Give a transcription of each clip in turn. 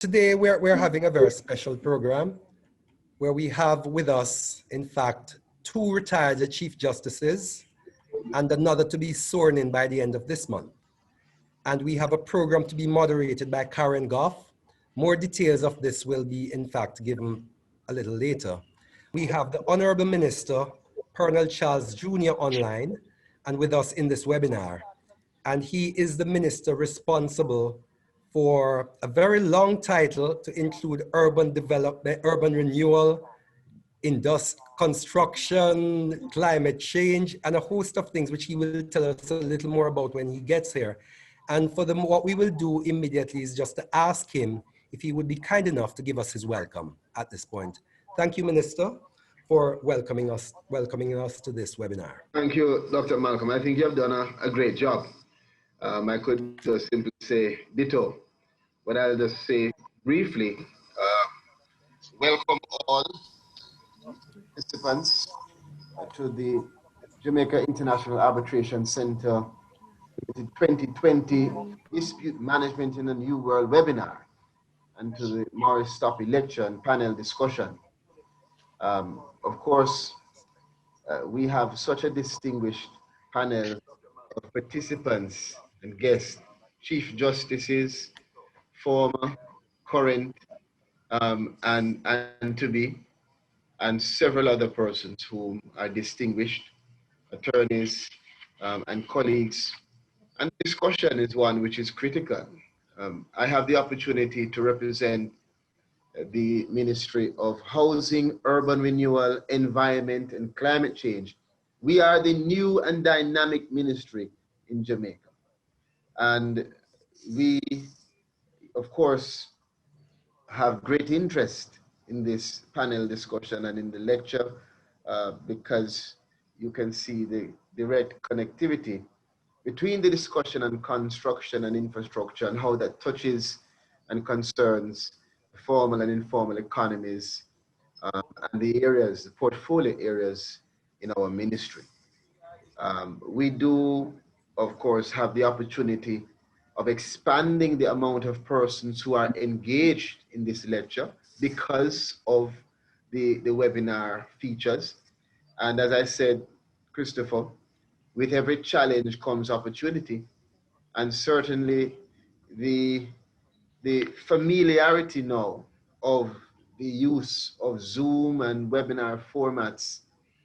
Today, we're having a very special program where we have with us, in fact, 2 retired Chief Justices and another to be sworn in by the end of this month. And we have a program to be moderated by Karen Goff. More details of this will be, in fact, given a little later. We have the Honorable Minister, Colonel Charles Jr. online and with us in this webinar. And he is the minister responsible for a very long title to include urban development, urban renewal, construction, climate change, and a host of things which he will tell us a little more about when he gets here. And for what we will do immediately is just to ask him if he would be kind enough to give us his welcome at this point. Thank you, Minister, for welcoming us to this webinar. Thank you, Dr. Malcolm. I think you have done a great job. I could just simply say ditto, but I'll just say briefly, welcome all participants to the Jamaica International Arbitration Center 2020 Dispute Management in a New World webinar and to the Maurice Stoppi lecture and panel discussion. Of course, we have such a distinguished panel of participants and guests, Chief Justices, former, current, and to be, and several other persons who are distinguished, attorneys and colleagues. And discussion is one which is critical. I have the opportunity to represent the Ministry of Housing, Urban Renewal, Environment, and Climate Change. We are the new and dynamic ministry in Jamaica. And we, of course, have great interest in this panel discussion and in the lecture because you can see the direct connectivity between the discussion and construction and infrastructure and how that touches and concerns formal and informal economies and the areas, the portfolio areas in our ministry. We do, of course, have the opportunity of expanding the amount of persons who are engaged in this lecture because of the webinar features. And as I said, Christopher, with every challenge comes opportunity. And certainly the familiarity now of the use of Zoom and webinar formats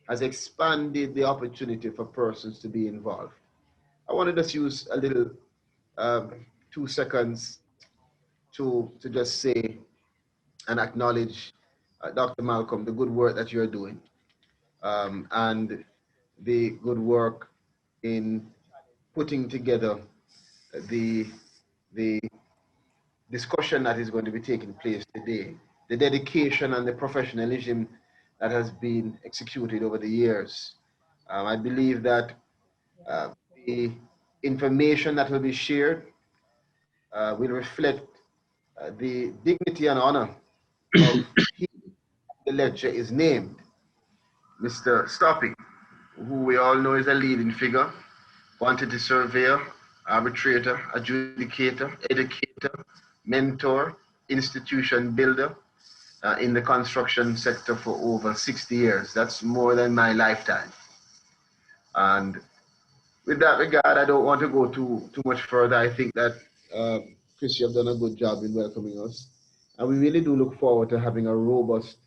has expanded the opportunity for persons to be involved. I want to just use a little 2 seconds to just say and acknowledge Dr. Malcolm, the good work that you're doing and the good work in putting together the discussion that is going to be taking place today, the dedication and the professionalism that has been executed over the years. I believe that the information that will be shared will reflect the dignity and honor of the lecture is named. Mr. Stoppi, who we all know is a leading figure, quantity surveyor, arbitrator, adjudicator, educator, mentor, institution builder in the construction sector for over 60 years. That's more than my lifetime. And with that regard, I don't want to go too much further. I think that Chris, you have done a good job in welcoming us. And we really do look forward to having a robust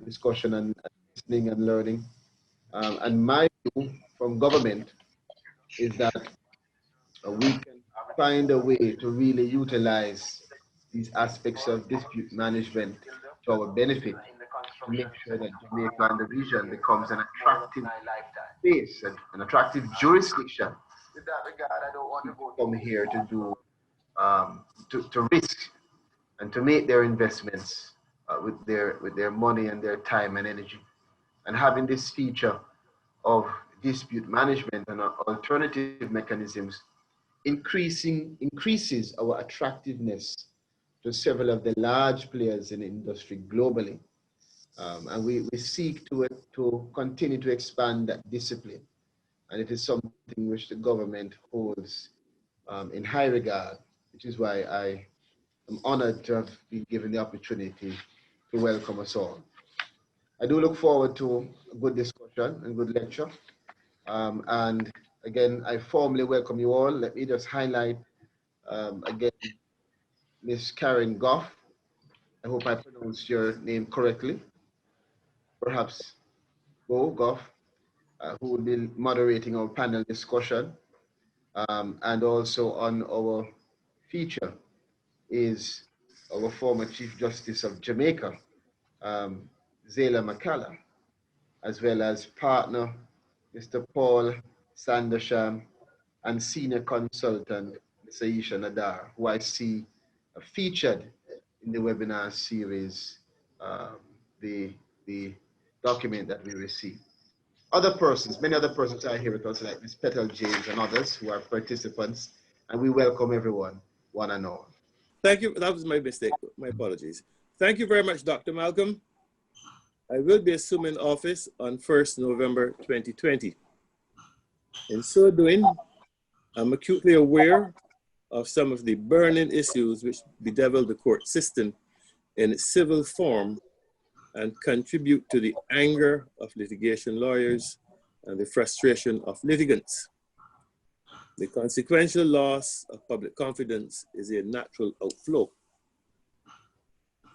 discussion and listening and learning. And my view from government is that we can find a way to really utilize these aspects of dispute management to our benefit to make sure that Jamaica and the region becomes an attractive space, an attractive jurisdiction. With that regard, I don't want to come here to do to risk and to make their investments with their money and their time and energy. And having this feature of dispute management and alternative mechanisms increases our attractiveness to several of the large players in the industry globally. And we seek to continue to expand that discipline. And it is something which the government holds in high regard, which is why I I'm honored to have been given the opportunity to welcome us all. I do look forward to a good discussion and good lecture. And again, I formally welcome you all. Let me just highlight again, Ms. Karen Goff. I hope I pronounced your name correctly. Perhaps Bo Goff, who will be moderating our panel discussion. And also on our feature is our former Chief Justice of Jamaica, Zayla McCalla, as well as partner, Mr. Paul Sandersham, and senior consultant, Mr. Isha Nadar, who I see featured in the webinar series, the document that we received. Other persons, many other persons are here with us, like Ms. Petal James and others who are participants, and we welcome everyone, one and all. Thank you. That was my mistake. My apologies. Thank you very much, Dr. Malcolm. I will be assuming office on 1st November 2020. In so doing, I'm acutely aware of some of the burning issues which bedevil the court system in its civil form and contribute to the anger of litigation lawyers and the frustration of litigants. The consequential loss of public confidence is a natural outflow.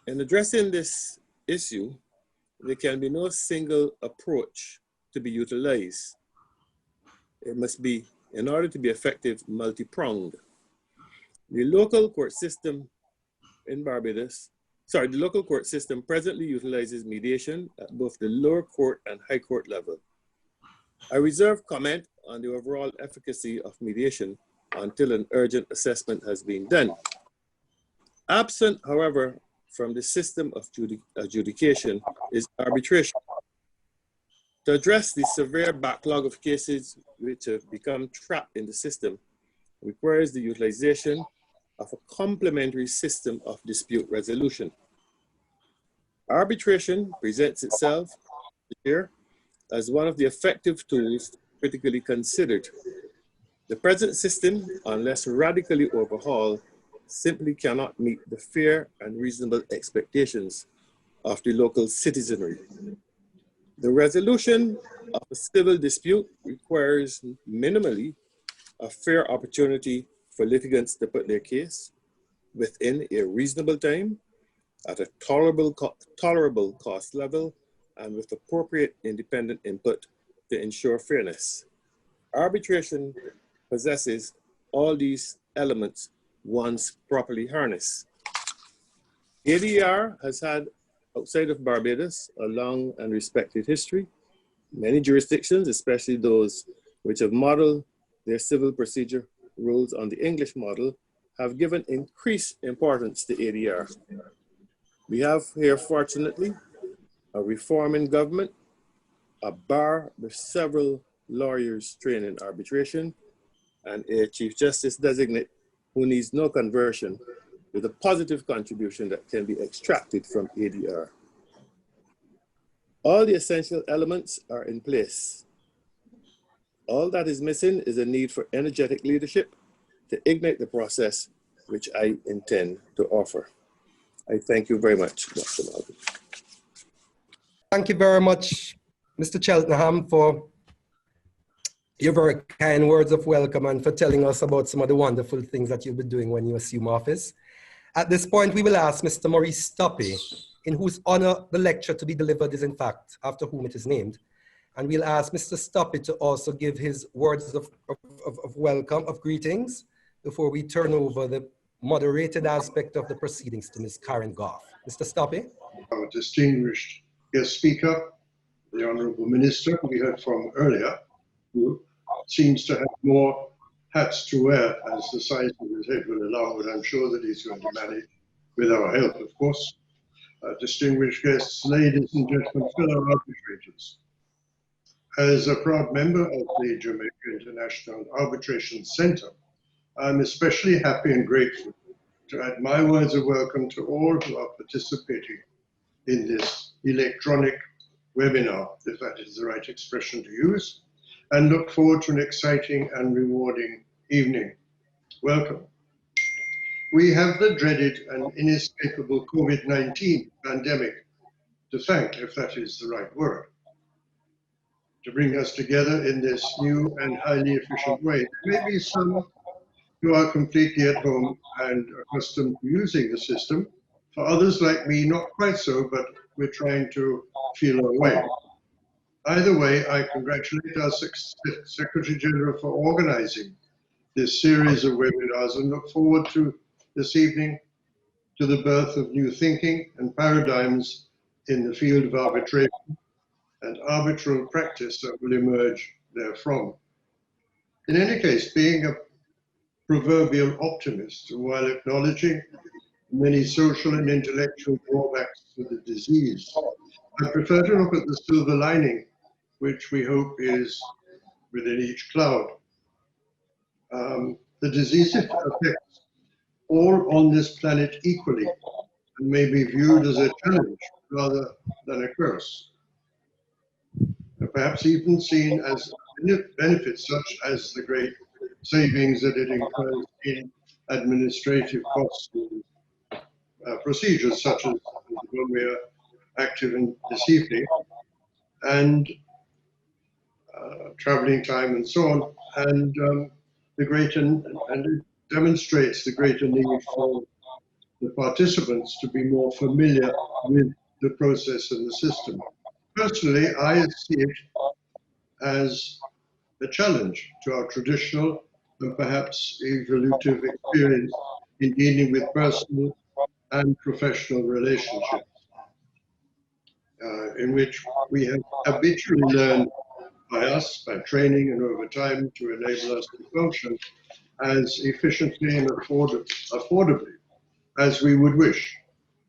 In addressing this issue, there can be no single approach to be utilized. It must be, in order to be effective, multi-pronged. The local court system in Barbados, the local court system presently utilizes mediation at both the lower court and high court level. I reserve comment on the overall efficacy of mediation until an urgent assessment has been done. Absent, however, from the system of adjudication is arbitration. To address the severe backlog of cases which have become trapped in the system requires the utilization of a complementary system of dispute resolution. Arbitration presents itself here as one of the effective tools critically considered. The present system, unless radically overhauled, simply cannot meet the fair and reasonable expectations of the local citizenry. The resolution of a civil dispute requires minimally a fair opportunity for litigants to put their case within a reasonable time, at a tolerable cost level, and with appropriate independent input to ensure fairness. Arbitration possesses all these elements once properly harnessed. ADR has had, outside of Barbados, a long and respected history. Many jurisdictions, especially those which have modeled their civil procedure rules on the English model, have given increased importance to ADR. We have here, fortunately, a reforming government, a bar with several lawyers trained in arbitration, and a Chief Justice designate who needs no conversion, with a positive contribution that can be extracted from ADR. All the essential elements are in place. All that is missing is a need for energetic leadership to ignite the process, which I intend to offer. I thank you very much, Dr. Malcolm. Thank you very much, Mr. Cheltenham, for your very kind words of welcome and for telling us about some of the wonderful things that you'll be doing when you assume office. At this point, we will ask Mr. Maurice Stoppi, in whose honor the lecture to be delivered is in fact after whom it is named. And we'll ask Mr. Stoppi to also give his words of welcome, of greetings, before we turn over the moderated aspect of the proceedings to Ms. Karen Goff. Mr. Stoppi. Our distinguished guest speaker, the Honorable Minister, we heard from earlier, who seems to have more hats to wear as the size of his head will allow, but I'm sure that he's going to manage with our help, of course. Distinguished guests, ladies and gentlemen, fellow arbitrators. As a proud member of the Jamaica International Arbitration Center, I'm especially happy and grateful to add my words of welcome to all who are participating in this electronic webinar, if that is the right expression to use, and look forward to an exciting and rewarding evening. Welcome. We have the dreaded and inescapable COVID-19 pandemic to thank, if that is the right word, to bring us together in this new and highly efficient way. There may be some who are completely at home and accustomed to using the system. For others like me, not quite so, but we're trying to feel our way. Either way, I congratulate our Secretary General for organizing this series of webinars and look forward to this evening to the birth of new thinking and paradigms in the field of arbitration and arbitral practice that will emerge therefrom. In any case, being a proverbial optimist, while acknowledging many social and intellectual drawbacks to the disease, I prefer to look at the silver lining, which we hope is within each cloud. The disease affects all on this planet equally and may be viewed as a challenge rather than a curse. Perhaps even seen as benefits such as the great savings that it incurs in administrative costs and procedures such as the one we are active in this evening, and traveling time and so on, and it demonstrates the greater need for the participants to be more familiar with the process and the system. Personally, I see it as a challenge to our traditional and perhaps evolutive experience in dealing with personal and professional relationships, in which we have habitually learned by us, by training and over time, to enable us to function as efficiently and affordably as we would wish.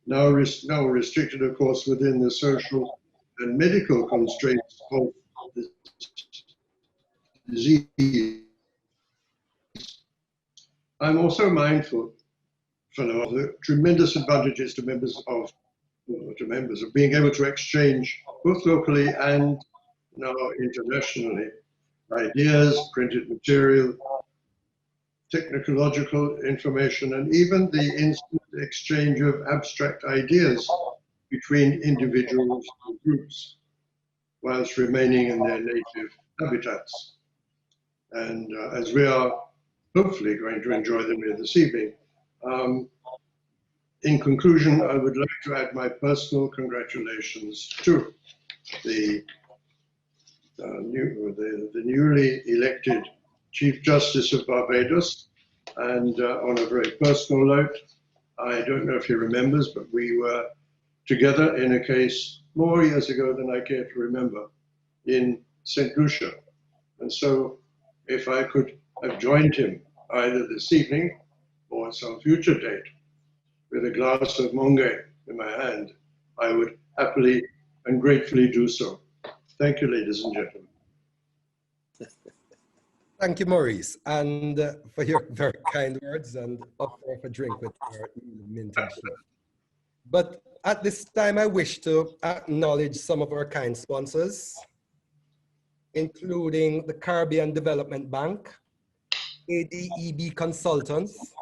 Now restricted, of course, within the social and medical constraints of the disease. I'm also mindful, fellow, of the tremendous advantages to members of being able to exchange both locally and now internationally ideas, printed material, technological information, and even the instant exchange of abstract ideas between individuals and groups, whilst remaining in their native habitats. And as we are hopefully going to enjoy them here this evening, in conclusion, I would like to add my personal congratulations to the newly elected Chief Justice of Barbados. And on a very personal note, I don't know if he remembers, but we were together in a case more years ago than I care to remember in St. Lucia. And so if I could have joined him either this evening or at some future date with a glass of Monge in my hand, I would happily and gratefully do so. Thank you, ladies and gentlemen. Thank you, Maurice, and for your very kind words and offer of a drink with our minted chef. But at this time, I wish to acknowledge some of our kind sponsors, including the Caribbean Development Bank, ADEB Consultants,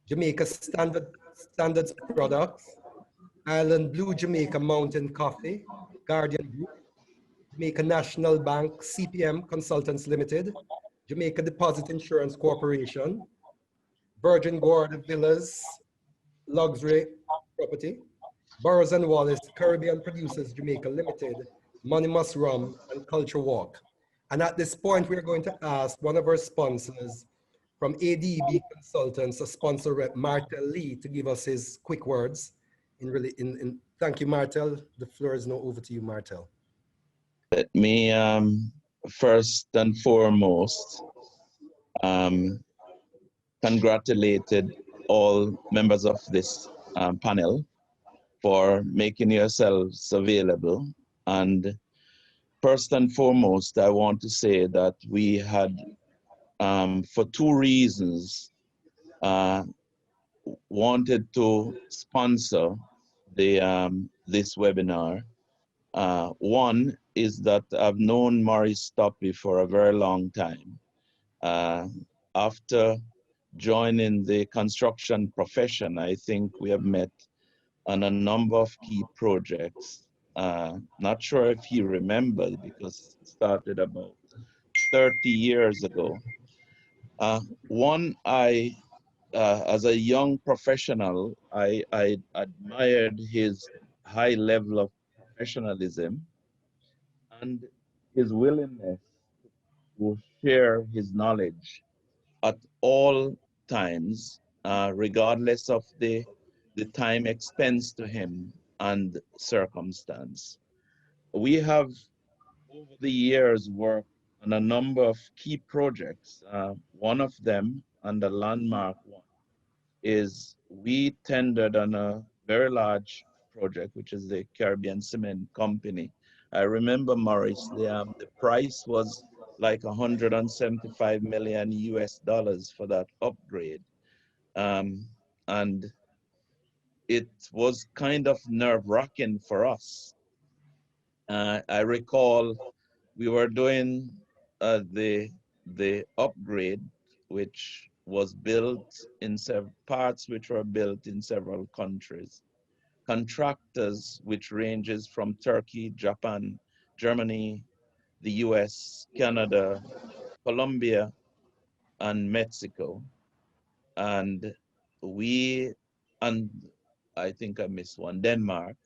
Jamaica Standards Products, Island Blue Jamaica Mountain Coffee, Guardian Group, Jamaica National Bank, CPM Consultants Limited, Jamaica Deposit Insurance Corporation, Virgin Gorda Villas, Luxury Property, Burroughs and Wallace, Caribbean Producers Jamaica Limited, Money Must Rum, and Culture Walk. And at this point, we're going to ask one of our sponsors from ADB Consultants, a sponsor rep, Martel Lee, to give us his quick words. Thank you, Martel. The floor is now over to you, Martel. Let me first and foremost congratulated all members of this panel for making yourselves available. And first and foremost, I want to say that we had, for two reasons, wanted to sponsor this webinar. One is that I've known Maurice Stoppi for a very long time. After joining the construction profession, I think we have met on a number of key projects. Not sure if you remember, because it started about 30 years ago. One, as a young professional, I admired his high level of professionalism and his willingness to share his knowledge at all times, regardless of the time expense to him and circumstance. We have, over the years, worked on a number of key projects. One of them, and the landmark one, is we tendered on a very large project, which is the Caribbean Cement Company. I remember, Maurice, the price was like 175 million US dollars for that upgrade. And it was kind of nerve-wracking for us. I recall we were doing the upgrade, which was built in several parts, which were built in several countries. Contractors, which ranges from Turkey, Japan, Germany, the US, Canada, Colombia, and Mexico. And we, and I think I missed one, Denmark,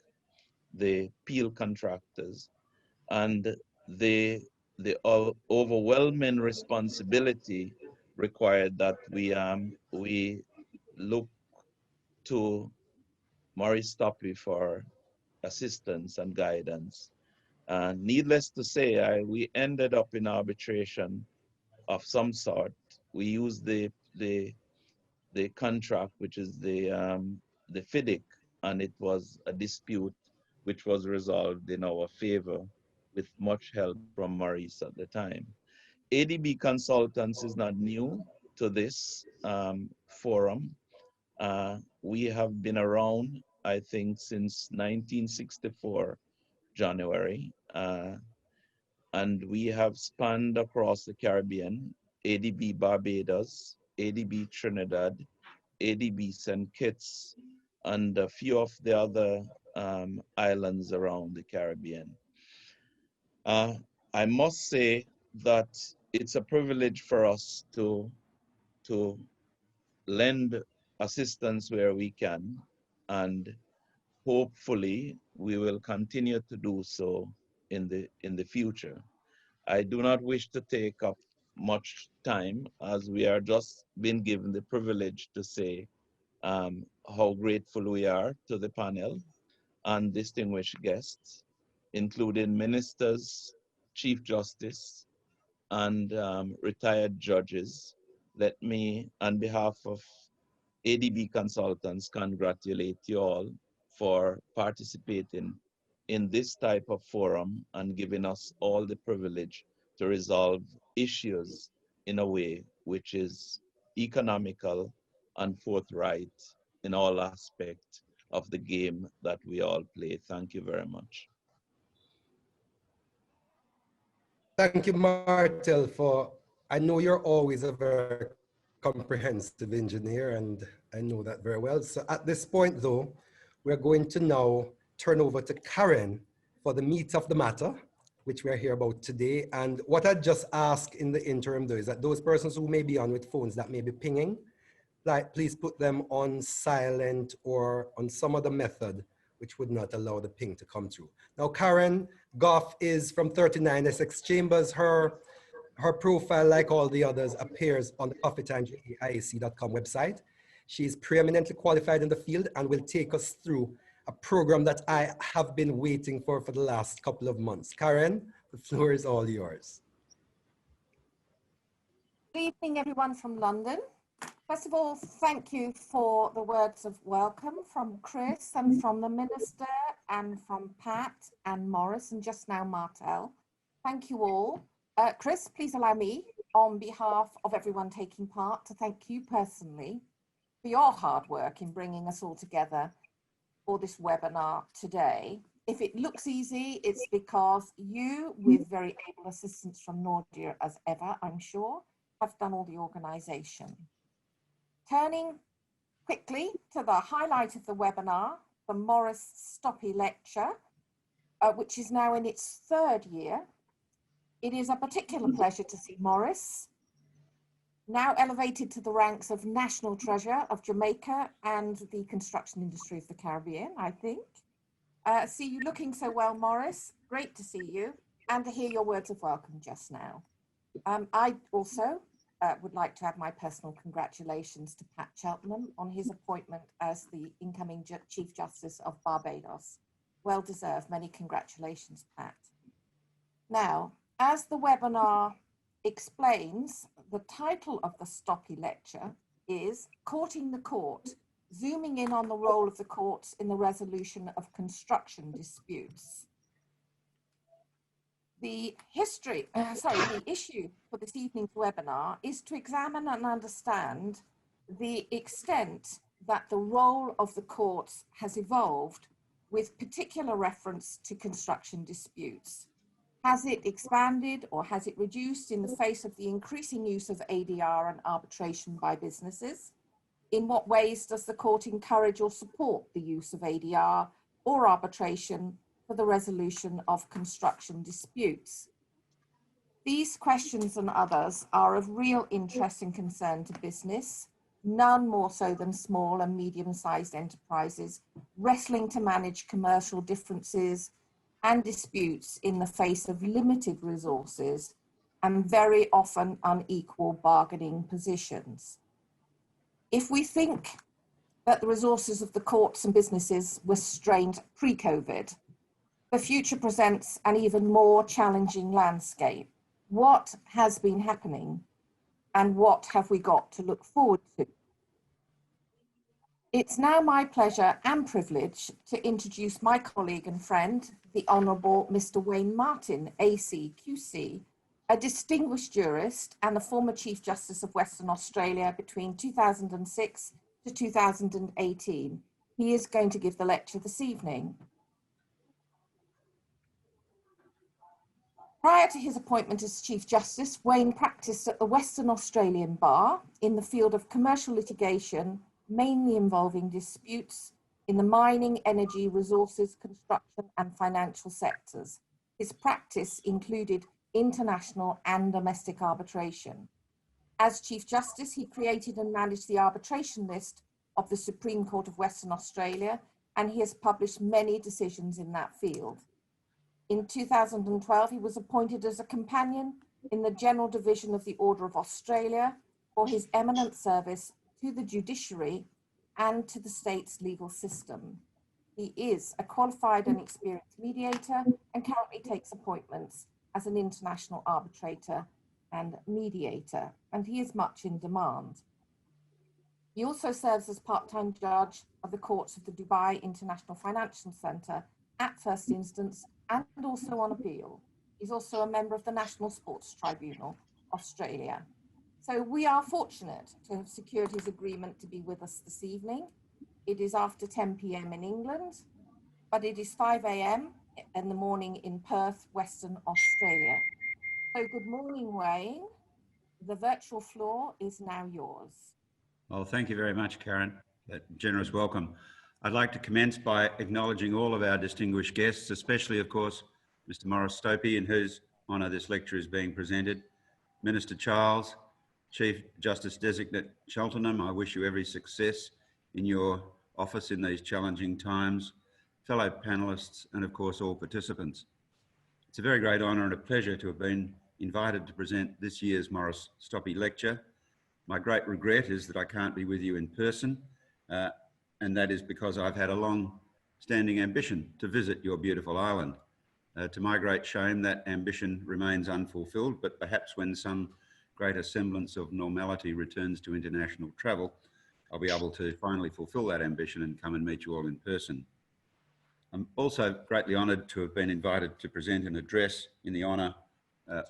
the peel contractors, and the overwhelming responsibility required that we look to Maurice Stoppi for assistance and guidance. Needless to say, we ended up in arbitration of some sort. We used the contract, which is the FIDIC, and it was a dispute which was resolved in our favor with much help from Maurice at the time. ADB Consultants is not new to this forum. We have been around, I think, since 1964, January, and we have spanned across the Caribbean, ADB Barbados, ADB Trinidad, ADB St. Kitts, and a few of the other islands around the Caribbean. I must say that it's a privilege for us to lend assistance where we can, and hopefully we will continue to do so in the future. I do not wish to take up much time, as we are just being given the privilege to say how grateful we are to the panel and distinguished guests, including ministers, Chief Justice, and retired judges. Let me, on behalf of ADB Consultants, congratulate you all for participating in this type of forum and giving us all the privilege to resolve issues in a way which is economical and forthright in all aspects of the game that we all play. Thank you very much. Thank you, Martel, I know you're always a very comprehensive engineer, and I know that very well. So at this point, though, we're going to now turn over to Karen for the meat of the matter, which we're here about today. And what I'd just ask in the interim, though, is that those persons who may be on with phones that may be pinging, like, please put them on silent or on some other method which would not allow the ping to come through. Now, Karen Goff is from 39 Essex Chambers. Her profile, like all the others, appears on the coffeetimejaiac.com website. She's preeminently qualified in the field and will take us through a program that I have been waiting for the last couple of months. Karen, the floor is all yours. Good evening, everyone from London. First of all, thank you for the words of welcome from Chris and from the Minister and from Pat and Maurice and just now Martel. Thank you all. Chris, please allow me, on behalf of everyone taking part, to thank you personally for your hard work in bringing us all together for this webinar today. If it looks easy, it's because you, with very able assistance from Nordia as ever, I'm sure, have done all the organisation. Turning quickly to the highlight of the webinar, the Maurice Stoppi lecture, which is now in its 3rd year. It is a particular pleasure to see Maurice, now elevated to the ranks of national treasure of Jamaica and the construction industry of the Caribbean, I think. See you looking so well, Maurice. Great to see you and to hear your words of welcome just now. I also would like to add my personal congratulations to Pat Cheltenham on his appointment as the incoming Chief Justice of Barbados. Well deserved. Many congratulations, Pat. Now, as the webinar explains, the title of the Stoppi lecture is Courting the Court, zooming in on the role of the courts in the resolution of construction disputes. The issue for this evening's webinar is to examine and understand the extent that the role of the courts has evolved with particular reference to construction disputes. Has it expanded or has it reduced in the face of the increasing use of ADR and arbitration by businesses? In what ways does the court encourage or support the use of ADR or arbitration for the resolution of construction disputes? These questions and others are of real interest and concern to business, none more so than small and medium-sized enterprises wrestling to manage commercial differences and disputes in the face of limited resources and very often unequal bargaining positions. If we think that the resources of the courts and businesses were strained pre-COVID, the future presents an even more challenging landscape. What has been happening and what have we got to look forward to? It's now my pleasure and privilege to introduce my colleague and friend, the Honourable Mr. Wayne Martin, AC, QC, a distinguished jurist and the former Chief Justice of Western Australia between 2006 to 2018. He is going to give the lecture this evening. Prior to his appointment as Chief Justice, Wayne practiced at the Western Australian Bar in the field of commercial litigation, mainly involving disputes in the mining, energy, resources, construction and financial sectors. His practice included international and domestic arbitration. As Chief Justice, he created and managed the arbitration list of the Supreme Court of Western Australia, and he has published many decisions in that field. In 2012, he was appointed as a companion in the General Division of the Order of Australia for his eminent service to the judiciary and to the state's legal system. He is a qualified and experienced mediator and currently takes appointments as an international arbitrator and mediator, and he is much in demand. He also serves as part-time judge of the courts of the Dubai International Financial Centre at first instance and also on appeal. He's also a member of the National Sports Tribunal, Australia. So we are fortunate to have secured his agreement to be with us this evening. It is after 10 p.m. in England, but it is 5 a.m. in the morning in Perth, Western Australia. So good morning, Wayne. The virtual floor is now yours. Well, thank you very much, Karen. That generous welcome. I'd like to commence by acknowledging all of our distinguished guests, especially, of course, Mr. Maurice Stoppi, in whose honour this lecture is being presented. Minister Charles, Chief Justice Designate Cheltenham, I wish you every success in your office in these challenging times, fellow panellists, and of course all participants. It's a very great honour and a pleasure to have been invited to present this year's Maurice Stoppi lecture. My great regret is that I can't be with you in person, and that is because I've had a long-standing ambition to visit your beautiful island. To my great shame, that ambition remains unfulfilled, but perhaps when some greater semblance of normality returns to international travel, I'll be able to finally fulfill that ambition and come and meet you all in person. I'm also greatly honoured to have been invited to present an address in the honour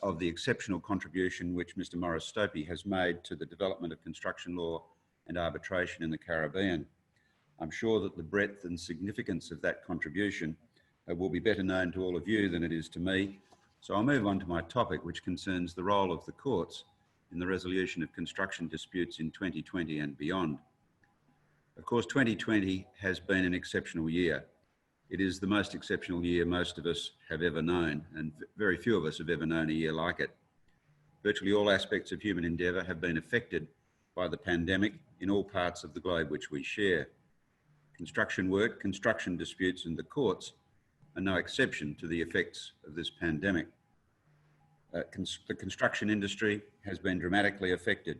of the exceptional contribution which Mr. Maurice Stoppi has made to the development of construction law and arbitration in the Caribbean. I'm sure that the breadth and significance of that contribution will be better known to all of you than it is to me. So I'll move on to my topic, which concerns the role of the courts in the resolution of construction disputes in 2020 and beyond. Of course, 2020 has been an exceptional year. It is the most exceptional year most of us have ever known, and very few of us have ever known a year like it. Virtually all aspects of human endeavour have been affected by the pandemic in all parts of the globe which we share. Construction work, construction disputes and the courts are no exception to the effects of this pandemic. The construction industry has been dramatically affected.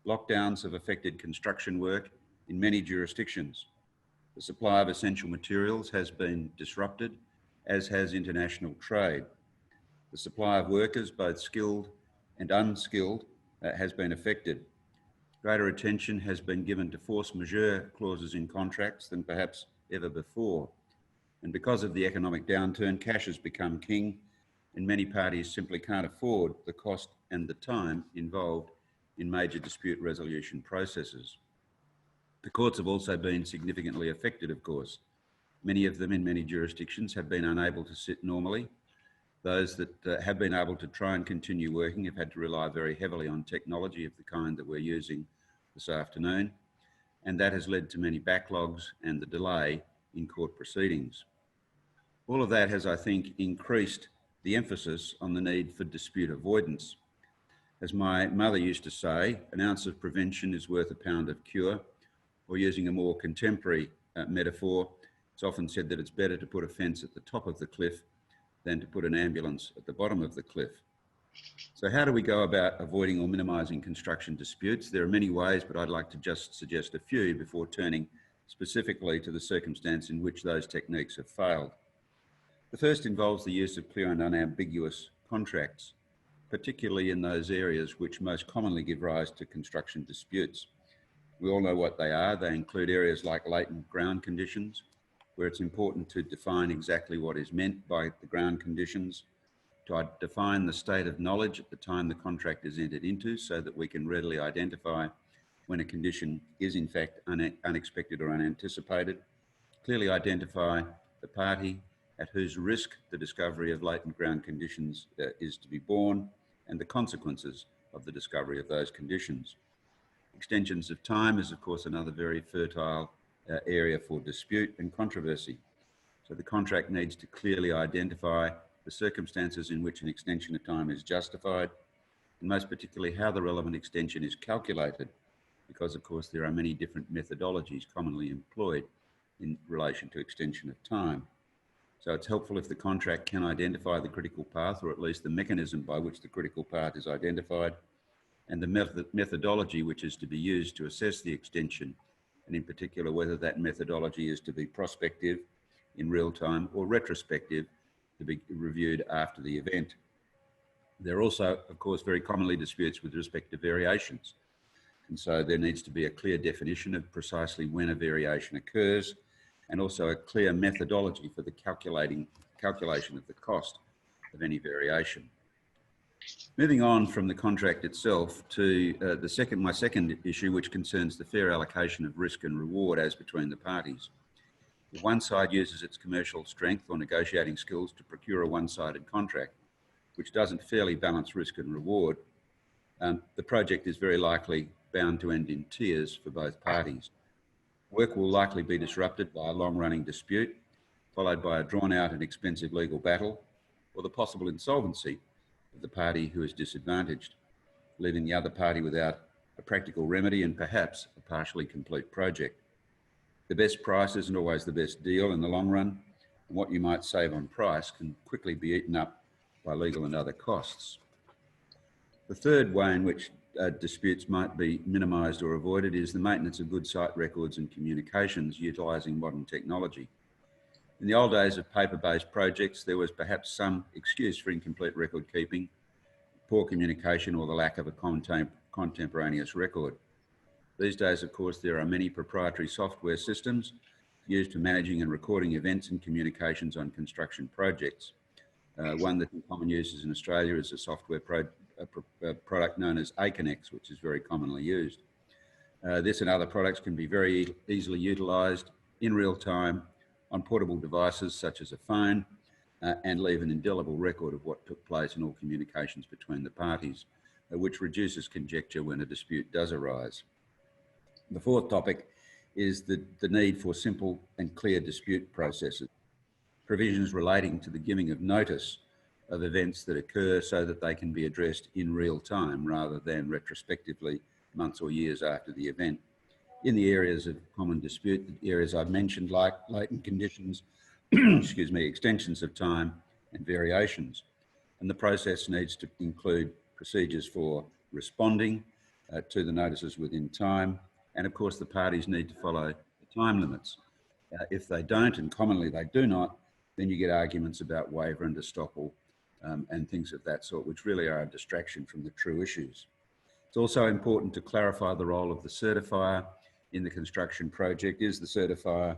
Lockdowns have affected construction work in many jurisdictions. The supply of essential materials has been disrupted, as has international trade. The supply of workers, both skilled and unskilled, has been affected. Greater attention has been given to force majeure clauses in contracts than perhaps ever before. And because of the economic downturn, cash has become king, and many parties simply can't afford the cost and the time involved in major dispute resolution processes. The courts have also been significantly affected, of course. Many of them in many jurisdictions have been unable to sit normally. Those that have been able to try and continue working have had to rely very heavily on technology of the kind that we're using this afternoon, and that has led to many backlogs and the delay in court proceedings. All of that has, I think, increased the emphasis on the need for dispute avoidance. As my mother used to say, an ounce of prevention is worth a pound of cure, or using a more contemporary metaphor, it's often said that it's better to put a fence at the top of the cliff than to put an ambulance at the bottom of the cliff. So how do we go about avoiding or minimising construction disputes? There are many ways, but I'd like to just suggest a few before turning specifically to the circumstance in which those techniques have failed. The first involves the use of clear and unambiguous contracts, particularly in those areas which most commonly give rise to construction disputes. We all know what they are. They include areas like latent ground conditions, where it's important to define exactly what is meant by the ground conditions, to define the state of knowledge at the time the contract is entered into so that we can readily identify when a condition is in fact unexpected or unanticipated, clearly identify the party at whose risk the discovery of latent ground conditions is to be borne, and the consequences of the discovery of those conditions. Extensions of time is, of course, another very fertile area for dispute and controversy. So the contract needs to clearly identify the circumstances in which an extension of time is justified, and most particularly how the relevant extension is calculated, because, of course, there are many different methodologies commonly employed in relation to extension of time. So it's helpful if the contract can identify the critical path, or at least the mechanism by which the critical path is identified, and the methodology which is to be used to assess the extension, and in particular whether that methodology is to be prospective in real time or retrospective to be reviewed after the event. There are also, of course, very commonly disputes with respect to variations. And so there needs to be a clear definition of precisely when a variation occurs, and also a clear methodology for the calculation of the cost of any variation. Moving on from the contract itself to my second issue, which concerns the fair allocation of risk and reward as between the parties. If one side uses its commercial strength or negotiating skills to procure a one-sided contract, which doesn't fairly balance risk and reward, the project is very likely bound to end in tears for both parties. Work will likely be disrupted by a long-running dispute, followed by a drawn-out and expensive legal battle, or the possible insolvency of the party who is disadvantaged, leaving the other party without a practical remedy and perhaps a partially complete project. The best price isn't always the best deal in the long run, and what you might save on price can quickly be eaten up by legal and other costs. The third way in which disputes might be minimised or avoided is the maintenance of good site records and communications utilising modern technology. In the old days of paper-based projects, there was perhaps some excuse for incomplete record keeping, poor communication, or the lack of a contemporaneous record. These days, of course, there are many proprietary software systems used for managing and recording events and communications on construction projects. One that's in common use in Australia is a software product known as Aconex, which is very commonly used. This and other products can be very easily utilised in real time on portable devices such as a phone, and leave an indelible record of what took place in all communications between the parties. which reduces conjecture when a dispute does arise. The fourth topic is the need for simple and clear dispute processes, provisions relating to the giving of notice of events that occur so that they can be addressed in real time rather than retrospectively months or years after the event. In the areas of common dispute, the areas I've mentioned, like latent conditions, excuse me, extensions of time and variations. And the process needs to include procedures for responding to the notices within time. And of course, the parties need to follow the time limits. If they don't, and commonly they do not, then you get arguments about waiver and estoppel and things of that sort, which really are a distraction from the true issues. It's also important to clarify the role of the certifier in the construction project. Is the certifier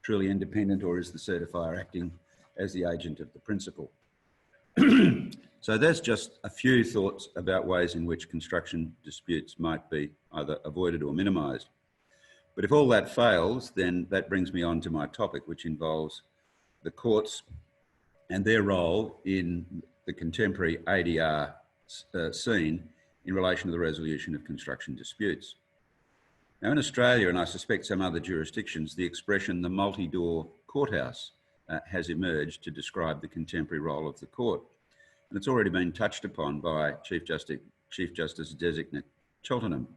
truly independent, or is the certifier acting as the agent of the principal? So there's just a few thoughts about ways in which construction disputes might be either avoided or minimised. But if all that fails, then that brings me on to my topic, which involves the courts and their role in the contemporary ADR scene in relation to the resolution of construction disputes. Now in Australia, and I suspect some other jurisdictions, the expression the multi-door courthouse has emerged to describe the contemporary role of the court. And it's already been touched upon by Chief Justice Designate Cheltenham.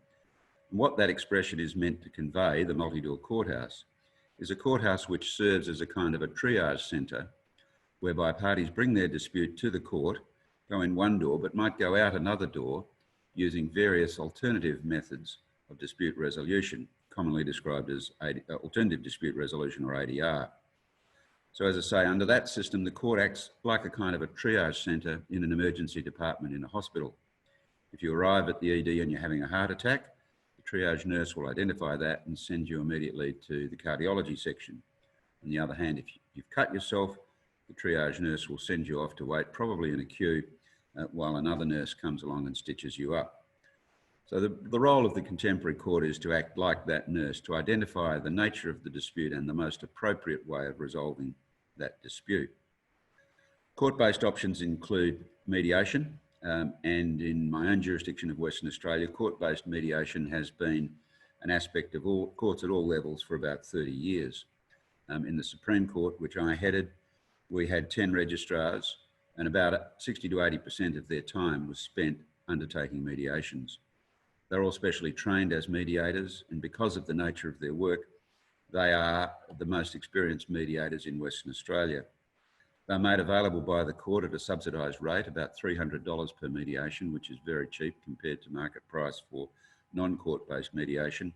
And what that expression is meant to convey, the multi-door courthouse, is a courthouse which serves as a kind of a triage centre whereby parties bring their dispute to the court, go in one door, but might go out another door using various alternative methods of dispute resolution, commonly described as alternative dispute resolution, or ADR. So as I say, under that system, the court acts like a kind of a triage centre in an emergency department in a hospital. If you arrive at the ED and you're having a heart attack, the triage nurse will identify that and send you immediately to the cardiology section. On the other hand, if you've cut yourself, the triage nurse will send you off to wait, probably in a queue, while another nurse comes along and stitches you up. So the role of the contemporary court is to act like that nurse, to identify the nature of the dispute and the most appropriate way of resolving that dispute. Court-based options include mediation, and in my own jurisdiction of Western Australia, court-based mediation has been an aspect of all courts at all levels for about 30 years. In the Supreme Court, which I headed, we had 10 registrars, and about 60 to 80% of their time was spent undertaking mediations. They're all specially trained as mediators, and because of the nature of their work, they are the most experienced mediators in Western Australia. They're made available by the court at a subsidised rate, about $300 per mediation, which is very cheap compared to market price for non-court-based mediation.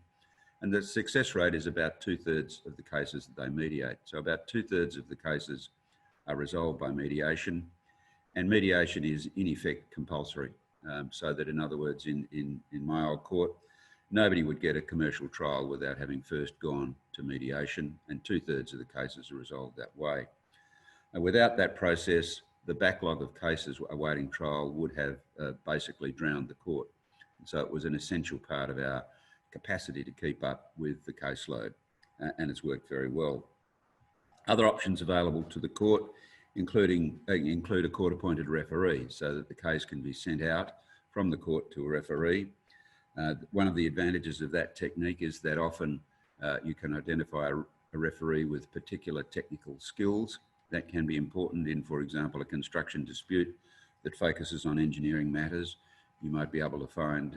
And the success rate is about 2/3 of the cases that they mediate. So about 2/3 of the cases are resolved by mediation, and mediation is in effect compulsory. So that, in other words, in my old court, nobody would get a commercial trial without having first gone to mediation, and 2/3 of the cases are resolved that way. And without that process, the backlog of cases awaiting trial would have basically drowned the court. And so it was an essential part of our capacity to keep up with the caseload, and it's worked very well. Other options available to the court include a court-appointed referee, so that the case can be sent out from the court to a referee. One of the advantages of that technique is that often you can identify a referee with particular technical skills that can be important in, for example, a construction dispute that focuses on engineering matters. You might be able to find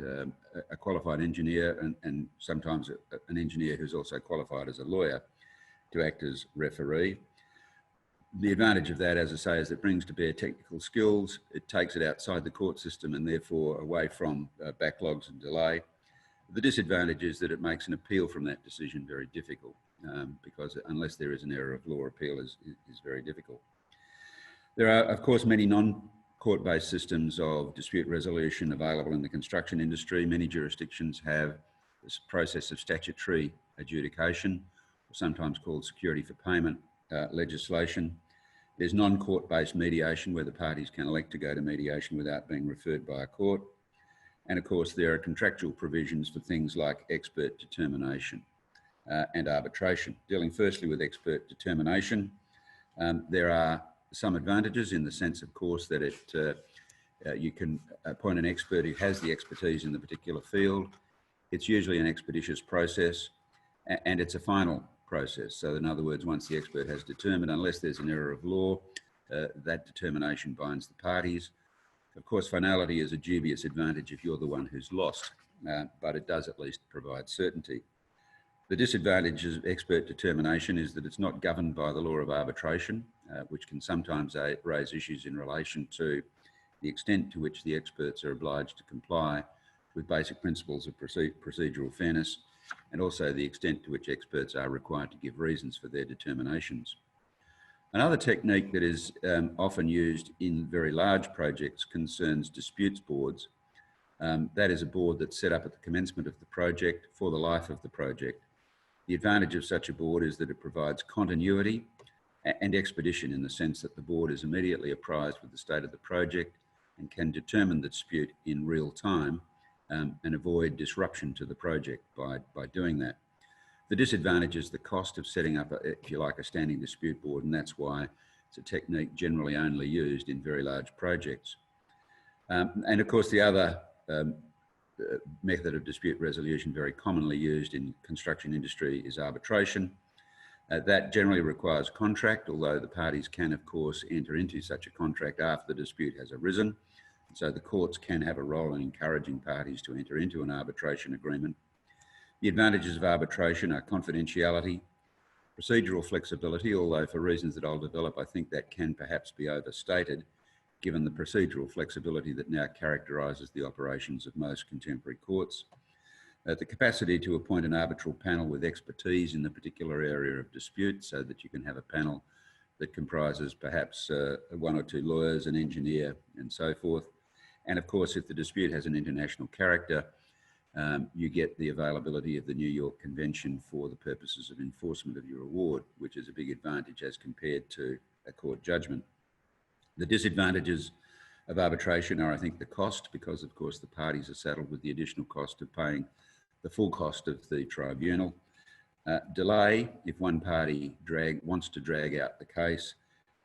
a qualified engineer and sometimes an engineer who's also qualified as a lawyer to act as referee. The advantage of that, as I say, is it brings to bear technical skills. It takes it outside the court system and therefore away from backlogs and delay. The disadvantage is that it makes an appeal from that decision very difficult because unless there is an error of law, appeal is very difficult. There are, of course, many non-court-based systems of dispute resolution available in the construction industry. Many jurisdictions have this process of statutory adjudication, sometimes called security for payment legislation. There's non-court-based mediation where the parties can elect to go to mediation without being referred by a court. And of course, there are contractual provisions for things like expert determination and arbitration. Dealing firstly with expert determination, there are some advantages in the sense, of course, that You can appoint an expert who has the expertise in the particular field. It's usually an expeditious process, and it's a final process. So in other words, once the expert has determined, unless there's an error of law, that determination binds the parties. Of course, finality is a dubious advantage if you're the one who's lost, but it does at least provide certainty. The disadvantage of expert determination is that it's not governed by the law of arbitration, which can sometimes raise issues in relation to the extent to which the experts are obliged to comply with basic principles of procedural fairness, and also the extent to which experts are required to give reasons for their determinations. Another technique that is often used in very large projects concerns disputes boards. That is a board that's set up at the commencement of the project for the life of the project. The advantage of such a board is that it provides continuity and expedition in the sense that the board is immediately apprised with the state of the project and can determine the dispute in real time and avoid disruption to the project by doing that. The disadvantage is the cost of setting up, if you like, a standing dispute board, and that's why it's a technique generally only used in very large projects. And of course, the other method of dispute resolution very commonly used in construction industry is arbitration. That generally requires contract, although the parties can, of course, enter into such a contract after the dispute has arisen. So the courts can have a role in encouraging parties to enter into an arbitration agreement. The advantages of arbitration are confidentiality, procedural flexibility, although for reasons that I'll develop, I think that can perhaps be overstated, given the procedural flexibility that now characterises the operations of most contemporary courts. The capacity to appoint an arbitral panel with expertise in the particular area of dispute, so that you can have a panel that comprises perhaps one or two lawyers, an engineer, and so forth. And of course, if the dispute has an international character, you get the availability of the New York Convention for the purposes of enforcement of your award, which is a big advantage as compared to a court judgment. The disadvantages of arbitration are, I think, the cost, because of course the parties are saddled with the additional cost of paying the full cost of the tribunal. Delay, if one party wants to drag out the case,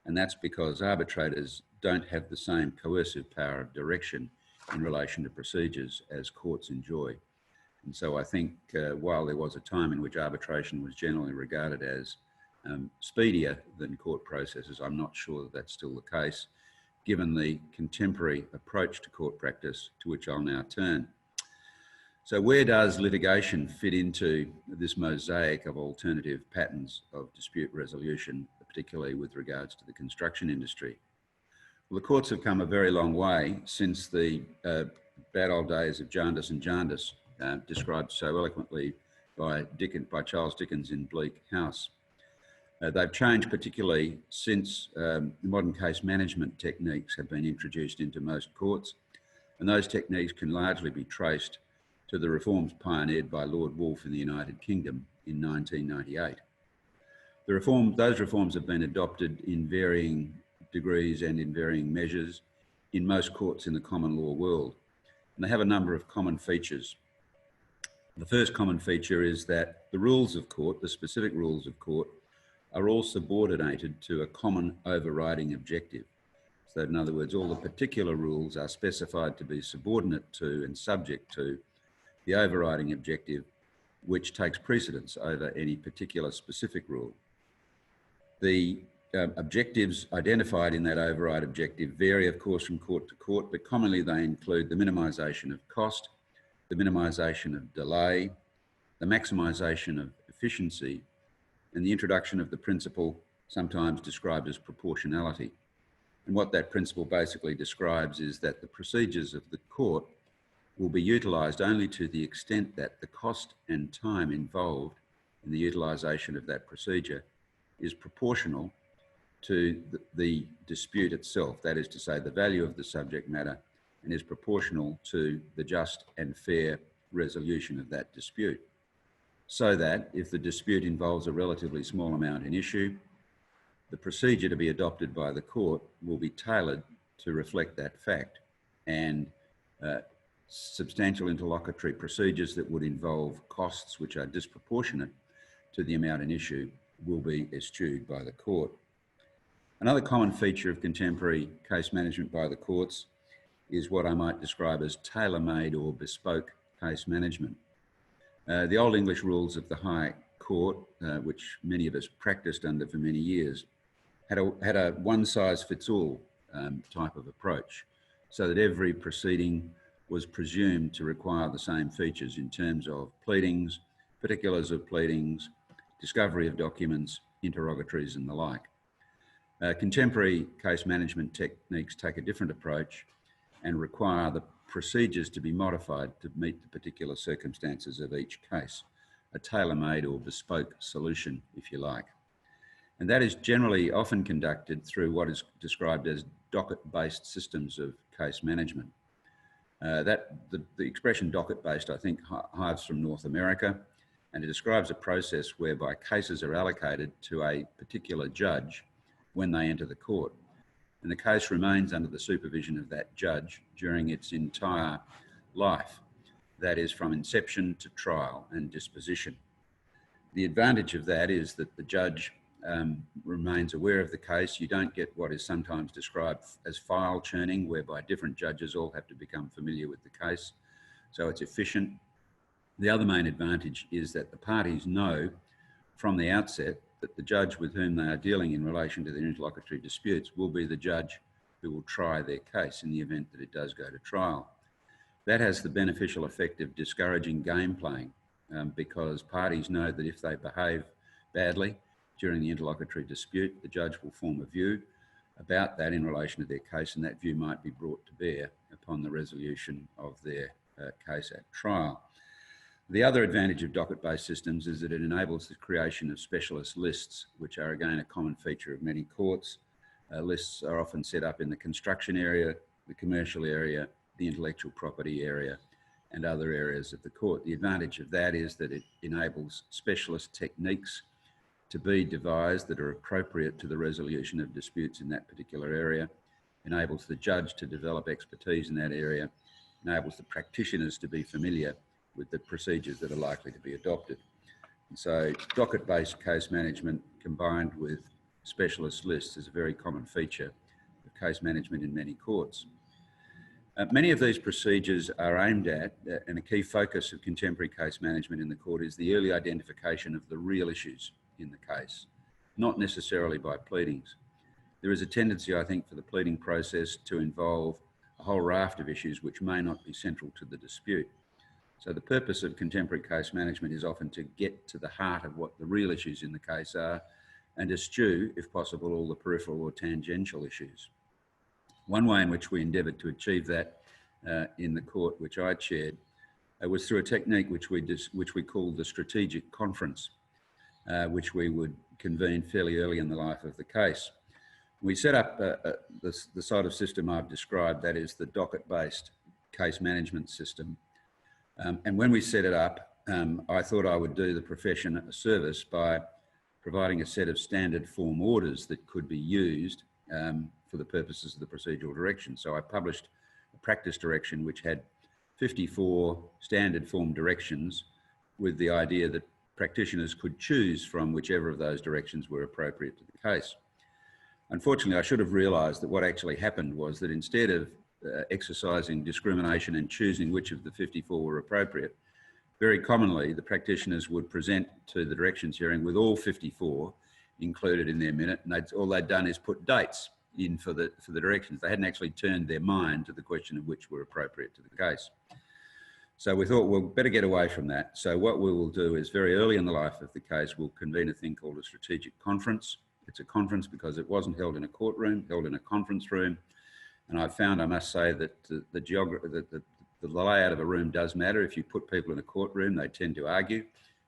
and that's because arbitrators don't have the same coercive power of direction in relation to procedures as courts enjoy. And so I think while there was a time in which arbitration was generally regarded as speedier than court processes, I'm not sure that that's still the case, given the contemporary approach to court practice, to which I'll now turn. So where does litigation fit into this mosaic of alternative patterns of dispute resolution, particularly with regards to the construction industry? Well, the courts have come a very long way since the bad old days of Jarndyce and Jarndyce, described so eloquently by Charles Dickens in Bleak House. They've changed particularly since modern case management techniques have been introduced into most courts, and those techniques can largely be traced to the reforms pioneered by Lord Wolfe in the United Kingdom in 1998. Those reforms have been adopted in varying degrees and in varying measures in most courts in the common law world, and they have a number of common features. The first common feature is that the rules of court, the specific rules of court, are all subordinated to a common overriding objective. So in other words, all the particular rules are specified to be subordinate to and subject to the overriding objective, which takes precedence over any particular specific rule. The objectives identified in that override objective vary, of course, from court to court, but commonly they include the minimisation of cost, the minimisation of delay, the maximisation of efficiency, and the introduction of the principle sometimes described as proportionality. And what that principle basically describes is that the procedures of the court will be utilised only to the extent that the cost and time involved in the utilisation of that procedure is proportional to the dispute itself, that is to say the value of the subject matter, and is proportional to the just and fair resolution of that dispute. So that if the dispute involves a relatively small amount in issue, the procedure to be adopted by the court will be tailored to reflect that fact, and substantial interlocutory procedures that would involve costs which are disproportionate to the amount in issue will be eschewed by the court. Another common feature of contemporary case management by the courts is what I might describe as tailor-made or bespoke case management. The Old English rules of the High Court, which many of us practiced under for many years, had a one-size-fits-all type of approach, so that every proceeding was presumed to require the same features in terms of pleadings, particulars of pleadings, discovery of documents, interrogatories and the like. Contemporary case management techniques take a different approach and require the procedures to be modified to meet the particular circumstances of each case, a tailor-made or bespoke solution, if you like. And that is generally often conducted through what is described as docket-based systems of case management. The expression docket-based, I think, hives from North America, and it describes a process whereby cases are allocated to a particular judge when they enter the court. And the case remains under the supervision of that judge during its entire life, that is from inception to trial and disposition. The advantage of that is that the judge remains aware of the case. You don't get what is sometimes described as file churning, whereby different judges all have to become familiar with the case. So it's efficient. The other main advantage is that the parties know from the outset that the judge with whom they are dealing in relation to their interlocutory disputes will be the judge who will try their case in the event that it does go to trial. That has the beneficial effect of discouraging game playing because parties know that if they behave badly during the interlocutory dispute, the judge will form a view about that in relation to their case, and that view might be brought to bear upon the resolution of their case at trial. The other advantage of docket-based systems is that it enables the creation of specialist lists, which are again a common feature of many courts. Lists are often set up in the construction area, the commercial area, the intellectual property area, and other areas of the court. The advantage of that is that it enables specialist techniques to be devised that are appropriate to the resolution of disputes in that particular area, enables the judge to develop expertise in that area, enables the practitioners to be familiar with the procedures that are likely to be adopted. And so docket-based case management combined with specialist lists is a very common feature of case management in many courts. Many of these procedures are aimed at, and a key focus of contemporary case management in the court is the early identification of the real issues in the case, not necessarily by pleadings. There is a tendency, I think, for the pleading process to involve a whole raft of issues which may not be central to the dispute. So the purpose of contemporary case management is often to get to the heart of what the real issues in the case are and eschew, if possible, all the peripheral or tangential issues. One way in which we endeavoured to achieve that in the court, which I chaired, was through a technique which we called the strategic conference, which we would convene fairly early in the life of the case. We set up the sort of system I've described, that is the docket-based case management system. And when we set it up, I thought I would do the profession a service by providing a set of standard form orders that could be used for the purposes of the procedural direction. So I published a practice direction which had 54 standard form directions with the idea that practitioners could choose from whichever of those directions were appropriate to the case. Unfortunately, I should have realised that what actually happened was that instead of exercising discrimination and choosing which of the 54 were appropriate, very commonly the practitioners would present to the directions hearing with all 54 included in their minute, and all they'd done is put dates in for the directions. They hadn't actually turned their mind to the question of which were appropriate to the case. So we thought, we'll better get away from that. So what we will do is very early in the life of the case, we'll convene a thing called a strategic conference. It's a conference because it wasn't held in a courtroom, held in a conference room. And I found, I must say, that the layout of a room does matter. If you put people in a courtroom, they tend to argue.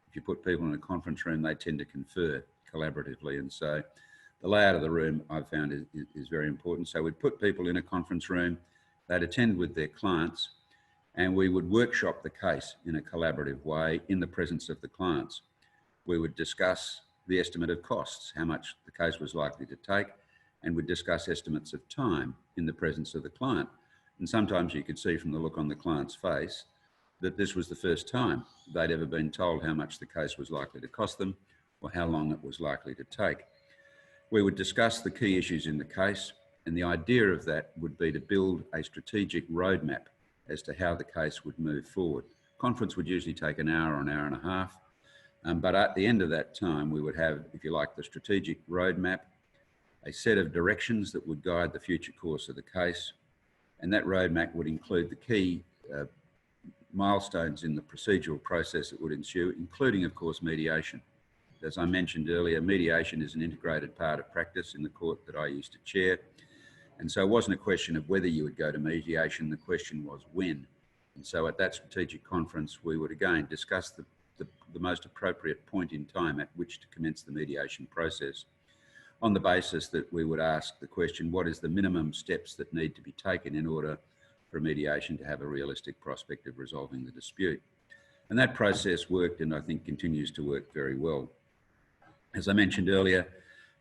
If you put people in a conference room, they tend to confer collaboratively. And so the layout of the room, I've found, is very important. So we'd put people in a conference room, they'd attend with their clients, and we would workshop the case in a collaborative way in the presence of the clients. We would discuss the estimate of costs, how much the case was likely to take, and would discuss estimates of time in the presence of the client. And sometimes you could see from the look on the client's face that this was the first time they'd ever been told how much the case was likely to cost them or how long it was likely to take. We would discuss the key issues in the case, And the idea of that would be to build a strategic roadmap as to how the case would move forward. Conference would usually take an hour or an hour and a half. But at the end of that time, we would have, if you like, the strategic roadmap, a set of directions that would guide the future course of the case. And that roadmap would include the key milestones in the procedural process that would ensue, including, of course, mediation. As I mentioned earlier, mediation is an integrated part of practice in the court that I used to chair. And so it wasn't a question of whether you would go to mediation, the question was when. And so at that strategic conference, we would again discuss the most appropriate point in time at which to commence the mediation process, on the basis that we would ask the question, what is the minimum steps that need to be taken in order for mediation to have a realistic prospect of resolving the dispute? And that process worked, and I think continues to work very well. As I mentioned earlier,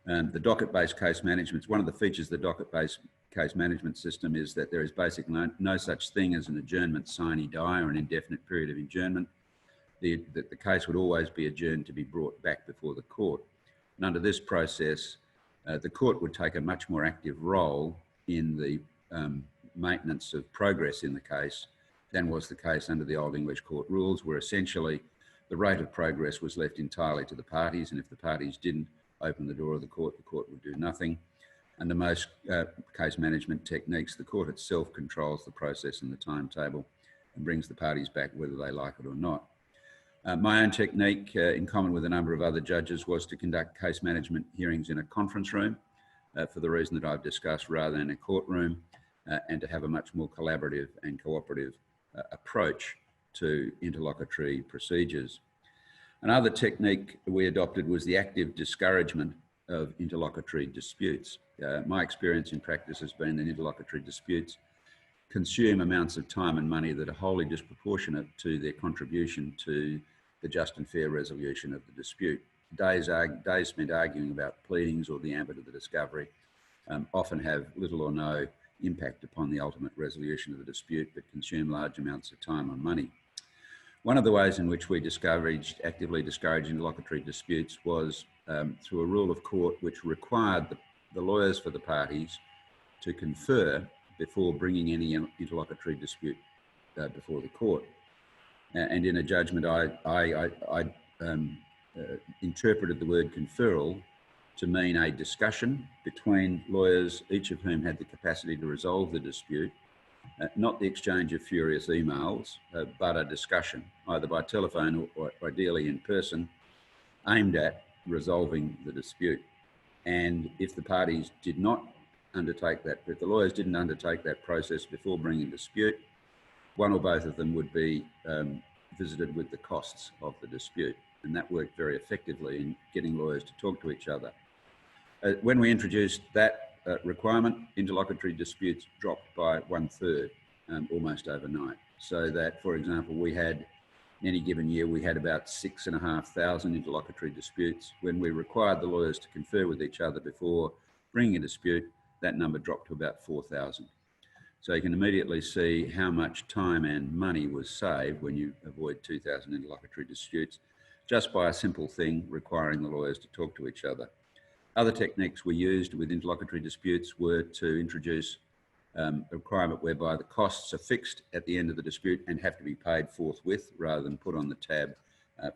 the docket-based case management, one of the features of the docket-based case management system is that there is basically no such thing as an adjournment sine die, or an indefinite period of adjournment. The case would always be adjourned to be brought back before the court. And under this process, the court would take a much more active role in the maintenance of progress in the case than was the case under the Old English Court rules, where essentially the rate of progress was left entirely to the parties, and if the parties didn't open the door of the court would do nothing. Under most case management techniques, the court itself controls the process and the timetable and brings the parties back whether they like it or not. My own technique, in common with a number of other judges, was to conduct case management hearings in a conference room for the reason that I've discussed, rather than a courtroom, and to have a much more collaborative and cooperative approach to interlocutory procedures. Another technique we adopted was the active discouragement of interlocutory disputes. My experience in practice has been that interlocutory disputes consume amounts of time and money that are wholly disproportionate to their contribution to the just and fair resolution of the dispute. Days spent arguing about pleadings or the ambit of the discovery often have little or no impact upon the ultimate resolution of the dispute, but consume large amounts of time and money. One of the ways in which we actively discouraged interlocutory disputes was through a rule of court which required the lawyers for the parties to confer before bringing any interlocutory dispute before the court. And in a judgment, I interpreted the word conferral to mean a discussion between lawyers, each of whom had the capacity to resolve the dispute, not the exchange of furious emails, but a discussion, either by telephone or ideally in person, aimed at resolving the dispute. And if the parties did not undertake that, if the lawyers didn't undertake that process before bringing a dispute, one or both of them would be visited with the costs of the dispute. And that worked very effectively in getting lawyers to talk to each other. When we introduced that requirement, interlocutory disputes dropped by 1/3 almost overnight. So that, for example, we had, in any given year, we had about 6,500 interlocutory disputes. When we required the lawyers to confer with each other before bringing a dispute, that number dropped to about 4,000. So you can immediately see how much time and money was saved when you avoid 2,000 interlocutory disputes, just by a simple thing requiring the lawyers to talk to each other. Other techniques we used with interlocutory disputes were to introduce a requirement whereby the costs are fixed at the end of the dispute and have to be paid forthwith rather than put on the tab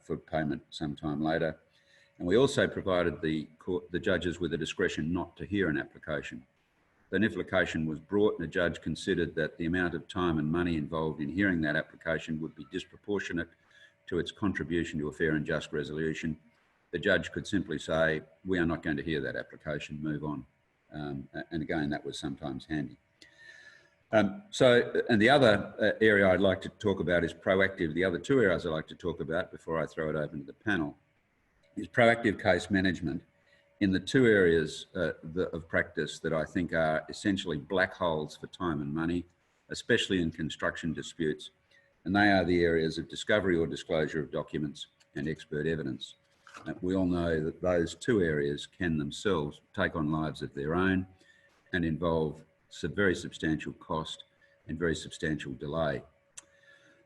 for payment sometime later. And we also provided the judges with the discretion not to hear an application. Then if an application was brought and a judge considered that the amount of time and money involved in hearing that application would be disproportionate to its contribution to a fair and just resolution, the judge could simply say, we are not going to hear that application, move on. And again, that was sometimes handy. And the other area I'd like to talk about is proactive. The other two areas I'd like to talk about before I throw it open to the panel is proactive case management in the two areas of practice that I think are essentially black holes for time and money, especially in construction disputes. And they are the areas of discovery or disclosure of documents and expert evidence. We all know that those two areas can themselves take on lives of their own and involve some very substantial cost and very substantial delay.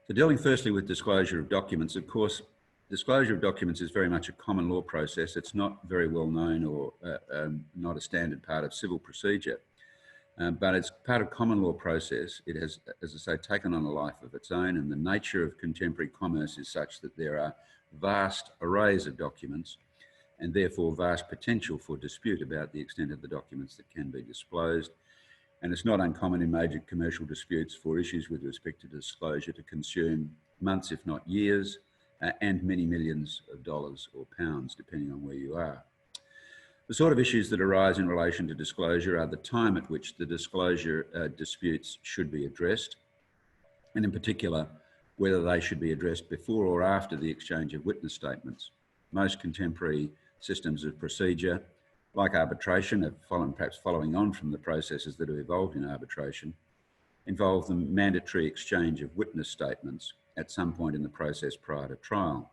So dealing firstly with disclosure of documents, of course, disclosure of documents is very much a common law process. It's not very well known or not a standard part of civil procedure. But it's part of common law process. It has, as I say, taken on a life of its own, and the nature of contemporary commerce is such that there are vast arrays of documents and therefore vast potential for dispute about the extent of the documents that can be disclosed. And it's not uncommon in major commercial disputes for issues with respect to disclosure to consume months, if not years, and many millions of dollars or pounds, depending on where you are. The sort of issues that arise in relation to disclosure are the time at which the disclosure disputes should be addressed, and in particular, whether they should be addressed before or after the exchange of witness statements. Most contemporary systems of procedure, like arbitration, perhaps following on from the processes that have evolved in arbitration, involve the mandatory exchange of witness statements at some point in the process prior to trial.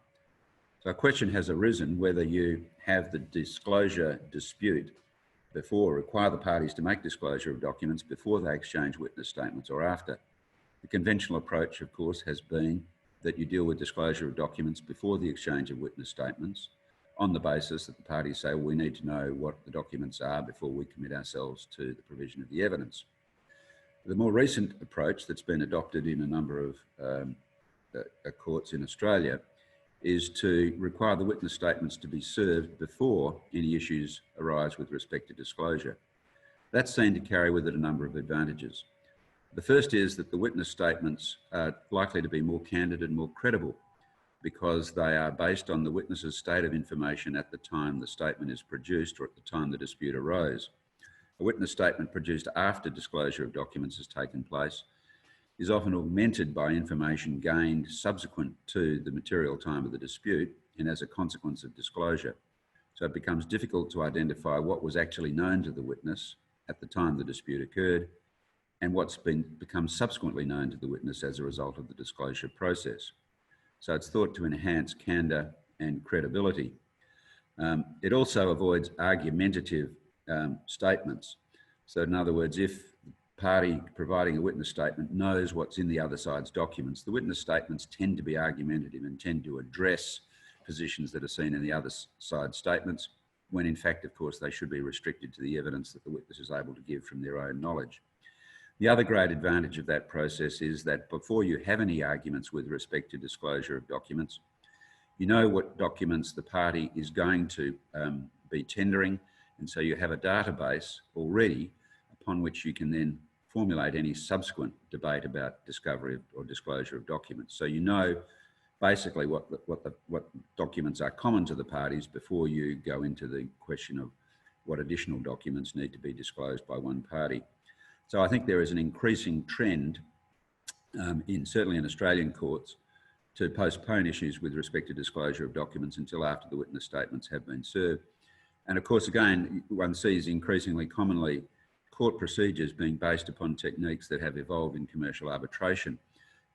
So a question has arisen whether you have the disclosure dispute before, require the parties to make disclosure of documents before they exchange witness statements or after. The conventional approach, of course, has been that you deal with disclosure of documents before the exchange of witness statements on the basis that the parties say, well, we need to know what the documents are before we commit ourselves to the provision of the evidence. The more recent approach that's been adopted in a number of courts in Australia is to require the witness statements to be served before any issues arise with respect to disclosure. That's seen to carry with it a number of advantages. The first is that the witness statements are likely to be more candid and more credible because they are based on the witness's state of information at the time the statement is produced or at the time the dispute arose. A witness statement produced after disclosure of documents has taken place is often augmented by information gained subsequent to the material time of the dispute and as a consequence of disclosure. So it becomes difficult to identify what was actually known to the witness at the time the dispute occurred and what's become subsequently known to the witness as a result of the disclosure process. So it's thought to enhance candour and credibility. It also avoids argumentative statements. So in other words, if the party providing a witness statement knows what's in the other side's documents, the witness statements tend to be argumentative and tend to address positions that are seen in the other side's statements, when in fact, of course, they should be restricted to the evidence that the witness is able to give from their own knowledge. The other great advantage of that process is that before you have any arguments with respect to disclosure of documents, you know what documents the party is going to be tendering, and so you have a database already upon which you can then formulate any subsequent debate about discovery or disclosure of documents. So you know basically what documents are common to the parties before you go into the question of what additional documents need to be disclosed by one party. So I think there is an increasing trend, certainly in Australian courts, to postpone issues with respect to disclosure of documents until after the witness statements have been served. And of course, again, one sees increasingly commonly court procedures being based upon techniques that have evolved in commercial arbitration.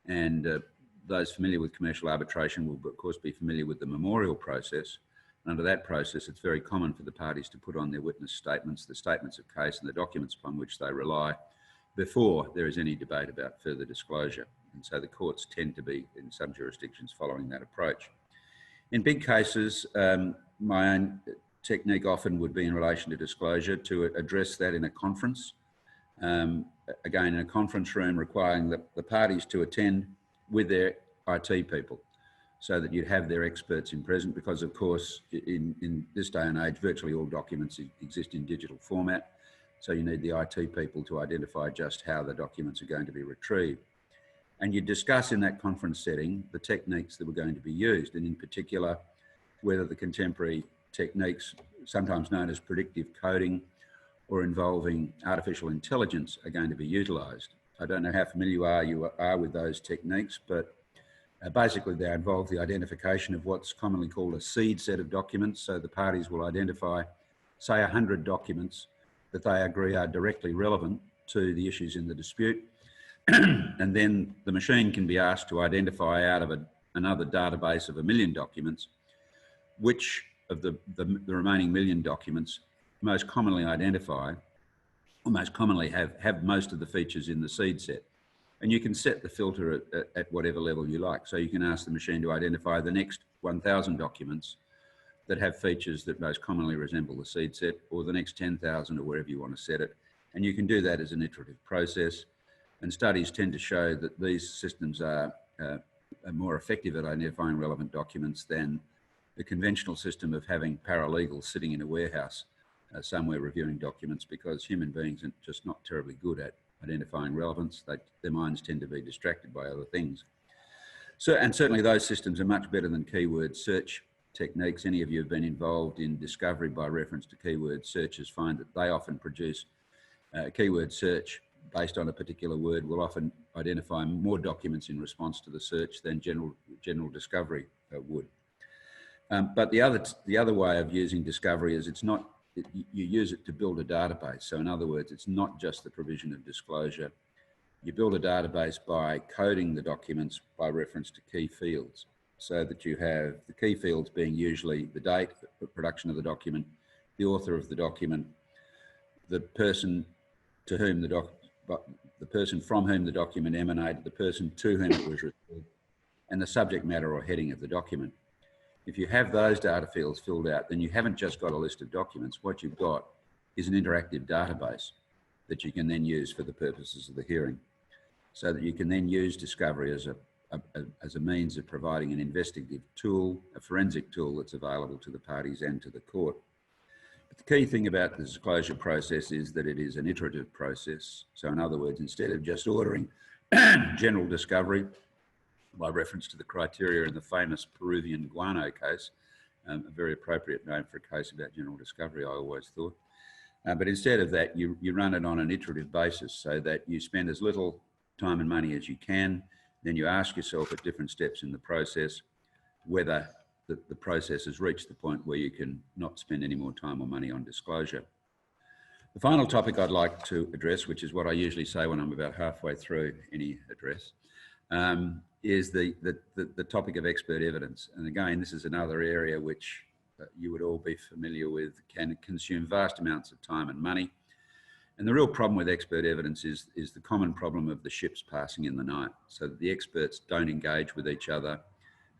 And those familiar with commercial arbitration will, of course, be familiar with the memorial process. Under that process, it's very common for the parties to put on their witness statements, the statements of case and the documents upon which they rely before there is any debate about further disclosure. And so the courts tend to be, in some jurisdictions, following that approach. In big cases, my own technique often would be in relation to disclosure to address that in a conference. Again, in a conference room requiring the parties to attend with their IT people, so that you'd have their experts in present, because of course, in this day and age, virtually all documents exist in digital format. So you need the IT people to identify just how the documents are going to be retrieved. And you discuss in that conference setting the techniques that were going to be used, and in particular, whether the contemporary techniques, sometimes known as predictive coding or involving artificial intelligence, are going to be utilised. I don't know how familiar you are with those techniques, but basically, they involve the identification of what's commonly called a seed set of documents. So the parties will identify, say, 100 documents that they agree are directly relevant to the issues in the dispute. And then the machine can be asked to identify out of another database of 1 million documents, which of the remaining 1 million documents most commonly identify, or most commonly have most of the features in the seed set. And you can set the filter at whatever level you like. So you can ask the machine to identify the next 1,000 documents that have features that most commonly resemble the seed set, or the next 10,000, or wherever you want to set it. And you can do that as an iterative process. And studies tend to show that these systems are more effective at identifying relevant documents than the conventional system of having paralegals sitting in a warehouse somewhere reviewing documents, because human beings are just not terribly good at identifying relevance. Their minds tend to be distracted by other things. So, and certainly those systems are much better than keyword search techniques. Any of you have been involved in discovery by reference to keyword searches find that they often produce keyword search based on a particular word will often identify more documents in response to the search than general discovery would. But the other way of using discovery is you use it to build a database. So in other words, it's not just the provision of disclosure. You build a database by coding the documents by reference to key fields, so that you have the key fields being usually the date of production of the document, the author of the document, the person to whom the person from whom the document emanated, the person to whom it was referred, and the subject matter or heading of the document. If you have those data fields filled out, then you haven't just got a list of documents. What you've got is an interactive database that you can then use for the purposes of the hearing, so that you can then use discovery as a means of providing an investigative tool, a forensic tool that's available to the parties and to the court. But the key thing about the disclosure process is that it is an iterative process. So in other words, instead of just ordering general discovery by reference to the criteria in the famous Peruvian guano case, a very appropriate name for a case about general discovery, I always thought. But instead of that, you run it on an iterative basis, so that you spend as little time and money as you can. Then you ask yourself at different steps in the process whether the process has reached the point where you can not spend any more time or money on disclosure. The final topic I'd like to address, which is what I usually say when I'm about halfway through any address, is the topic of expert evidence. And again, this is another area which you would all be familiar with, can consume vast amounts of time and money. And the real problem with expert evidence is the common problem of the ships passing in the night, so that the experts don't engage with each other,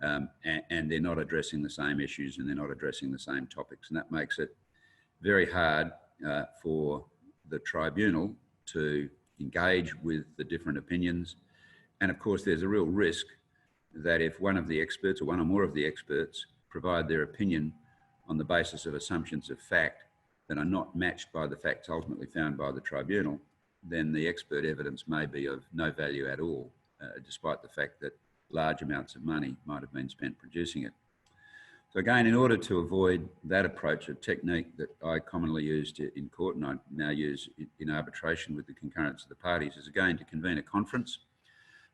and they're not addressing the same issues and they're not addressing the same topics. And that makes it very hard for the tribunal to engage with the different opinions. And of course, there's a real risk that if one of the experts or one or more of the experts provide their opinion on the basis of assumptions of fact that are not matched by the facts ultimately found by the tribunal, then the expert evidence may be of no value at all, despite the fact that large amounts of money might have been spent producing it. So again, in order to avoid that approach, a technique that I commonly used in court and I now use in arbitration with the concurrence of the parties is again to convene a conference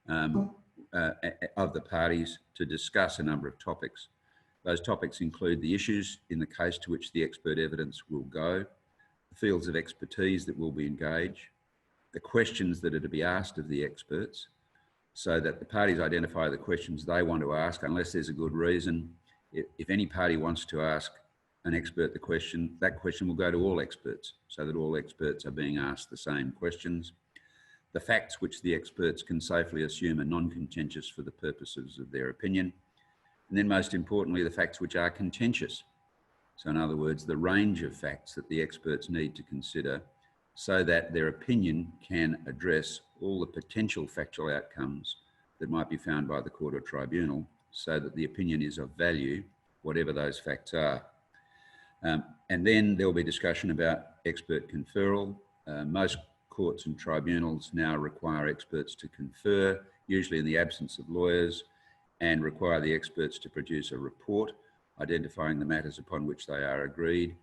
of the parties to discuss a number of topics. Those topics include the issues in the case to which the expert evidence will go, the fields of expertise that will be engaged, the questions that are to be asked of the experts, so that the parties identify the questions they want to ask, unless there's a good reason. If any party wants to ask an expert the question, that question will go to all experts, so that all experts are being asked the same questions. The facts which the experts can safely assume are non-contentious for the purposes of their opinion. And then most importantly, the facts which are contentious. So in other words, the range of facts that the experts need to consider so that their opinion can address all the potential factual outcomes that might be found by the court or tribunal, so that the opinion is of value, whatever those facts are. And then there will be discussion about expert conferral. Most courts and tribunals now require experts to confer, usually in the absence of lawyers, and require the experts to produce a report identifying the matters upon which they are agreed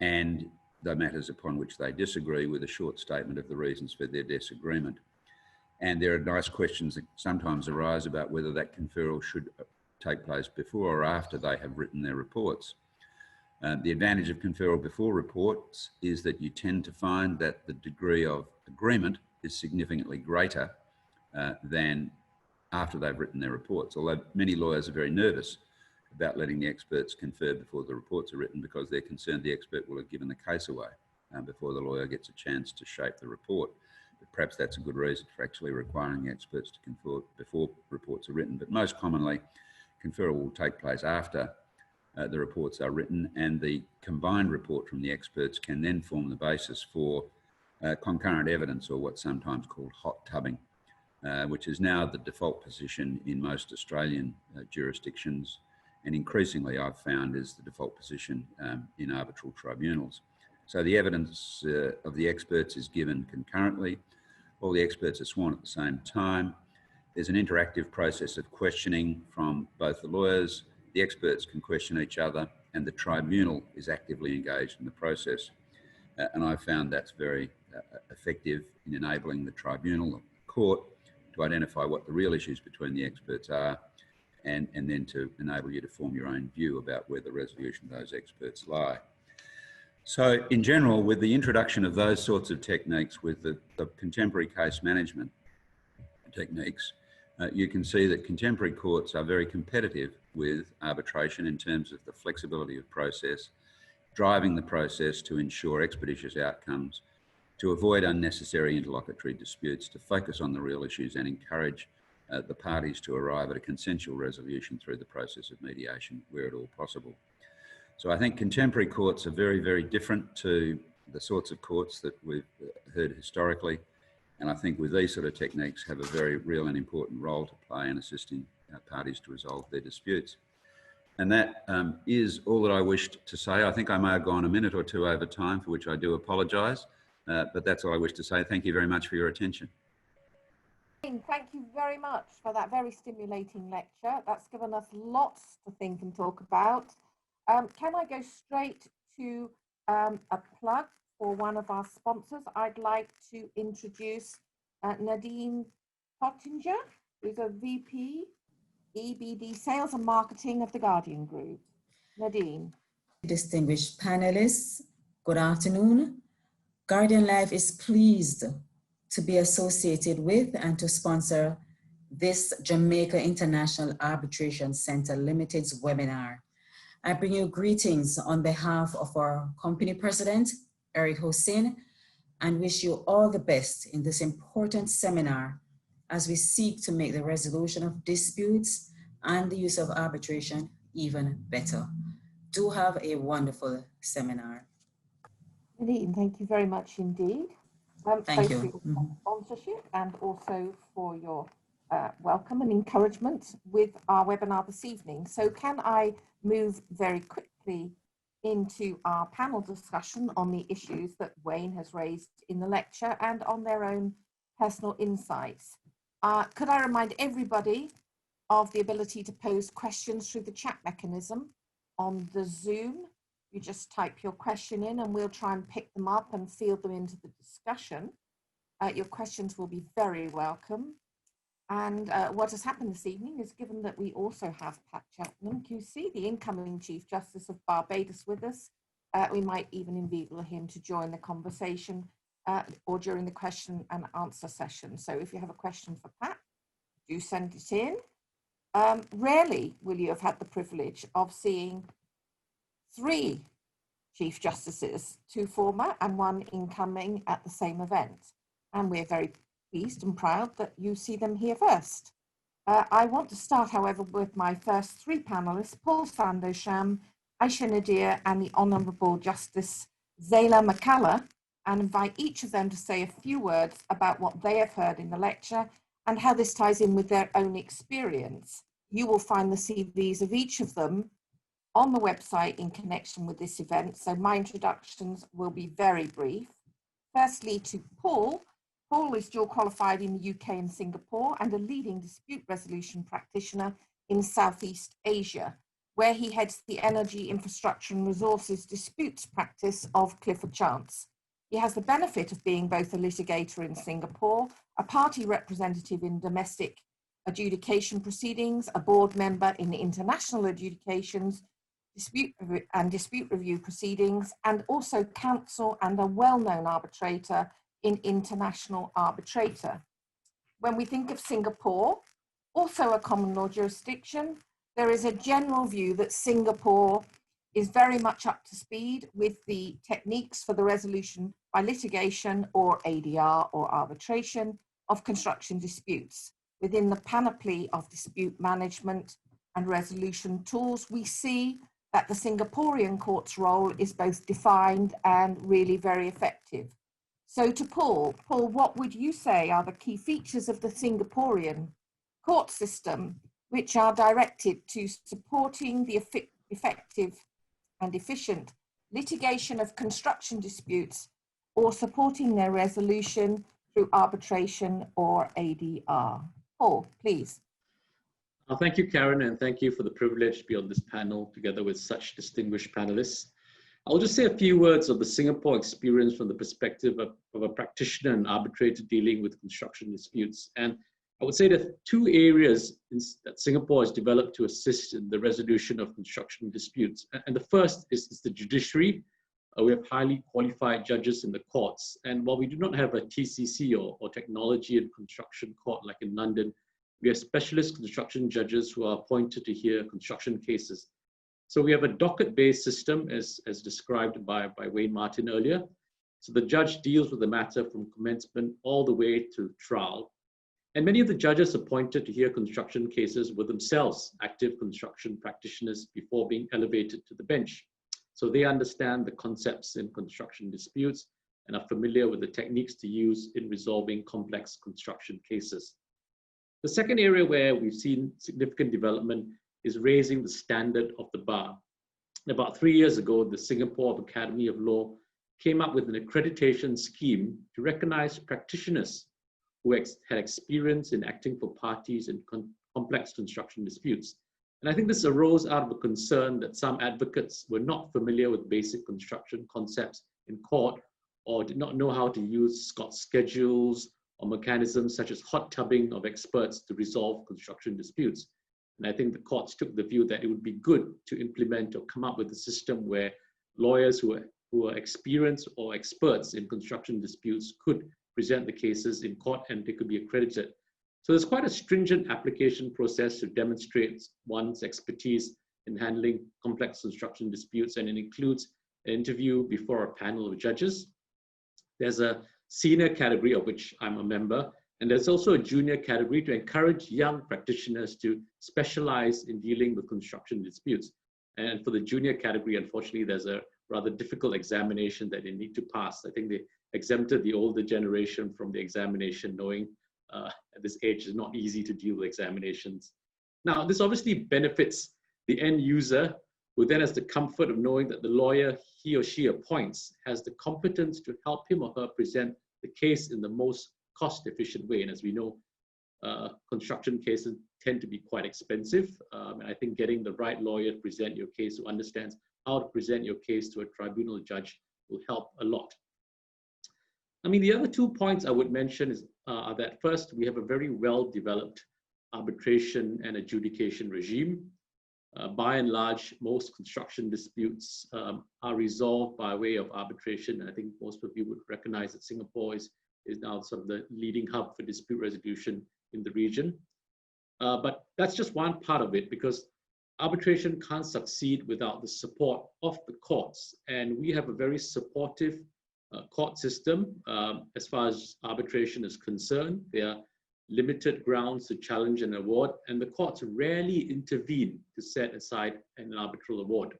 and the matters upon which they disagree, with a short statement of the reasons for their disagreement. And there are nice questions that sometimes arise about whether that conferral should take place before or after they have written their reports. The advantage of conferral before reports is that you tend to find that the degree of agreement is significantly greater than after they've written their reports, although many lawyers are very nervous about letting the experts confer before the reports are written, because they're concerned the expert will have given the case away before the lawyer gets a chance to shape the report. But perhaps that's a good reason for actually requiring the experts to confer before reports are written. But most commonly, conferral will take place after the reports are written, and the combined report from the experts can then form the basis for concurrent evidence, or what's sometimes called hot tubbing, which is now the default position in most Australian jurisdictions, and increasingly I've found is the default position in arbitral tribunals. So the evidence of the experts is given concurrently. All the experts are sworn at the same time. There's an interactive process of questioning from both the lawyers, the experts can question each other, and the tribunal is actively engaged in the process. And I found that's very effective in enabling the tribunal, the court, to identify what the real issues between the experts are, and then to enable you to form your own view about where the resolution of those experts lie. So in general, with the introduction of those sorts of techniques, with the contemporary case management techniques, you can see that contemporary courts are very competitive with arbitration in terms of the flexibility of process, driving the process to ensure expeditious outcomes, to avoid unnecessary interlocutory disputes, to focus on the real issues and encourage the parties to arrive at a consensual resolution through the process of mediation where at all possible. So I think contemporary courts are very, very different to the sorts of courts that we've heard historically. And I think with these sort of techniques have a very real and important role to play in assisting parties to resolve their disputes. And that is all that I wished to say. I think I may have gone a minute or two over time, for which I do apologise, but that's all I wish to say. Thank you very much for your attention. Thank you very much for that very stimulating lecture. That's given us lots to think and talk about. Can I go straight to a plug for one of our sponsors? I'd like to introduce Nadine Pottinger, who's a VP EBD Sales and Marketing of the Guardian Group. Nadine. Distinguished panelists, good afternoon. Guardian Life is pleased to be associated with and to sponsor this Jamaica International Arbitration Center Limited's webinar. I bring you greetings on behalf of our company president, Eric Hossein, and wish you all the best in this important seminar as we seek to make the resolution of disputes and the use of arbitration even better. Do have a wonderful seminar. Nadine, thank you very much indeed. Thank you. For your sponsorship and also for your welcome and encouragement with our webinar this evening. So can I move very quickly into our panel discussion on the issues that Wayne has raised in the lecture and on their own personal insights. Could I remind everybody of the ability to pose questions through the chat mechanism on the Zoom? You just type your question in and we'll try and pick them up and field them into the discussion. Your questions will be very welcome. And what has happened this evening is, given that we also have Pat Cheltenham QC, the incoming Chief Justice of Barbados, with us, we might even invite him to join the conversation or during the question and answer session. So if you have a question for Pat, do send it in. Rarely will you have had the privilege of seeing 3 Chief Justices, 2 former and 1 incoming at the same event. And we're very pleased and proud that you see them here first. I want to start, however, with my first 3 panelists, Paul Sandosham, Aisha Nadir, and the Honourable Justice Zayla McCalla, and invite each of them to say a few words about what they have heard in the lecture and how this ties in with their own experience. You will find the CVs of each of them on the website in connection with this event, so my introductions will be very brief. Firstly, to Paul. Paul is dual qualified in the UK and Singapore and a leading dispute resolution practitioner in Southeast Asia, where he heads the Energy, Infrastructure and Resources Disputes practice of Clifford Chance. He has the benefit of being both a litigator in Singapore, a party representative in domestic adjudication proceedings, a board member in international adjudications, dispute review proceedings, and also counsel and a well-known arbitrator in international arbitrator. When we think of Singapore, also a common law jurisdiction, there is a general view that Singapore is very much up to speed with the techniques for the resolution by litigation or ADR or arbitration of construction disputes. Within the panoply of dispute management and resolution tools, we see that the Singaporean court's role is both defined and really very effective. So to Paul, what would you say are the key features of the Singaporean court system which are directed to supporting the effective and efficient litigation of construction disputes or supporting their resolution through arbitration or ADR? Paul, please. Thank you, Karen, and thank you for the privilege to be on this panel together with such distinguished panelists. I'll just say a few words of the Singapore experience from the perspective of a practitioner and arbitrator dealing with construction disputes. And I would say that two areas that Singapore has developed to assist in the resolution of construction disputes. And the first is the judiciary. We have highly qualified judges in the courts. And while we do not have a TCC or technology and construction court like in London, we have specialist construction judges who are appointed to hear construction cases. So we have a docket-based system as described by Wayne Martin earlier. So the judge deals with the matter from commencement all the way to trial. And many of the judges appointed to hear construction cases were themselves active construction practitioners before being elevated to the bench. So they understand the concepts in construction disputes and are familiar with the techniques to use in resolving complex construction cases. The second area where we've seen significant development is raising the standard of the bar. About 3 years ago, the Singapore Academy of Law came up with an accreditation scheme to recognize practitioners who had experience in acting for parties in complex construction disputes. And I think this arose out of a concern that some advocates were not familiar with basic construction concepts in court or did not know how to use Scott's schedules or mechanisms such as hot tubbing of experts to resolve construction disputes. And I think the courts took the view that it would be good to implement or come up with a system where lawyers who are experienced or experts in construction disputes could present the cases in court and they could be accredited. So there's quite a stringent application process to demonstrate one's expertise in handling complex construction disputes, and it includes an interview before a panel of judges. There's a senior category of which I'm a member, and there's also a junior category to encourage young practitioners to specialize in dealing with construction disputes. And for the junior category, unfortunately, there's a rather difficult examination that they need to pass. I think they exempted the older generation from the examination, knowing at this age it's not easy to deal with examinations. Now, this obviously benefits the end user, who then has the comfort of knowing that the lawyer he or she appoints has the competence to help him or her present the case in the most cost-efficient way. And as we know, construction cases tend to be quite expensive. And I think getting the right lawyer to present your case, who understands how to present your case to a tribunal judge, will help a lot. I mean, the other 2 points I would mention are that first, we have a very well-developed arbitration and adjudication regime. By and large, most construction disputes are resolved by way of arbitration. And I think most of you would recognize that Singapore is now sort of the leading hub for dispute resolution in the region. But that's just one part of it, because arbitration can't succeed without the support of the courts. And we have a very supportive court system as far as arbitration is concerned. There are limited grounds to challenge an award, and the courts rarely intervene to set aside an arbitral award.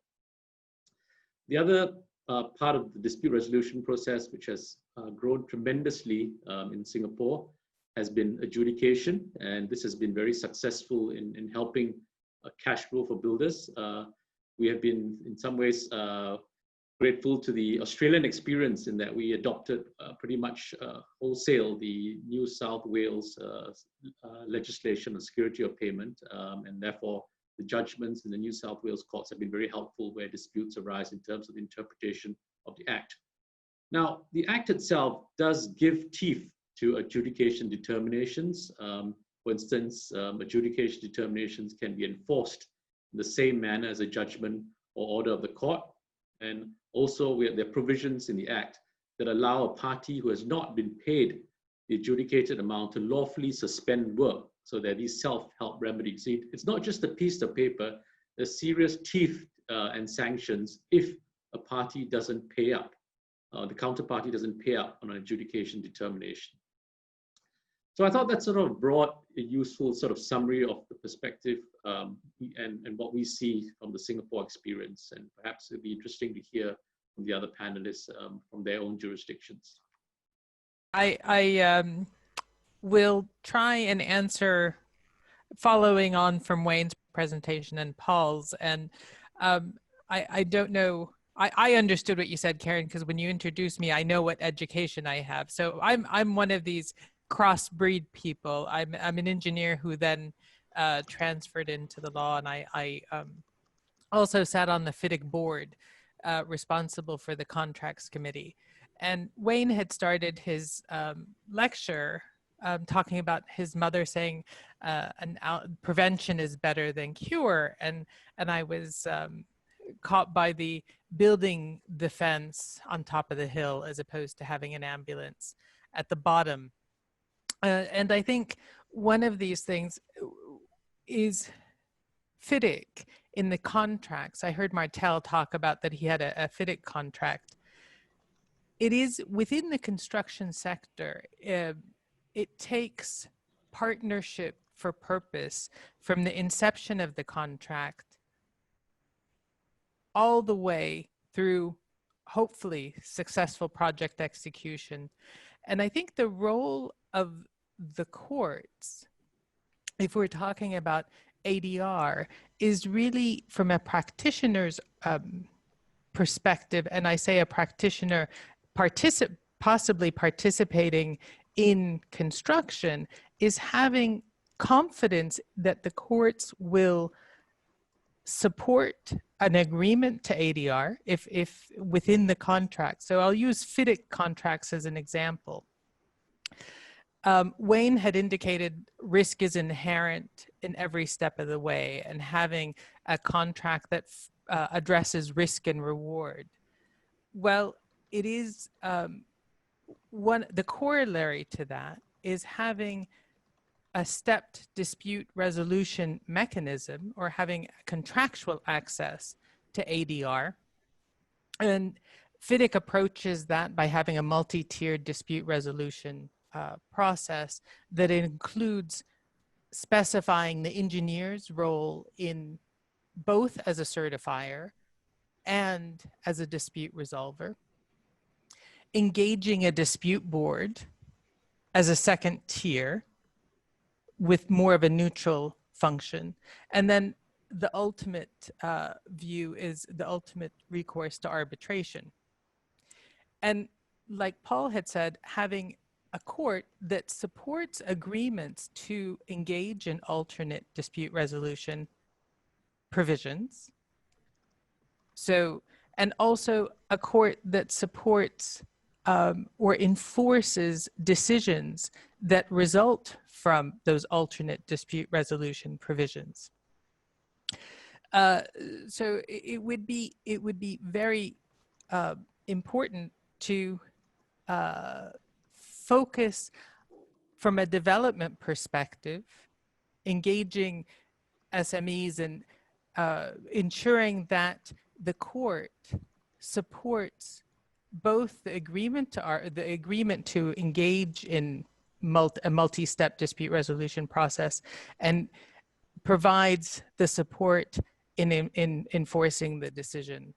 The other part of the dispute resolution process, which has grown tremendously in Singapore, has been adjudication, and this has been very successful in helping cash flow for builders. We have been, in some ways, grateful to the Australian experience in that we adopted pretty much wholesale the New South Wales legislation on security of payment, and therefore the judgments in the New South Wales courts have been very helpful where disputes arise in terms of the interpretation of the Act. Now, the Act itself does give teeth to adjudication determinations. For instance, adjudication determinations can be enforced in the same manner as a judgment or order of the court. And also, there are provisions in the Act that allow a party who has not been paid the adjudicated amount to lawfully suspend work. So there are these self-help remedies. See, it's not just a piece of paper. There's serious teeth and sanctions if a party doesn't pay up. The counterparty doesn't pay up on an adjudication determination. So I thought that sort of brought a useful sort of summary of the perspective and what we see from the Singapore experience. And perhaps it'd be interesting to hear from the other panelists from their own jurisdictions. I will try and answer following on from Wayne's presentation and Paul's. And I don't know, I understood what you said, Karen, because when you introduced me, I know what education I have. So I'm one of these crossbreed people. I'm an engineer who then transferred into the law, and I also sat on the FIDIC board, responsible for the contracts committee. And Wayne had started his lecture talking about his mother saying prevention is better than cure. And I was caught by the building the fence on top of the hill as opposed to having an ambulance at the bottom. And I think one of these things is FIDIC in the contracts. I heard Martel talk about that he had a FIDIC contract. It is within the construction sector, it takes partnership for purpose from the inception of the contract all the way through, hopefully, successful project execution. And I think the role of the courts, if we're talking about ADR, is really from a practitioner's perspective, and I say a practitioner possibly participating in construction, is having confidence that the courts will support an agreement to ADR if within the contract. So I'll use FIDIC contracts as an example. Wayne had indicated risk is inherent in every step of the way, and having a contract that addresses risk and reward. Well, it is the corollary to that is having a stepped dispute resolution mechanism, or having contractual access to ADR. And FIDIC approaches that by having a multi-tiered dispute resolution process that includes specifying the engineer's role in both as a certifier and as a dispute resolver, engaging a dispute board as a second tier with more of a neutral function. And then the ultimate view is the ultimate recourse to arbitration. And like Paul had said, having a court that supports agreements to engage in alternate dispute resolution provisions. So, and also a court that supports or enforces decisions that result from those alternate dispute resolution provisions. So it would be very important to focus from a development perspective, engaging SMEs and ensuring that the court supports both the agreement to engage in a multi-step dispute resolution process, and provides the support in enforcing the decision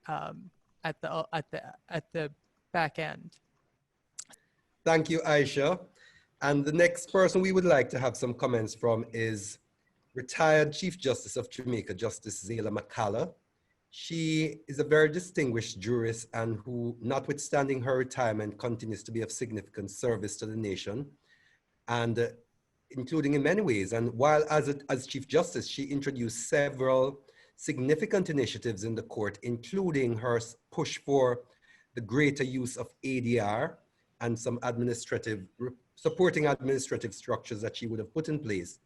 at the back end. Thank you, Aisha. And the next person we would like to have some comments from is retired Chief Justice of Jamaica, Justice Zayla McCalla. She is a very distinguished jurist and who, notwithstanding her retirement, continues to be of significant service to the nation, and including in many ways. And while as Chief Justice, she introduced several significant initiatives in the court, including her push for the greater use of ADR and some supporting administrative structures that she would have put in place.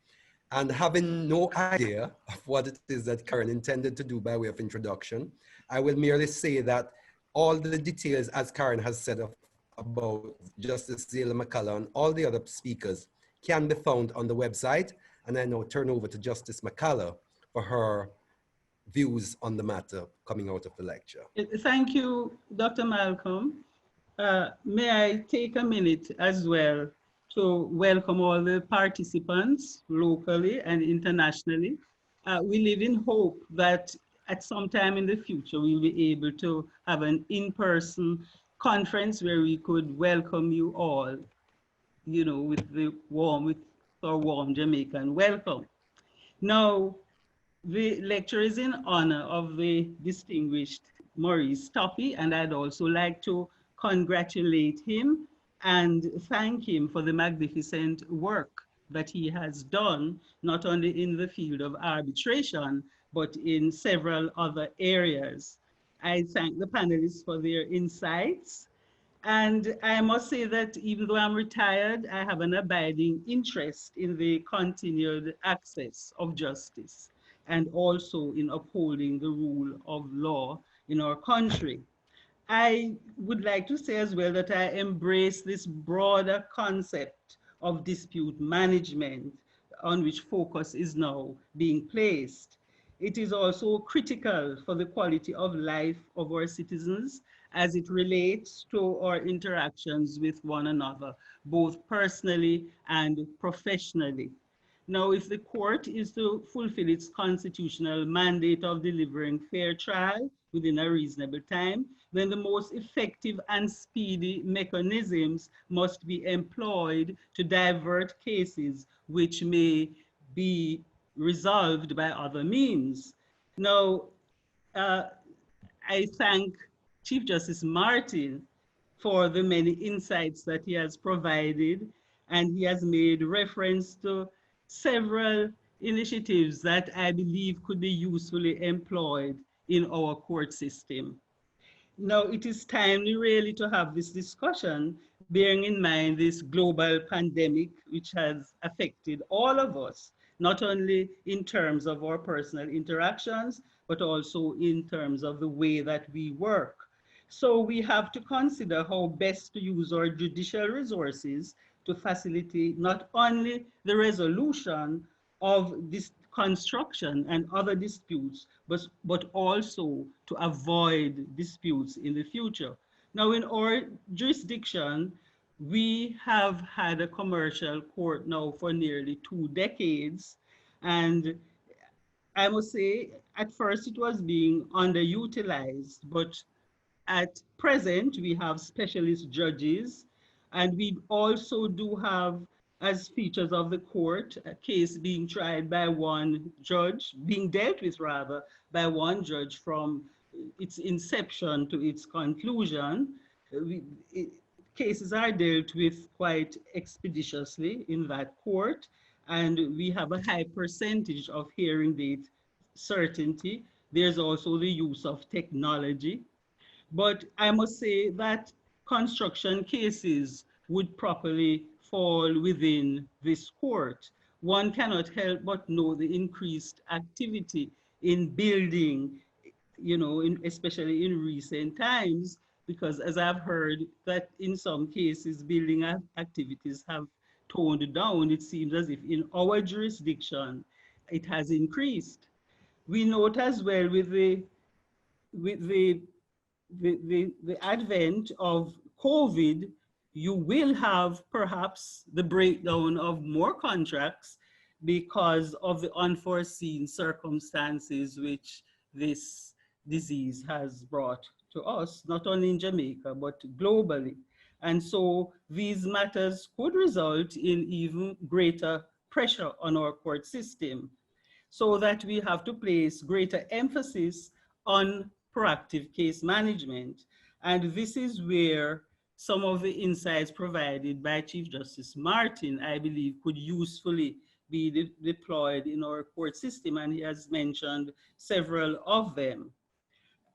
And having no idea of what it is that Karen intended to do by way of introduction, I will merely say that all the details, as Karen has said about Justice Zayla McCalla and all the other speakers, can be found on the website. And I now turn over to Justice McCalla for her views on the matter coming out of the lecture. Thank you, Dr. Malcolm. May I take a minute as well to welcome all the participants locally and internationally. We live in hope that at some time in the future, we'll be able to have an in-person conference where we could welcome you all, you know, with our warm Jamaican welcome. Now, the lecture is in honor of the distinguished Maurice Stoppi, and I'd also like to congratulate him and thank him for the magnificent work that he has done, not only in the field of arbitration, but in several other areas. I thank the panelists for their insights. And I must say that even though I'm retired, I have an abiding interest in the continued access of justice and also in upholding the rule of law in our country. I would like to say as well that I embrace this broader concept of dispute management on which focus is now being placed. It is also critical for the quality of life of our citizens as it relates to our interactions with one another, both personally and professionally. Now, if the court is to fulfill its constitutional mandate of delivering fair trial within a reasonable time, then the most effective and speedy mechanisms must be employed to divert cases which may be resolved by other means. Now, I thank Chief Justice Martin for the many insights that he has provided, and he has made reference to several initiatives that I believe could be usefully employed in our court system. Now, it is timely really to have this discussion, bearing in mind this global pandemic, which has affected all of us, not only in terms of our personal interactions, but also in terms of the way that we work. So we have to consider how best to use our judicial resources to facilitate not only the resolution of this construction and other disputes, but also to avoid disputes in the future. Now, in our jurisdiction, we have had a commercial court now for nearly 2 decades. And I must say, at first it was being underutilized, but at present, we have specialist judges, and we also do have, as features of the court, a case being tried by one judge, being dealt with rather, by one judge from its inception to its conclusion. Cases are dealt with quite expeditiously in that court, and we have a high percentage of hearing date certainty. There's also the use of technology. But I must say that construction cases would properly fall within this court. One cannot help but know the increased activity in building, you know, especially in recent times, because as I've heard that in some cases, building activities have toned down. It seems as if in our jurisdiction, it has increased. We note as well with the advent of COVID, you will have perhaps the breakdown of more contracts because of the unforeseen circumstances which this disease has brought to us, not only in Jamaica, but globally. And so these matters could result in even greater pressure on our court system, so that we have to place greater emphasis on proactive case management. And this is where some of the insights provided by Chief Justice Martin, I believe, could usefully be deployed in our court system, and he has mentioned several of them.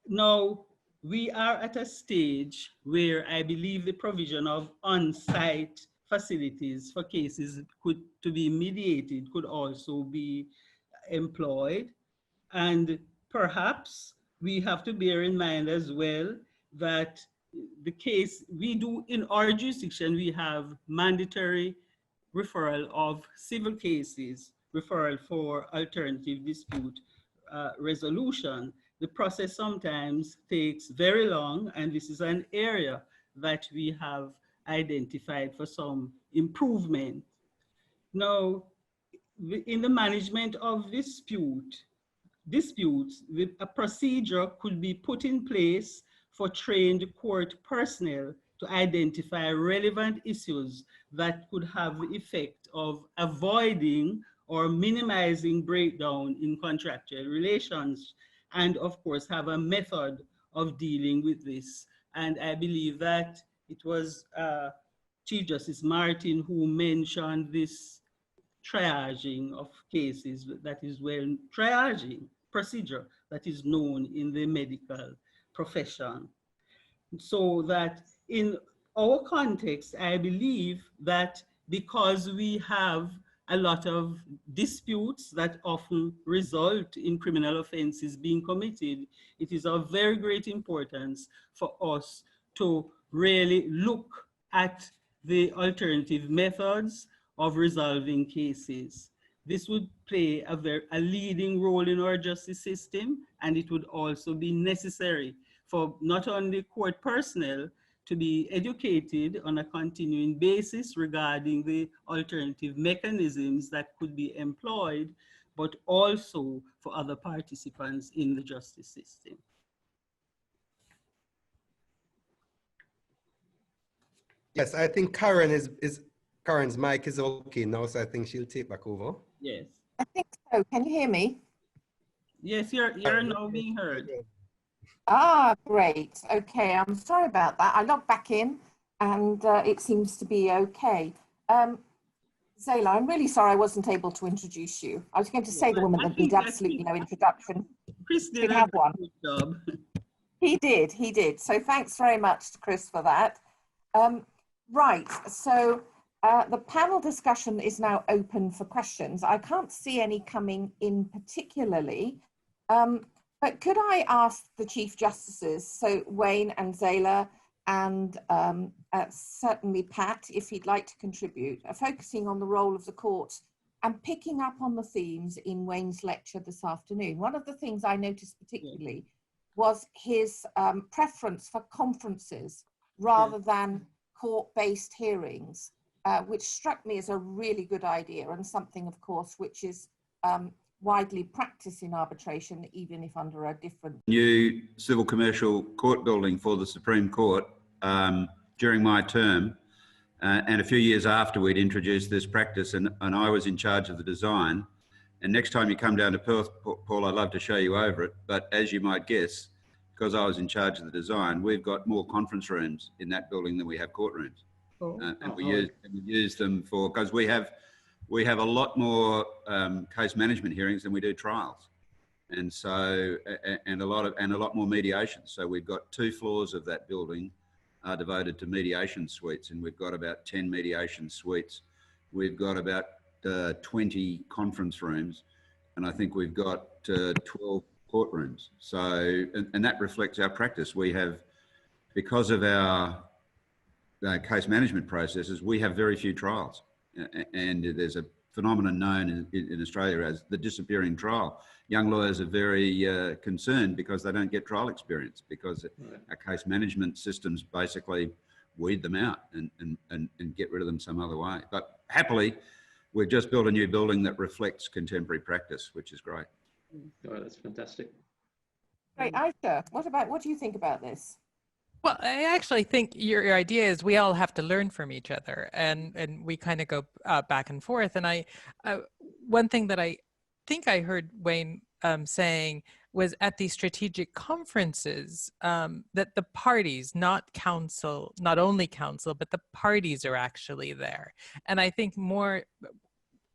Now, we are at a stage where I believe the provision of on-site facilities for cases to be mediated could also be employed. And perhaps we have to bear in mind as well that the case we do in our jurisdiction, we have mandatory referral of civil cases, referral for alternative dispute resolution. The process sometimes takes very long, and this is an area that we have identified for some improvement. Now, in the management of disputes, a procedure could be put in place for trained court personnel to identify relevant issues that could have the effect of avoiding or minimizing breakdown in contractual relations, and of course have a method of dealing with this. And I believe that it was Chief Justice Martin who mentioned this triaging of cases that is triaging procedure that is known in the medical profession. So that in our context, I believe that because we have a lot of disputes that often result in criminal offenses being committed, it is of very great importance for us to really look at the alternative methods of resolving cases. This would play a leading role in our justice system, and it would also be necessary for not only court personnel to be educated on a continuing basis regarding the alternative mechanisms that could be employed, but also for other participants in the justice system. Yes, I think Karen's mic is okay now, so I think she'll take back over. Yes. I think so. Can you hear me? Yes, you're now being heard. Ah, great. Okay, I'm sorry about that. I logged back in and it seems to be okay. Zayla, I'm really sorry I wasn't able to introduce you. I was going to say the woman that needs absolutely no introduction. Chris did Should have one. Good job. He did. So thanks very much to Chris for that. Right, so the panel discussion is now open for questions. I can't see any coming in particularly, but could I ask the Chief Justices, so Wayne and Zayla, and certainly Pat, if he'd like to contribute, focusing on the role of the courts and picking up on the themes in Wayne's lecture this afternoon. One of the things I noticed particularly was his preference for conferences rather than court-based hearings, which struck me as a really good idea, and something, of course, which is widely practiced in arbitration, even if under a different... New civil commercial court building for the Supreme Court during my term, and a few years after we'd introduced this practice, and I was in charge of the design. And next time you come down to Perth, Paul, I'd love to show you over it, but as you might guess, because I was in charge of the design, we've got more conference rooms in that building than we have courtrooms. And we use them for, because we have a lot more case management hearings than we do trials, and so and a lot more mediation. So we've got 2 floors of that building are devoted to mediation suites, and we've got about 10 mediation suites. We've got about 20 conference rooms, and I think we've got 12 courtrooms. So, and that reflects our practice. We have, because of our case management processes, we have very few trials. And there's a phenomenon known in Australia as the disappearing trial. Young lawyers are very concerned because they don't get trial experience, because our case management systems basically weed them out and get rid of them some other way. But happily, we've just built a new building that reflects contemporary practice, which is great. Oh, that's fantastic. Great, Aisha, what do you think about this? Well, I actually think your idea is we all have to learn from each other, and we kind of go back and forth. And one thing that I think I heard Wayne saying was at these strategic conferences that the parties, not counsel, not only counsel, but the parties are actually there. And I think more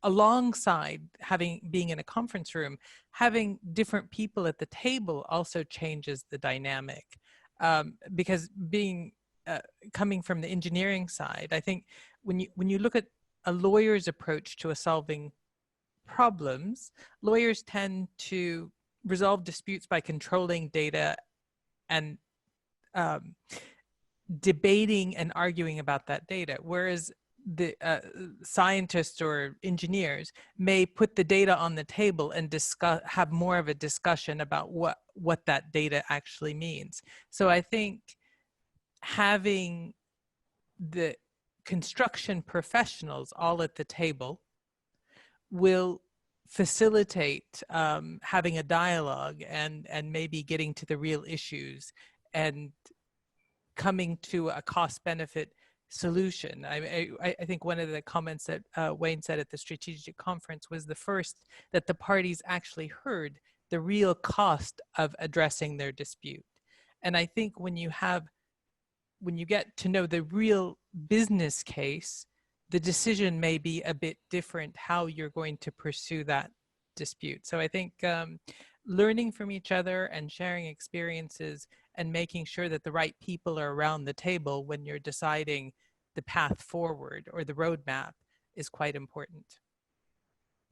alongside being in a conference room, having different people at the table also changes the dynamic. Because coming from the engineering side, I think when you look at a lawyer's approach to solving problems, lawyers tend to resolve disputes by controlling data and debating and arguing about that data, whereas the scientists or engineers may put the data on the table and have more of a discussion about what that data actually means. So I think having the construction professionals all at the table will facilitate having a dialogue and maybe getting to the real issues and coming to a cost-benefit solution. I think one of the comments that Wayne said at the strategic conference was the first that the parties actually heard the real cost of addressing their dispute. And I think when you get to know the real business case, the decision may be a bit different how you're going to pursue that dispute. So I think learning from each other and sharing experiences and making sure that the right people are around the table when you're deciding the path forward or the roadmap is quite important.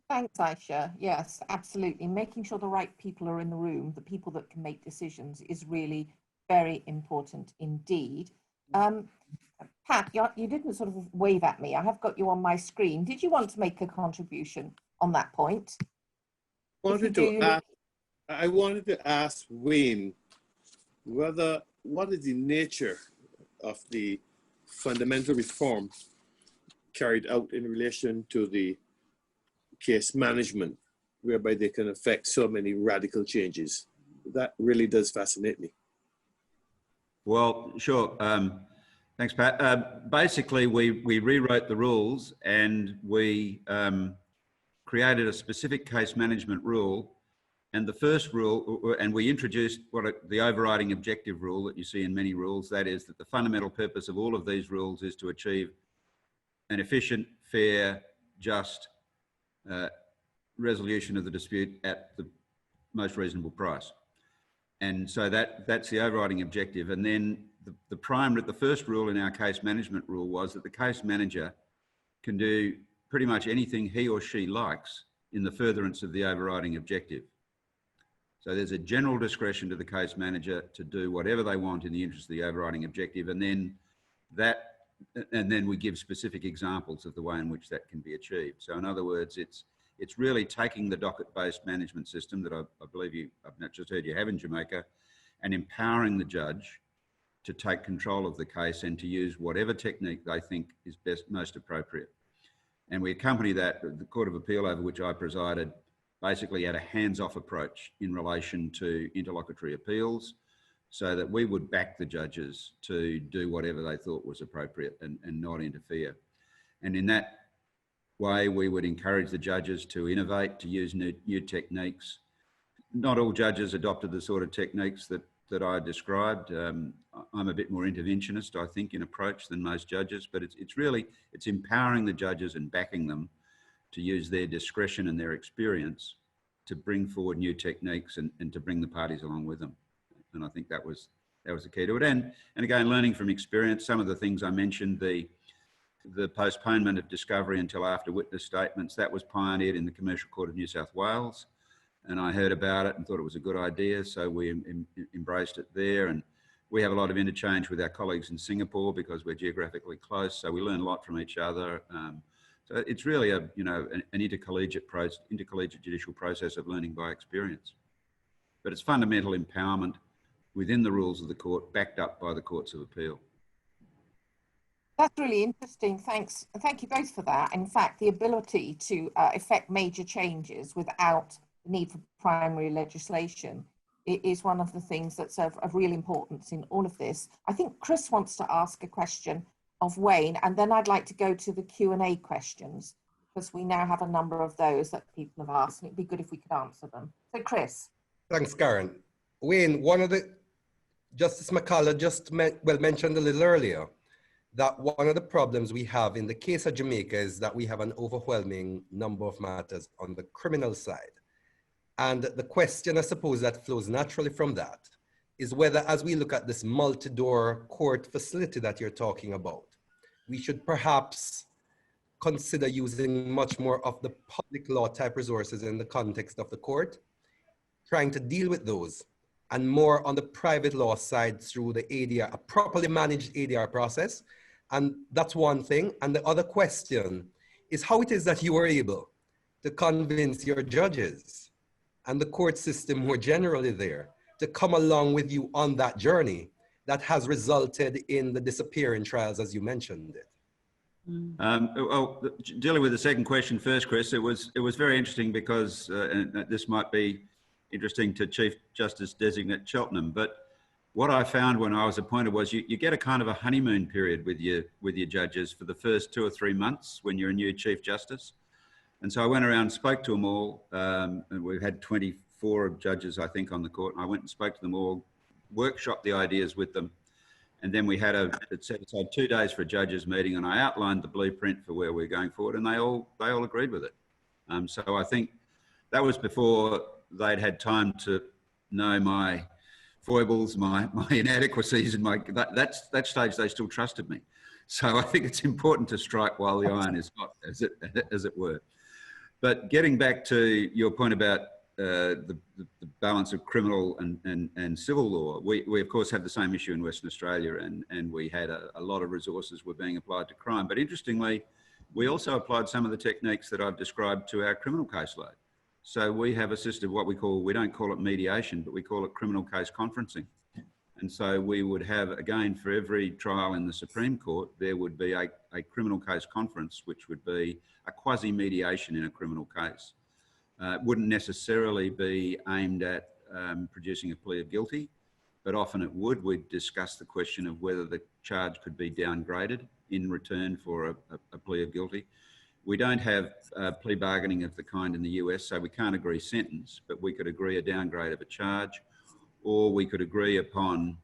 Thanks, Aisha. Yes, absolutely. Making sure the right people are in the room, the people that can make decisions, is really very important indeed. Pat, you didn't sort of wave at me. I have got you on my screen. Did you want to make a contribution on that point? I wanted to ask Wayne what is the nature of the fundamental reform carried out in relation to the case management, whereby they can affect so many radical changes. That really does fascinate me. Well, sure. Thanks, Pat. Basically, we rewrote the rules and we created a specific case management rule. And the first rule, and we introduced the overriding objective rule that you see in many rules, that is that the fundamental purpose of all of these rules is to achieve an efficient, fair, just resolution of the dispute at the most reasonable price. And so that's the overriding objective. And then the first rule in our case management rule was that the case manager can do pretty much anything he or she likes in the furtherance of the overriding objective. So there's a general discretion to the case manager to do whatever they want in the interest of the overriding objective, and then we give specific examples of the way in which that can be achieved. So in other words, it's really taking the docket-based management system that I believe I've not just heard you have in Jamaica, and empowering the judge to take control of the case and to use whatever technique they think is most appropriate. And we accompany that, the Court of Appeal over which I presided, basically had a hands-off approach in relation to interlocutory appeals, so that we would back the judges to do whatever they thought was appropriate and not interfere. And in that way, we would encourage the judges to innovate, to use new techniques. Not all judges adopted the sort of techniques that I described. I'm a bit more interventionist, I think, in approach than most judges, but it's empowering the judges and backing them to use their discretion and their experience to bring forward new techniques and to bring the parties along with them. And I think that was the key to it. And again, learning from experience, some of the things I mentioned, the postponement of discovery until after witness statements, that was pioneered in the Commercial Court of New South Wales. And I heard about it and thought it was a good idea, so we embraced it there. And we have a lot of interchange with our colleagues in Singapore because we're geographically close, so we learn a lot from each other. So it's really an intercollegiate judicial process of learning by experience. But it's fundamental empowerment within the rules of the court, backed up by the courts of appeal. That's really interesting. Thanks. Thank you both for that. In fact, the ability to effect major changes without the need for primary legislation is one of the things that's of real importance in all of this. I think Chris wants to ask a question of Wayne, and then I'd like to go to the Q&A questions, because we now have a number of those that people have asked, and it'd be good if we could answer them. So Chris. Thanks, Karen. Wayne, Justice McCullough just mentioned a little earlier that one of the problems we have in the case of Jamaica is that we have an overwhelming number of matters on the criminal side. And the question, I suppose, that flows naturally from that is whether, as we look at this multi-door court facility that you're talking about, we should perhaps consider using much more of the public law type resources in the context of the court, trying to deal with those, and more on the private law side through the ADR, a properly managed ADR process. And that's one thing. And the other question is how it is that you were able to convince your judges and the court system more generally there to come along with you on that journey that has resulted in the disappearing trials, as you mentioned it. Well, dealing with the second question first, Chris, it was very interesting because and this might be interesting to Chief Justice Designate Cheltenham, but what I found when I was appointed was you get a kind of a honeymoon period with your judges for the first 2 or 3 months when you're a new Chief Justice. And so I went around and spoke to them all, and we've had 24 judges, I think, on the court. And I went and spoke to them all, workshopped the ideas with them. And then we had it set aside 2 days for a judges meeting, and I outlined the blueprint for where we're going forward, and they all agreed with it. So I think that was before they'd had time to know my foibles, my inadequacies, and that stage they still trusted me. So I think it's important to strike while the iron is hot, as it were. But getting back to your point about the balance of criminal and civil law, we of course have the same issue in Western Australia, and we had a lot of resources were being applied to crime. But interestingly, we also applied some of the techniques that I've described to our criminal caseload. So we have a system of what we don't call it mediation, but we call it criminal case conferencing. And so we would have, again, for every trial in the Supreme Court, there would be a criminal case conference, which would be a quasi-mediation in a criminal case. It wouldn't necessarily be aimed at producing a plea of guilty, but often it would. We'd discuss the question of whether the charge could be downgraded in return for a plea of guilty. We don't have plea bargaining of the kind in the US, so we can't agree sentence, but we could agree a downgrade of a charge, or we could agree upon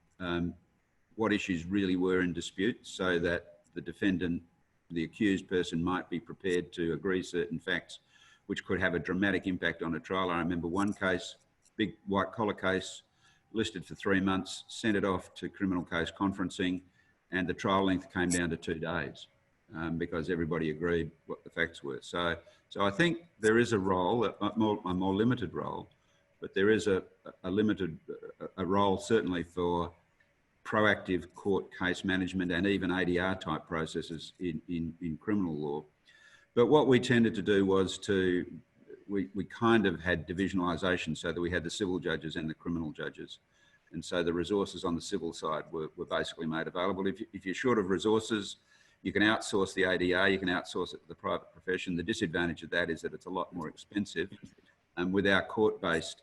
what issues really were in dispute so that the defendant, the accused person, might be prepared to agree certain facts which could have a dramatic impact on a trial. I remember one case, big white collar case, listed for 3 months, sent it off to criminal case conferencing, and the trial length came down to 2 days because everybody agreed what the facts were. So I think there is a role, a more limited role, but there is a role certainly for proactive court case management and even ADR type processes in criminal law. But what we tended to do was we kind of had divisionalisation so that we had the civil judges and the criminal judges. And so the resources on the civil side were basically made available. If you're short of resources, you can outsource the ADR, you can outsource it to the private profession. The disadvantage of that is that it's a lot more expensive. And with our court-based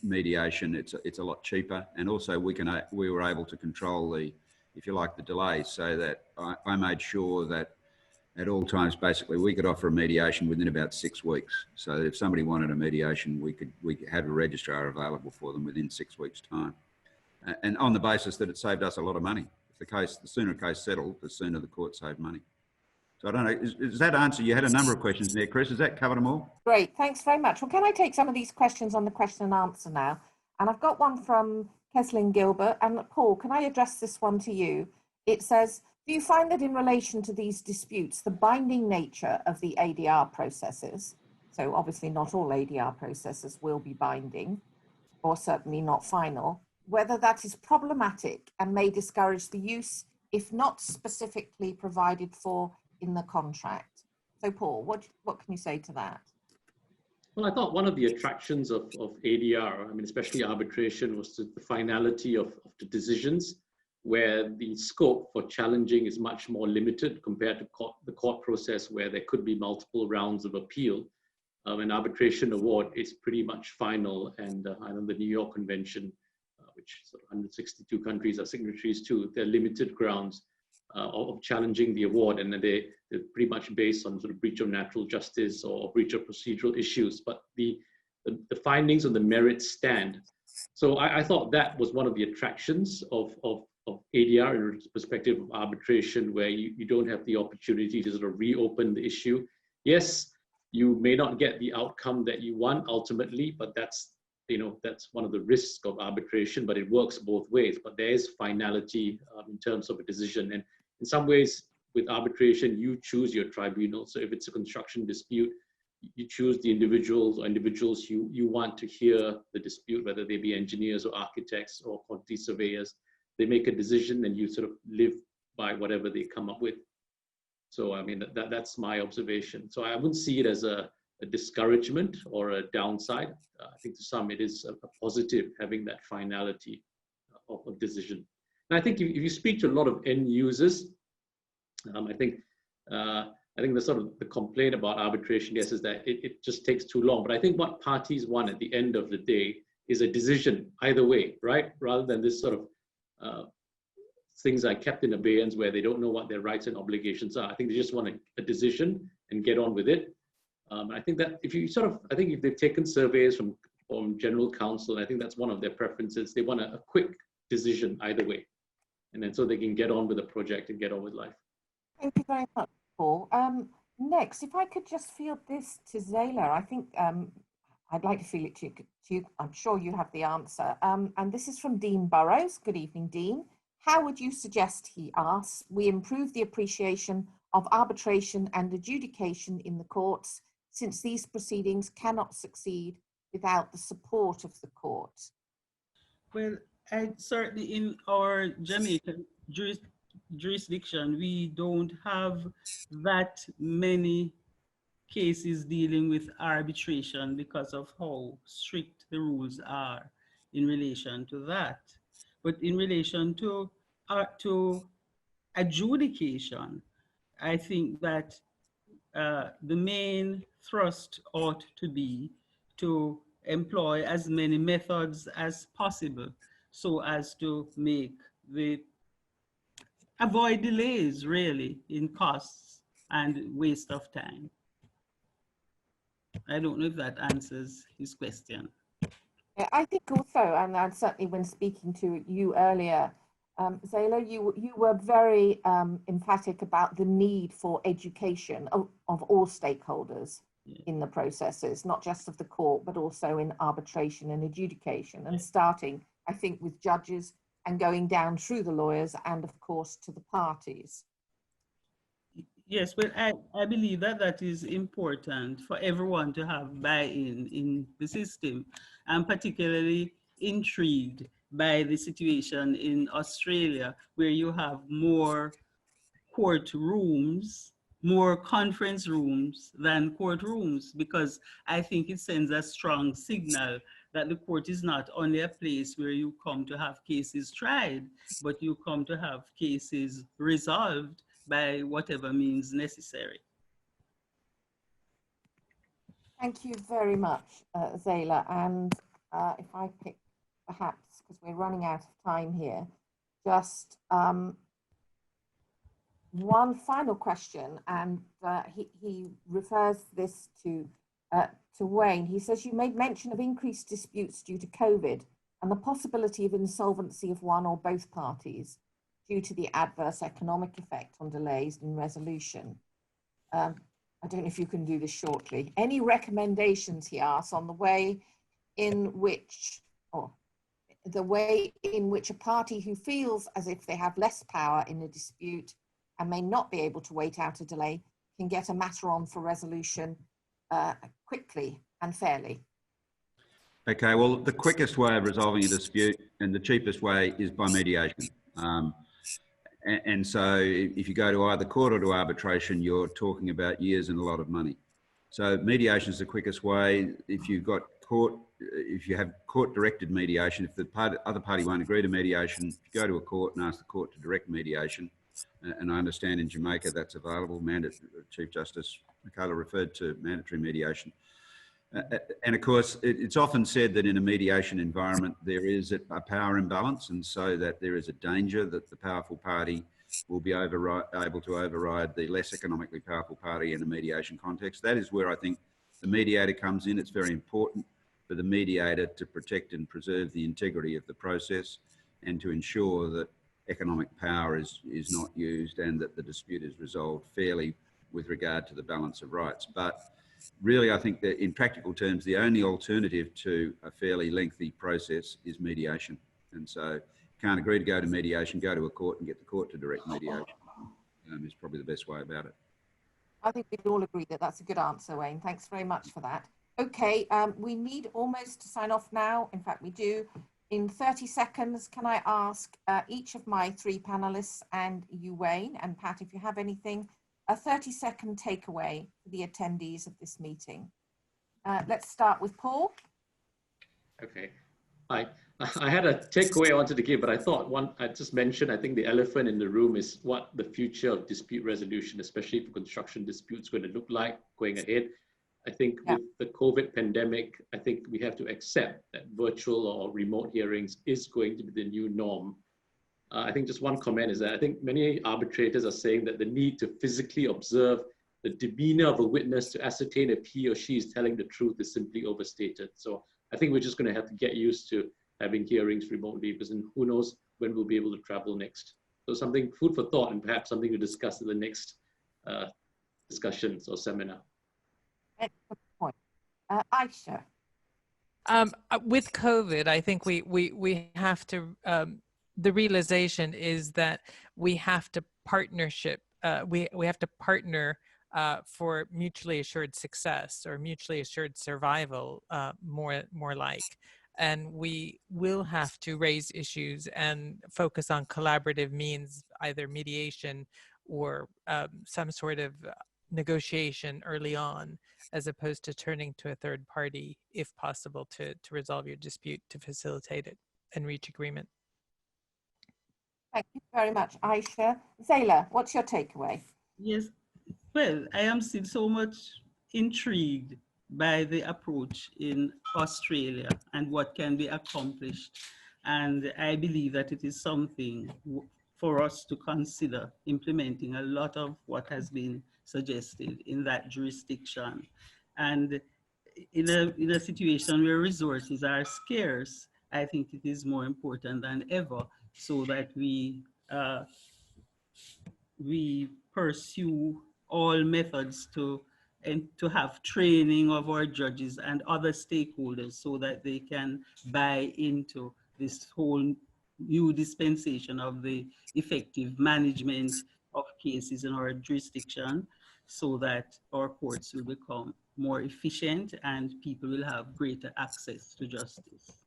mediation, it's a lot cheaper. And also we were able to control the, if you like, the delays, so that I made sure that at all times, basically, we could offer a mediation within about 6 weeks. So that if somebody wanted a mediation, we could have a registrar available for them within 6 weeks' time. And on the basis that it saved us a lot of money. If the sooner a case settled, the sooner the court saved money. So I don't know, does that answer? You had a number of questions there, Chris. Has that covered them all? Great, thanks very much. Well, can I take some of these questions on the question and answer now? And I've got one from Keslin Gilbert. And Paul, can I address this one to you? It says, do you find that in relation to these disputes, the binding nature of the ADR processes, so obviously not all ADR processes will be binding, or certainly not final, whether that is problematic and may discourage the use, if not specifically provided for in the contract? So Paul, what can you say to that? Well, I thought one of the attractions of ADR, I mean, especially arbitration, was the finality of the decisions, where the scope for challenging is much more limited compared to the court process, where there could be multiple rounds of appeal. An arbitration award is pretty much final, and I know the New York Convention, which sort of 162 countries are signatories to, they're limited grounds of challenging the award, and they're pretty much based on sort of breach of natural justice or breach of procedural issues, but the findings on the merits stand. So I thought that was one of the attractions of ADR in perspective of arbitration, where you don't have the opportunity to sort of reopen the issue. Yes, you may not get the outcome that you want ultimately, but that's one of the risks of arbitration, but it works both ways. But there is finality in terms of a decision. And in some ways with arbitration, you choose your tribunal. So if it's a construction dispute, you choose the individuals you want to hear the dispute, whether they be engineers or architects or quantity surveyors. They make a decision and you sort of live by whatever they come up with. So, I mean, that's my observation. So I wouldn't see it as a discouragement or a downside. I think to some it is a positive, having that finality of decision. And I think if you speak to a lot of end users, I think the sort of the complaint about arbitration, yes, is that it just takes too long. But I think what parties want at the end of the day is a decision either way, right? Rather than this sort of things are kept in abeyance where they don't know what their rights and obligations are. I think they just want a decision and get on with it. I think that if you I think if they've taken surveys from General Counsel, I think that's one of their preferences. They want a quick decision either way. And then so they can get on with the project and get on with life. Thank you very much, Paul. Next, if I could just field this to Zayla, I think I'd like to field it to you. I'm sure you have the answer. And this is from Dean Burrows. Good evening, Dean. How would you suggest, he asks, we improve the appreciation of arbitration and adjudication in the courts, since these proceedings cannot succeed without the support of the court? Well, certainly in our Jamaican jurisdiction, we don't have that many cases dealing with arbitration because of how strict the rules are in relation to that. But in relation to adjudication, I think that the main thrust ought to be to employ as many methods as possible so as to avoid delays really in costs and waste of time. I don't know if that answers his question. Yeah, I think also, and certainly when speaking to you earlier, Zayla, you were very emphatic about the need for education of all stakeholders in the processes, not just of the court, but also in arbitration and adjudication, and starting, I think, with judges and going down through the lawyers and, of course, to the parties. Yes, but I believe that that is important for everyone to have buy-in in the system. I'm particularly intrigued by the situation in Australia, where you have more courtrooms, more conference rooms than courtrooms, because I think it sends a strong signal that the court is not only a place where you come to have cases tried, but you come to have cases resolved by whatever means necessary. Thank you very much, Zayla. And if I pick, perhaps, because we're running out of time here, just one final question, and he refers this to Wayne. He says, you made mention of increased disputes due to COVID and the possibility of insolvency of one or both parties due to the adverse economic effect on delays in resolution. I don't know if you can do this shortly. Any recommendations, he asks, on the way in which, a party who feels as if they have less power in a dispute and may not be able to wait out a delay can get a matter on for resolution quickly and fairly? Okay, well, the quickest way of resolving a dispute and the cheapest way is by mediation. And so if you go to either court or to arbitration, you're talking about years and a lot of money. So mediation is the quickest way. If you have court-directed mediation, if the other party won't agree to mediation, you go to a court and ask the court to direct mediation. And I understand in Jamaica that's available. Chief Justice Michaela referred to mandatory mediation. And of course, it's often said that in a mediation environment, there is a power imbalance, and so that there is a danger that the powerful party will be able to override the less economically powerful party in a mediation context. That is where I think the mediator comes in. It's very important for the mediator to protect and preserve the integrity of the process and to ensure that economic power is not used and that the dispute is resolved fairly with regard to the balance of rights. But really, I think that in practical terms, the only alternative to a fairly lengthy process is mediation. And so, can't agree to go to mediation, go to a court and get the court to direct mediation is probably the best way about it. I think we'd all agree that that's a good answer, Wayne. Thanks very much for that. Okay, we need almost to sign off now. In fact, we do. In 30 seconds, can I ask each of my three panelists and you, Wayne, and Pat, if you have anything, a 30-second takeaway for the attendees of this meeting. Let's start with Paul. Okay. I had a takeaway I wanted to give, but I thought I just mentioned, I think the elephant in the room is what the future of dispute resolution, especially for construction disputes, going to look like going ahead. I think with the COVID pandemic, I think we have to accept that virtual or remote hearings is going to be the new norm. I think just one comment is that I think many arbitrators are saying that the need to physically observe the demeanor of a witness to ascertain if he or she is telling the truth is simply overstated. So I think we're just going to have to get used to having hearings remotely, because who knows when we'll be able to travel next. So something, food for thought, and perhaps something to discuss in the next discussions or seminar. Excellent point. Aisha. With COVID, I think we have to, the realization is that we have to we have to partner for mutually assured success or mutually assured survival, more like. And we will have to raise issues and focus on collaborative means, either mediation or some sort of negotiation early on, as opposed to turning to a third party, if possible, to resolve your dispute, to facilitate it and reach agreement. Thank you very much, Aisha. Zayla, what's your takeaway? Yes, well, I am still so much intrigued by the approach in Australia and what can be accomplished. And I believe that it is something for us to consider implementing a lot of what has been suggested in that jurisdiction. And in a situation where resources are scarce, I think it is more important than ever so that we pursue all methods to have training of our judges and other stakeholders so that they can buy into this whole new dispensation of the effective management of cases in our jurisdiction, so that our courts will become more efficient and people will have greater access to justice.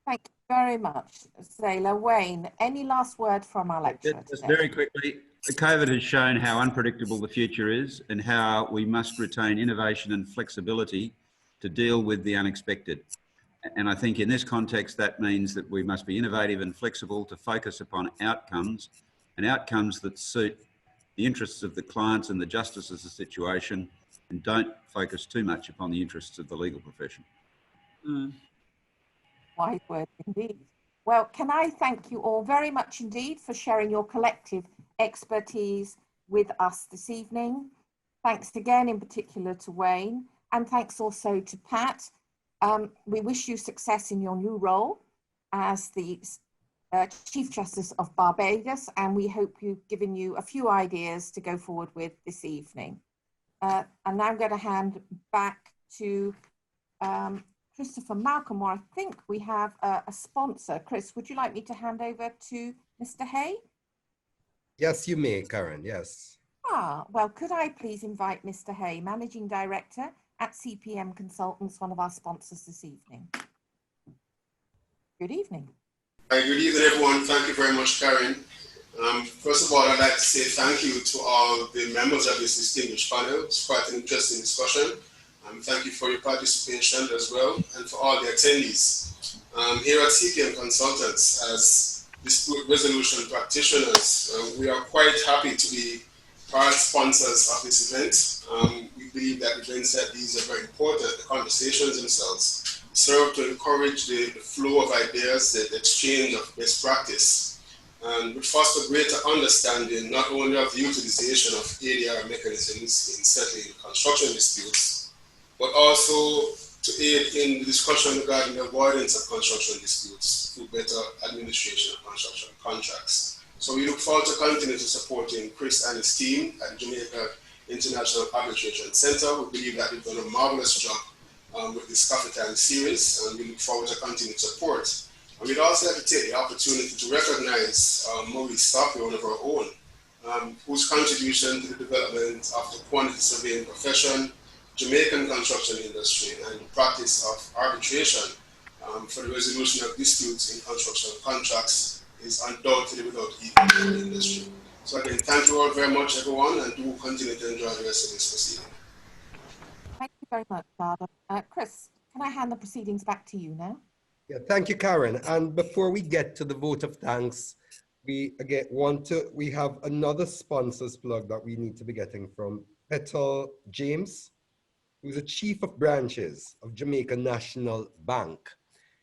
Thank you very much, Zayla. Wayne, any last word from our lecturer Just today? very quickly, COVID has shown how unpredictable the future is and how we must retain innovation and flexibility to deal with the unexpected. And I think in this context, that means that we must be innovative and flexible to focus upon outcomes, and outcomes that suit the interests of the clients and the justice of the situation, and don't focus too much upon the interests of the legal profession. Wise words indeed. Well, can I thank you all very much indeed for sharing your collective expertise with us this evening. Thanks again in particular to Wayne, and thanks also to Pat. We wish you success in your new role as the Chief Justice of Barbados, and we hope we've given you a few ideas to go forward with this evening. And now I'm going to hand back to Christopher Malcolm, or I think we have a sponsor. Chris, would you like me to hand over to Mr. Hay? Yes, you may, Karen, yes. Well, could I please invite Mr. Hay, Managing Director at CPM Consultants, one of our sponsors this evening. Good evening. Good evening, everyone. Thank you very much, Karen. First of all, I'd like to say thank you to all the members of this distinguished panel. It's quite an interesting discussion. Thank you for your participation as well, and for all the attendees. Here at CPM Consultants, as dispute resolution practitioners, we are quite happy to be part sponsors of this event. We believe that events like these are very important. The conversations themselves serve to encourage the flow of ideas, the exchange of best practice, and would foster greater understanding not only of the utilization of ADR mechanisms in settling construction disputes, but also to aid in the discussion regarding the avoidance of construction disputes through better administration of construction contracts. So we look forward to continue to supporting Chris and his team at the Jamaica International Arbitration Center. We believe that they've done a marvelous job with this Coffee Time series, and we look forward to continued support. And we'd also like to take the opportunity to recognize Maurice Stoppi, one of our own, whose contribution to the development of the quantity surveying profession, Jamaican construction industry, and the practice of arbitration for the resolution of disputes in construction contracts is undoubtedly without equal in the industry. So again, thank you all very much, everyone, and do continue to enjoy the rest of this proceeding. Thank you very much, Father. Chris, can I hand the proceedings back to you now? Yeah, thank you, Karen. And before we get to the vote of thanks, we again we have another sponsor's plug that we need to be getting from Petal James, who's the Chief of Branches of Jamaica National Bank.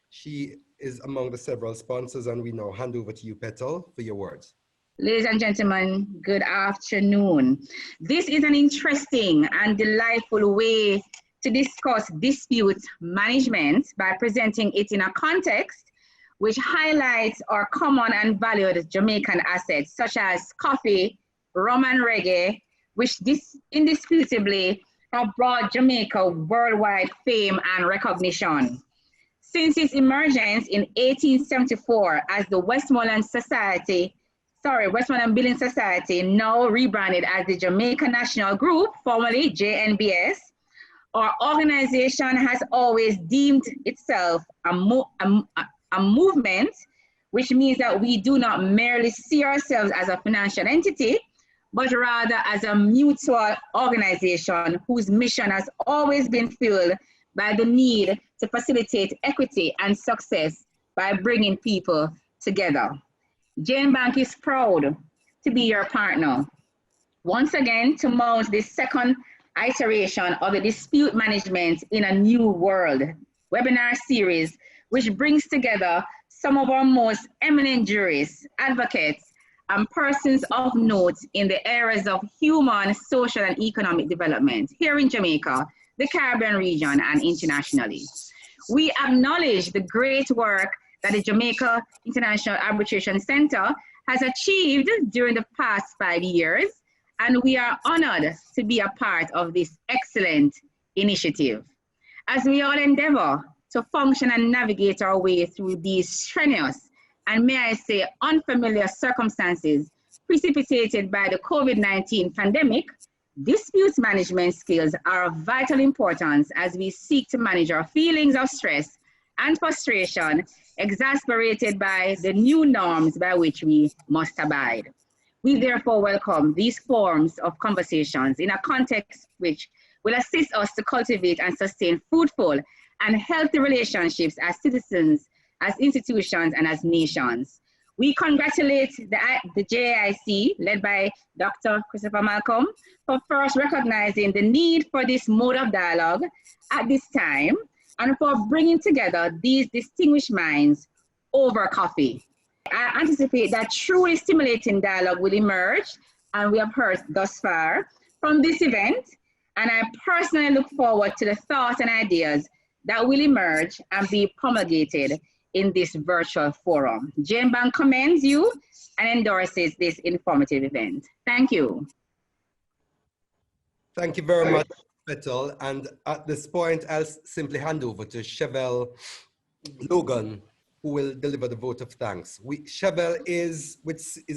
She is among the several sponsors, and we now hand over to you, Petal, for your words. Ladies and gentlemen, good afternoon. This is an interesting and delightful way to discuss dispute management by presenting it in a context which highlights our common and valued Jamaican assets such as coffee, rum and reggae, which indisputably have brought Jamaica worldwide fame and recognition. Since its emergence in 1874 as the Westmoreland Building Society, now rebranded as the Jamaica National Group, formerly JNBS, our organization has always deemed itself a movement, which means that we do not merely see ourselves as a financial entity, but rather as a mutual organization whose mission has always been fueled by the need to facilitate equity and success by bringing people together. Jane Bank is proud to be your partner. Once again, to mount this second iteration of the Dispute Management in a New World webinar series, which brings together some of our most eminent jurists, advocates, and persons of note in the areas of human, social, and economic development here in Jamaica, the Caribbean region, and internationally. We acknowledge the great work that the Jamaica International Arbitration Center has achieved during the past 5 years, and we are honored to be a part of this excellent initiative. As we all endeavor to function and navigate our way through these strenuous and, may I say, unfamiliar circumstances precipitated by the COVID-19 pandemic, dispute management skills are of vital importance as we seek to manage our feelings of stress and frustration exasperated by the new norms by which we must abide. We therefore welcome these forms of conversations in a context which will assist us to cultivate and sustain fruitful and healthy relationships as citizens, as institutions, and as nations. We congratulate the JAIC, led by Dr. Christopher Malcolm, for first recognizing the need for this mode of dialogue at this time, and for bringing together these distinguished minds over coffee. I anticipate that truly stimulating dialogue will emerge, and we have heard thus far from this event, and I personally look forward to the thoughts and ideas that will emerge and be promulgated in this virtual forum. Jane Bank commends you and endorses this informative event. Thank you. Thank you very much, Petal. And at this point, I'll simply hand over to Chevelle Logan, who will deliver the vote of thanks. Chevelle is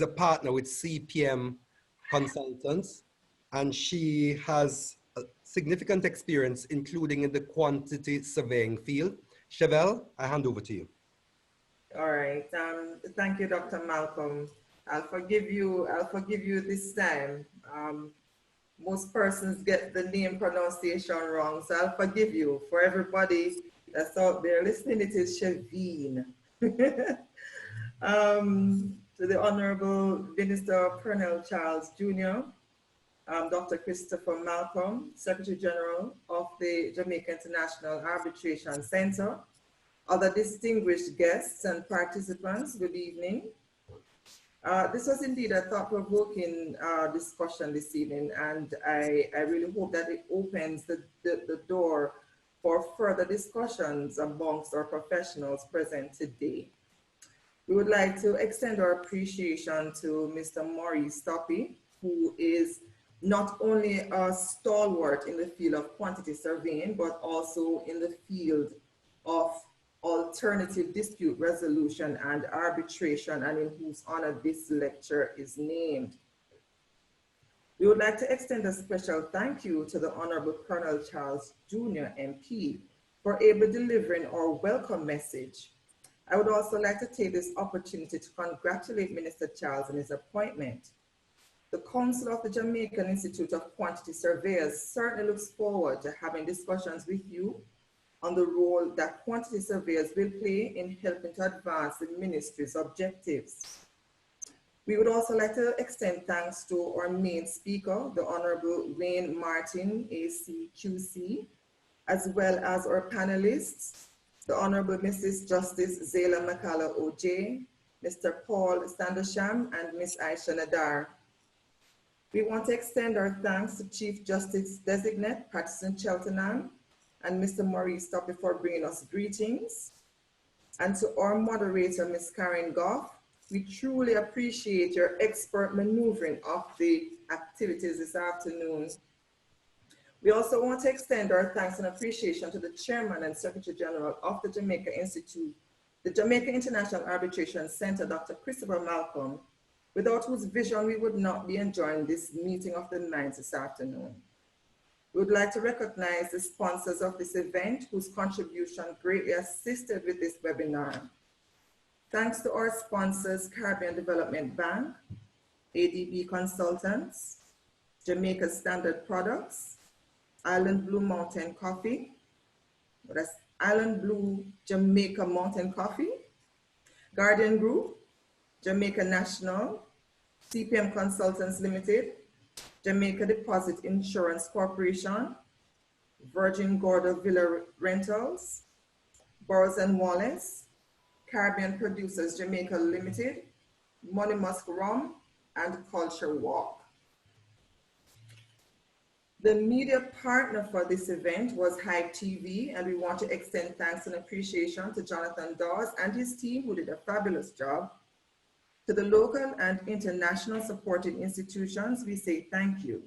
a partner with CPM Consultants, and she has a significant experience, including in the quantity surveying field. Chevelle, I hand over to you. All right. Thank you, Dr. Malcolm. I'll forgive you this time. Most persons get the name pronunciation wrong, so I'll forgive you. For everybody that's out there listening, it is Chevine. To the Honorable Minister Pernell Charles Jr., Dr. Christopher Malcolm, Secretary General of the Jamaica International Arbitration Center, other distinguished guests and participants, good evening. This was indeed a thought-provoking discussion this evening, and I really hope that it opens the door for further discussions amongst our professionals present today. We would like to extend our appreciation to Mr. Maurice Stoppi, who is not only a stalwart in the field of quantity surveying, but also in the field of alternative dispute resolution and arbitration, and in whose honor this lecture is named. We would like to extend a special thank you to the Honorable Colonel Charles Jr. MP for ably delivering our welcome message. I would also like to take this opportunity to congratulate Minister Charles on his appointment. The Council of the Jamaican Institute of Quantity Surveyors certainly looks forward to having discussions with you on the role that quantity surveyors will play in helping to advance the ministry's objectives. We would also like to extend thanks to our main speaker, the Honorable Wayne Martin, ACQC, as well as our panelists, the Honorable Mrs. Justice Zayla McCalla OJ, Mr. Paul Sandersham, and Ms. Aisha Nadar. We want to extend our thanks to Chief Justice Designate Patterson Cheltenham and Mr. Maurice Stoppi for bringing us greetings. And to our moderator, Ms. Karen Goff, we truly appreciate your expert maneuvering of the activities this afternoon. We also want to extend our thanks and appreciation to the Chairman and Secretary General of the Jamaica Institute, the Jamaica International Arbitration Center, Dr. Christopher Malcolm, without whose vision we would not be enjoying this meeting of the minds this afternoon. We would like to recognize the sponsors of this event whose contribution greatly assisted with this webinar. Thanks to our sponsors, Caribbean Development Bank, ADB Consultants, Jamaica Standard Products, Island Blue Mountain Coffee, that's Island Blue Jamaica Mountain Coffee, Guardian Group, Jamaica National, CPM Consultants Limited, Jamaica Deposit Insurance Corporation, Virgin Gorda Villa Rentals, Burroughs and Wallace, Caribbean Producers Jamaica Limited, Money Musk Rum, and Culture Walk. The media partner for this event was Hype TV, and we want to extend thanks and appreciation to Jonathan Dawes and his team who did a fabulous job. To the local and international supporting institutions, we say thank you.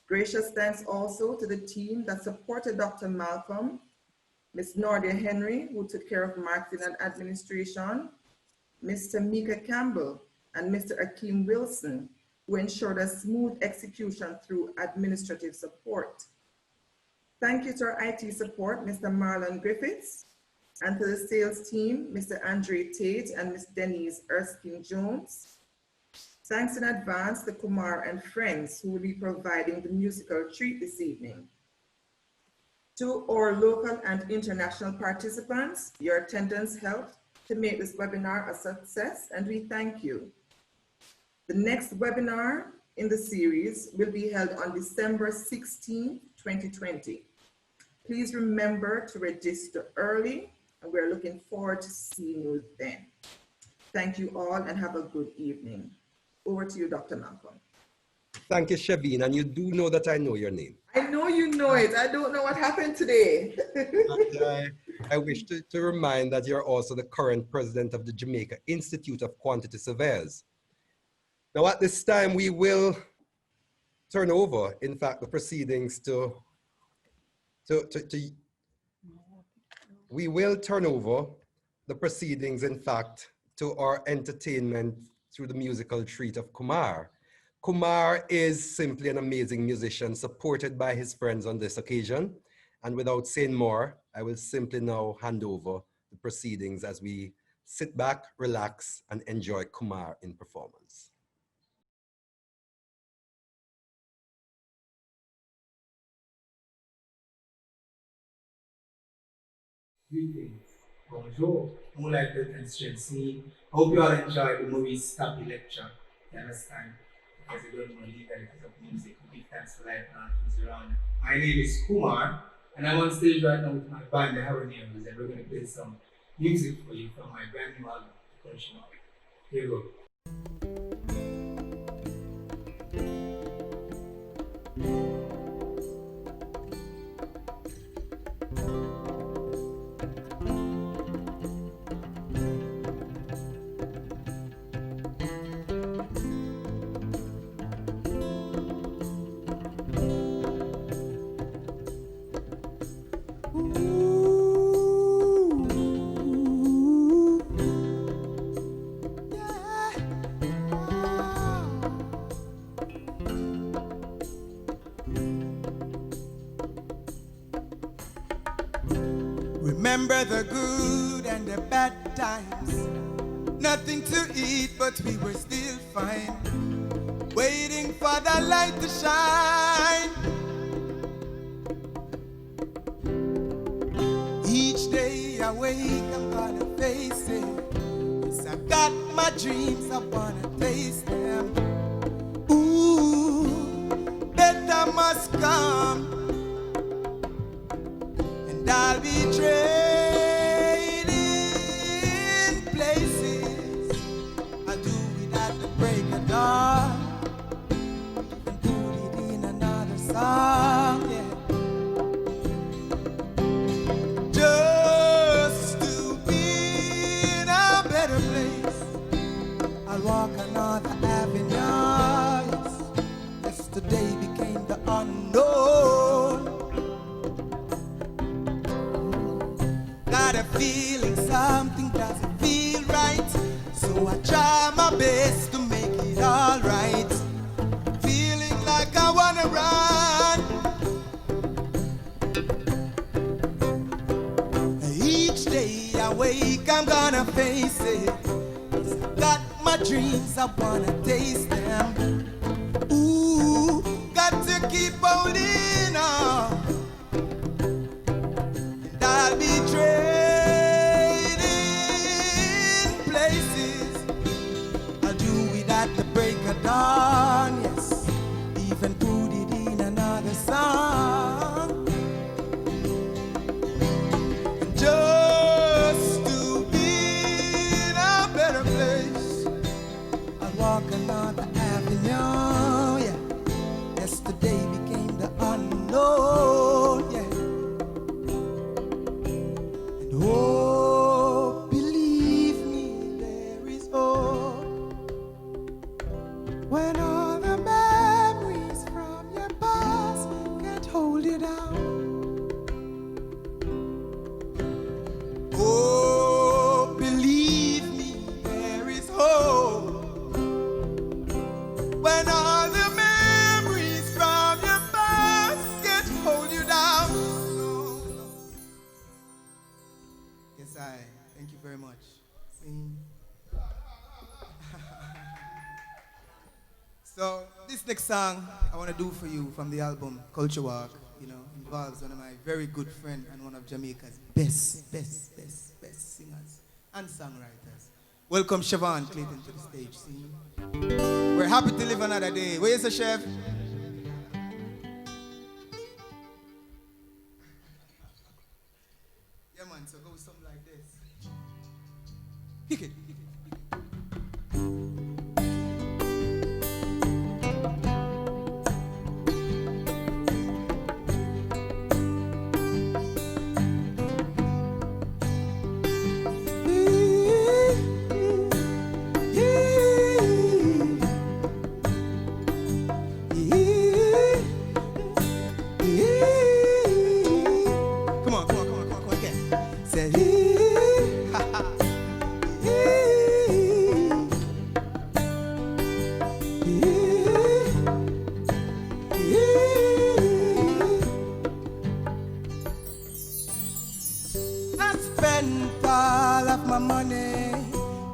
Gracious thanks also to the team that supported Dr. Malcolm, Ms. Nordia Henry, who took care of marketing and administration, Mr. Mika Campbell, and Mr. Akeem Wilson, who ensured a smooth execution through administrative support. Thank you to our IT support, Mr. Marlon Griffiths, and to the sales team, Mr. Andre Tate and Ms. Denise Erskine Jones. Thanks in advance to Kumar and friends who will be providing the musical treat this evening. To our local and international participants, your attendance helped to make this webinar a success, and we thank you. The next webinar in the series will be held on December 16, 2020. Please remember to register early, and we're looking forward to seeing you then. Thank you all and have a good evening. Over to you, Dr. Malcolm. Thank you, Shaveen, and you do know that I know your name. I know you know it. I don't know what happened today. I wish to remind that you're also the current president of the Jamaica Institute of Quantity Surveyors. Now, at this time, we will turn over, in fact, the proceedings we will turn over the proceedings, in fact, to our entertainment through the musical treat of Kumar. Kumar is simply an amazing musician supported by his friends on this occasion. And without saying more, I will simply now hand over the proceedings as we sit back, relax, and enjoy Kumar in performance. Greetings. Bonjour. More like the constituency. Hope you all enjoyed the Maurice Stoppi lecture. You understand? Because you don't know legalities of music. We give thanks for life and things around. My name is Kumar, and I'm on stage right now with my band, the Haroneers, and we're going to play some music for you from my brand new album, Country Mark. Here you go. Remember the good and the bad times. Nothing to eat, but we were still fine. Waiting for the light to shine. Each day I wake up, gotta face it. Yes, I got got my dreams, I wanna taste them. Ooh, better must come, and I'll be trading places. I'll do it at the break of dawn and put it in another song, yeah. Just to be in a better place, I'll walk another avenue. Yes. Yesterday became the unknown. Got a feeling something doesn't feel right, so I try my best to make it all right. Feeling like I wanna run. Each day I wake, I'm gonna face it. Got my dreams, I wanna taste them. Ooh, got to keep holding on. And I'll be trading places. I'll do it at the break of dawn, yes. Even put it in another song. And just to be in a better place, I'll walk another avenue, yeah. Yesterday became the unknown, yeah. And oh, believe me, there is hope when all the memories from your past can't hold you down. Oh, believe me, there is hope when all the memories from your past can't hold you down. Yes, thank you very much. So this next song I want to do for you from the album Culture Walk, involves one of my very good friends and one of Jamaica's best singers and songwriters. Welcome Siobhan Clayton to the stage. See? We're happy to live another day. Where is the chef? Yeah man, so go with something like this. Kick it. Come on again. Say, ha ha. I spent all of my money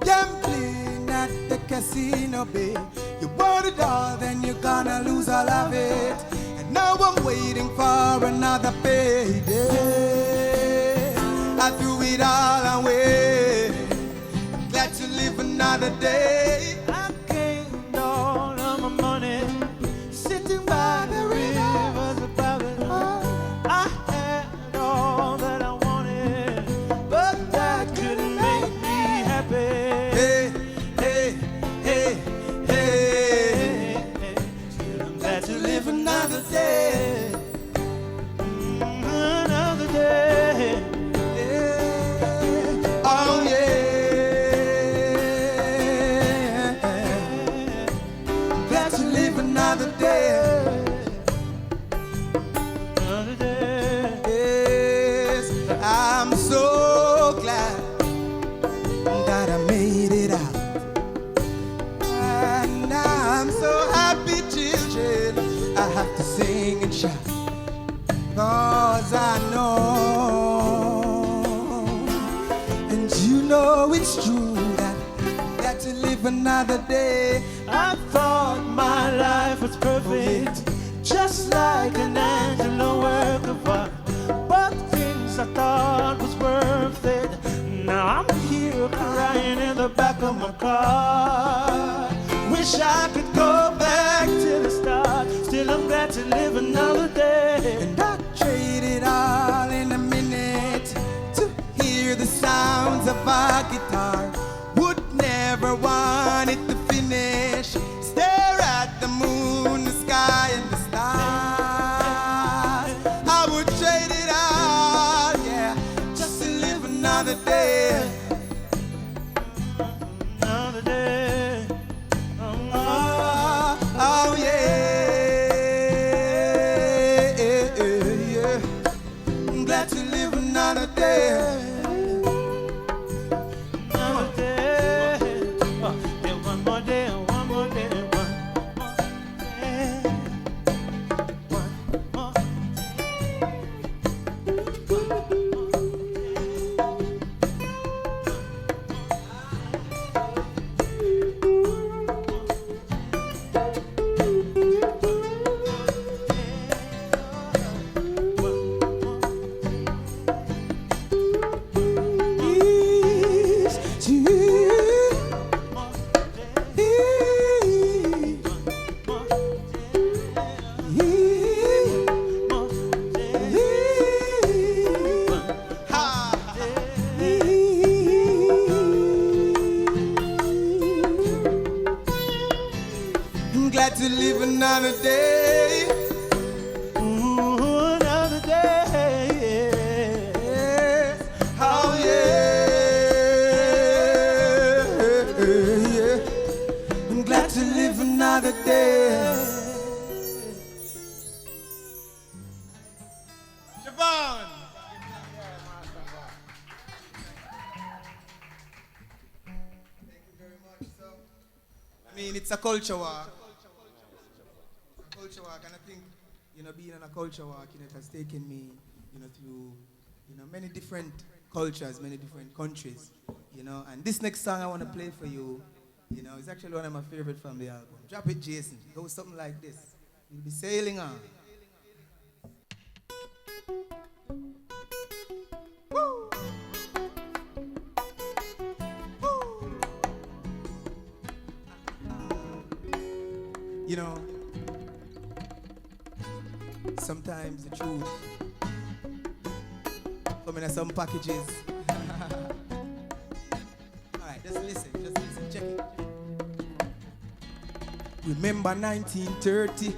gambling at the casino, babe. You want it all, then you're gonna lose all of it. And now I'm waiting for another payday. I threw it all away. Glad to live another day. I gained all of my money sitting by the rivers of Babylon. I had all that I wanted, but that couldn't make me happy. Hey, hey, hey, hey, hey. Still I'm glad to live another day. Another day. Yeah. Oh yeah. Glad to live another day. Another day. Yes, I'm so glad that I made it out. And I'm so happy, children. I have to sing and shout, 'cause I know, and you know it's true that I got to live another day. I thought my life was perfect, just like an Angelo work of art, but things I thought was worth it, now I'm here crying in the back of my car. Wish I could go back to the start. Still I'm glad to live another day. And I trade it all in a minute to hear the sounds of our guitar. Would never want it to finish. Stare at the moon, the sky, and the stars. I would trade it all, yeah, just to live another day. Another day. Oh yeah. I'm glad to live another day. Another day. Yeah, one more day, one more day, one more day. One more I'm glad to live another day. Ooh, another day. Oh yeah. I'm glad to live another day. Javon. I mean, it's a culture walk. Culture walk, and I think, being on a culture walk, it has taken me, through, many different cultures, many different countries, and this next song I want to play for you, is actually one of my favorite from the album. Drop it, Jason. It goes something like this. We'll be sailing on. Woo! Sometimes the truth coming in some packages. Alright, just listen, check it. Remember 1930,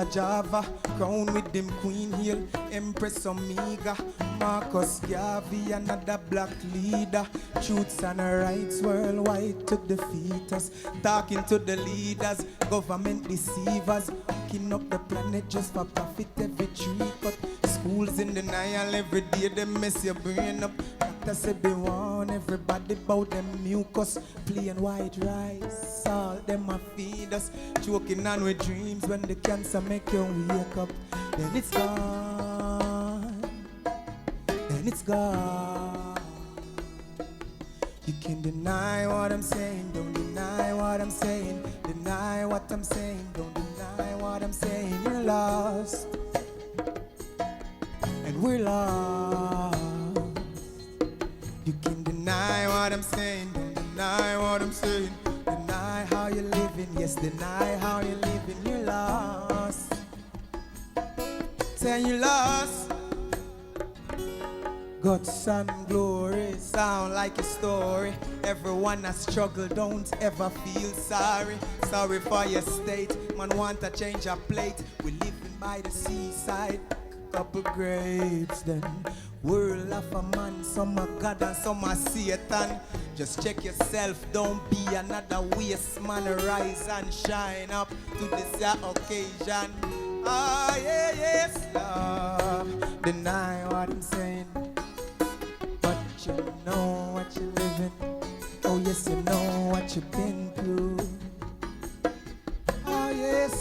Java, crown with them Queen Hill, Empress Omega, Marcus Garvey, another black leader. Truths and rights worldwide to defeat us. Talking to the leaders, government deceivers, picking up the planet just for profit every tree cut. Schools in denial every day, they mess your brain up. Doctors say they warn everybody about them mucus. Plain white rice, salt them a feed us. Choking on with dreams when the cancer make you wake up. Then it's gone, then it's gone. You can deny what I'm saying, don't deny what I'm saying. Deny what I'm saying, don't deny what I'm saying. You're lost, and we're lost. You can deny what I'm saying, don't deny what I'm saying. Deny how you're living, yes, deny how you're living. You're lost, say you're lost. Guts and glory sound like a story. Everyone has struggled, don't ever feel sorry. Sorry for your state, man want to change our plate. We living by the seaside, couple grapes then. World of a man, some are God and some are Satan. Just check yourself, don't be another waste man. Rise and shine up to this occasion. Ah, yeah, yes, love. Deny what I'm saying, but you know what you're living. Oh, yes, you know what you've been through. Oh, yes.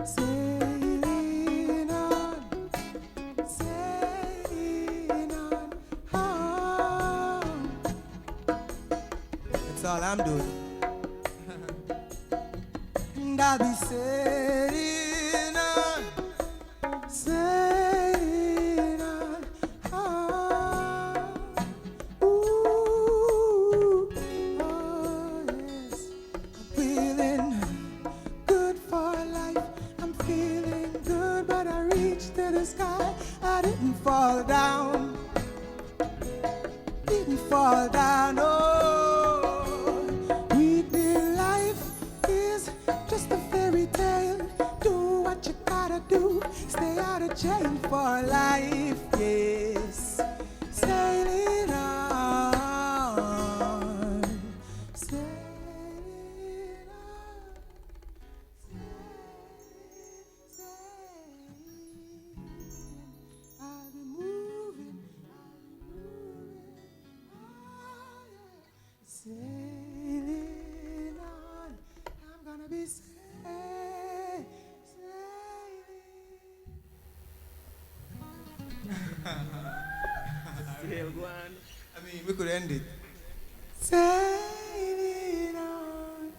Sailing on, sailing on. Oh. That's all I'm doing. And I'll be sailing on, sailing on. Oh. Ooh. fall down. Oh, weeping life is just a fairy tale. Do what you gotta do, stay out of jail for life. Yes, sailing on, sailing on, I'll be moving, sailing on. I'm gonna be sailing. Sail one. I mean, we could end it. Sailing on.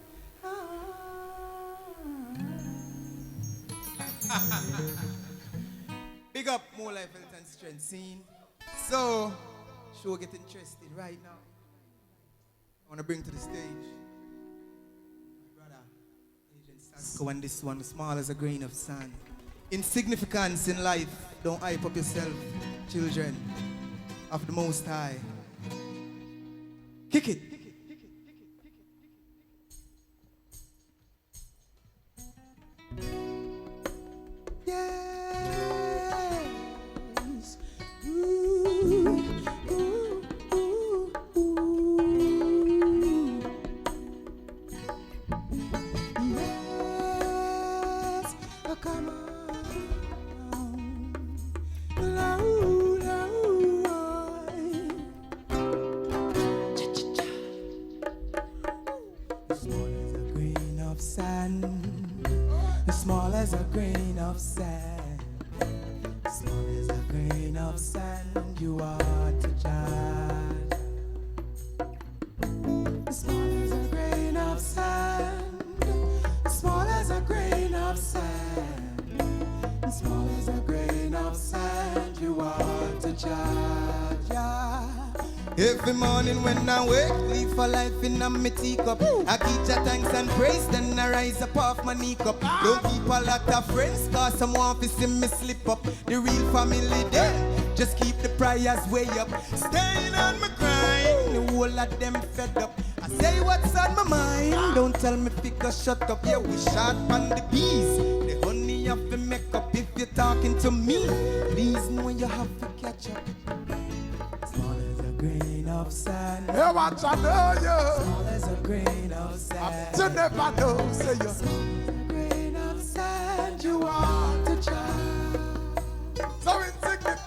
Big up More Life, Health and Strength scene. So, show get interested right now. I want to bring to the stage my brother, Agent Sasko, and this one, small as a grain of sand. Insignificance in life, don't hype up yourself, children of the Most High. Kick it. Yes. Ooh, ooh, ooh, ooh. Yes, oh, come on. Low, low, small as a grain of sand, as small as a grain of sand, as small as a grain of sand, you are to judge. As small as a grain of sand, as small as a grain of sand, as small as a grain of sand, you are to judge. Yeah. Every morning when I wake, live for life in a me teacup. I give your thanks and praise, then I rise up off my knee cup. Don't keep a lot of friends, cause some want to see me slip up. The real family there, just keep the prayers way up. Staying on my grind, the whole of them fed up. I say what's on my mind, don't tell me figure shut up. Yeah, we shot on the bees, the honey of the makeup. If you're talking to me, please know you have to catch up. Small as a grain of sand. Hey, what I know you. Small as a grain of sand. You never know, say you. Small as a grain of sand, you are to child. So insignificant.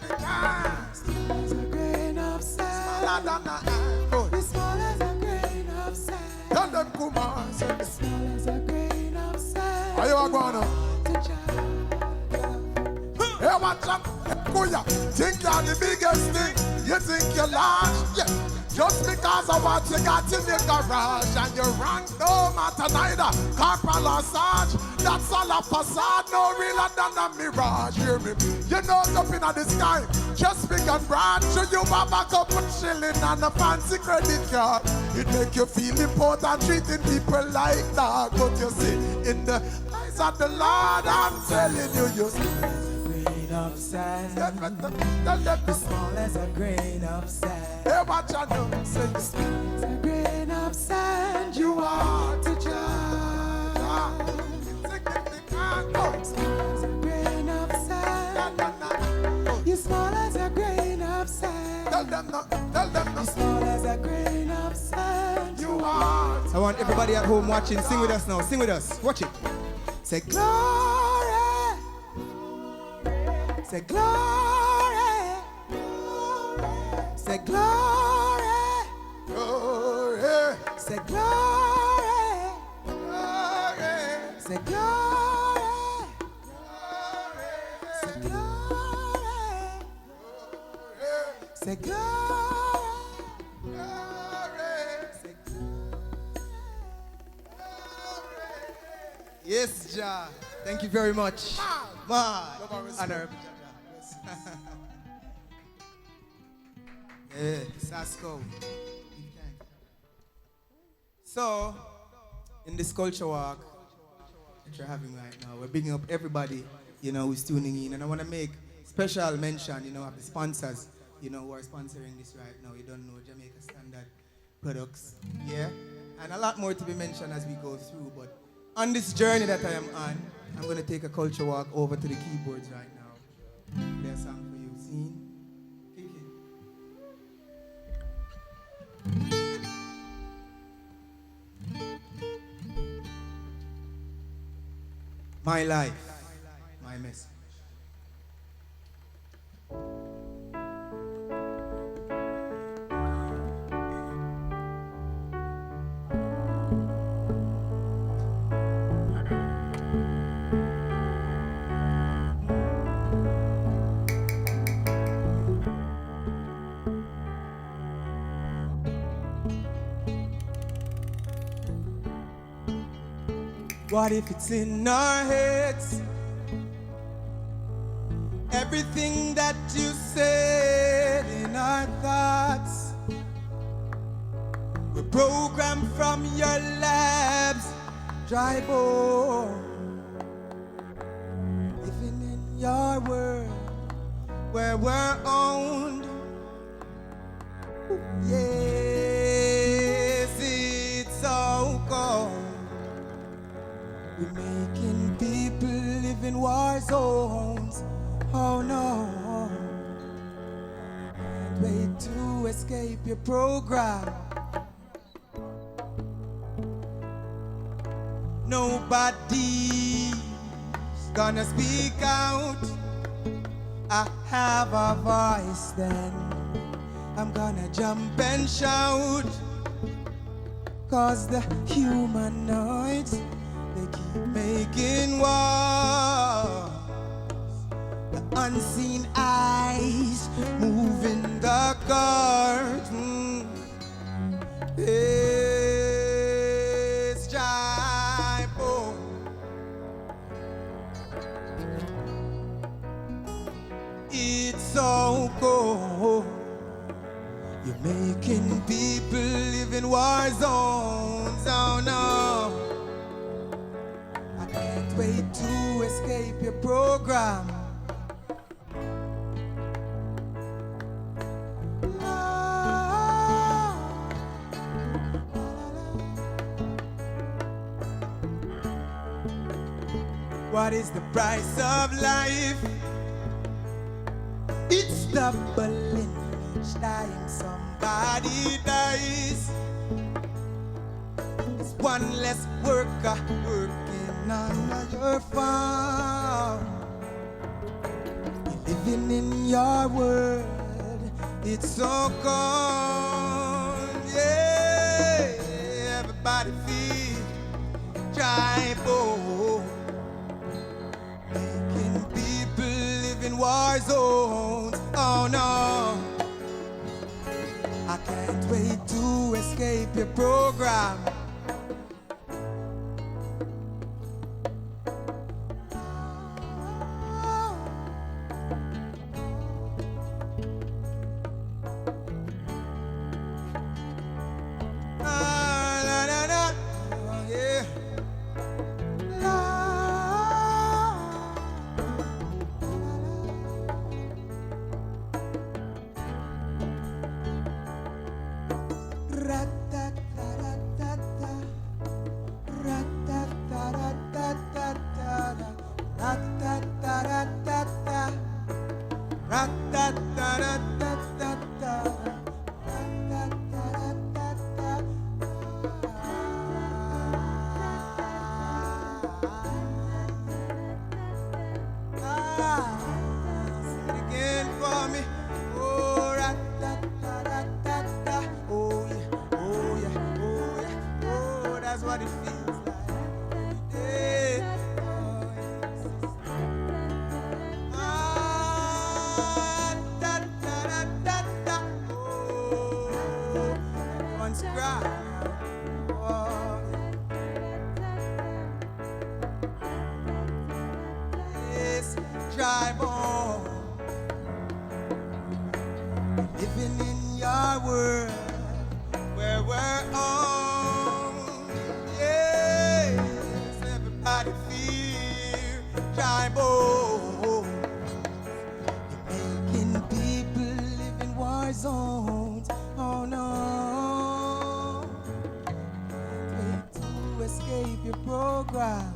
Small as a grain of sand. Smaller than an iPhone. Small as a grain of sand. Tell them come on, say it. Small as a grain of sand. Are you a guano? Hey, watch out. Think you're the biggest thing. You think you're large, yeah. Just because of what you got in your garage and you rank no matter neither corporal or sarge. That's all a facade, no realer than a mirage. Hear me? You know up in the sky, just big and broad. So you have a couple shilling and a fancy credit card. It make you feel important, treating people like that. But you see, in the eyes of the Lord, I'm telling you, you see. Of sand, as small as a grain of sand. Hey, what you know? Say as small as a grain of sand, you are to judge. Small as a grain of sand. You small as a grain of sand. Tell them no. You small as a grain of sand. You are. I want everybody at home watching. Sing with us now. Sing with us. Watch it. Say glory. Say glory, say glory, glory, say glory, glory, say glory, say glory, say glory, say glory. Yes, Jah. Thank you very much. Honorable. Yeah, Sasko. So, in this culture walk that you're having right now, we're bringing up everybody, who's tuning in. And I want to make special mention, of the sponsors, who are sponsoring this right now. You don't know, Jamaica Style products, yeah, and a lot more to be mentioned as we go through. But on this journey that I am on, I'm going to take a culture walk over to the keyboards right now. Play a song for you. Scene. Kick it. My life, my message. What if it's in our heads? Everything that you said in our thoughts were programmed from your labs, dry bone. Living in your world where we're owned. Yes, it's so cold. We're making people live in war zones. Oh no. Can't wait to escape your program. Nobody's gonna speak out. I have a voice then. I'm gonna jump and shout. 'Cause the humanoids, they keep making wars. The unseen eyes moving the cards. It's Jaipo. It's so cold. You're making people live in war zones. Oh no. I can't wait to escape your program. What is the price of life? It's doubling each time somebody dies. It's one less worker working on your farm. You're living in your world, it's so cold. Yeah, everybody feel tribal. Making people live in war zones. Oh no. I can't wait to escape your program. You're making people live in war zones. Oh no. program.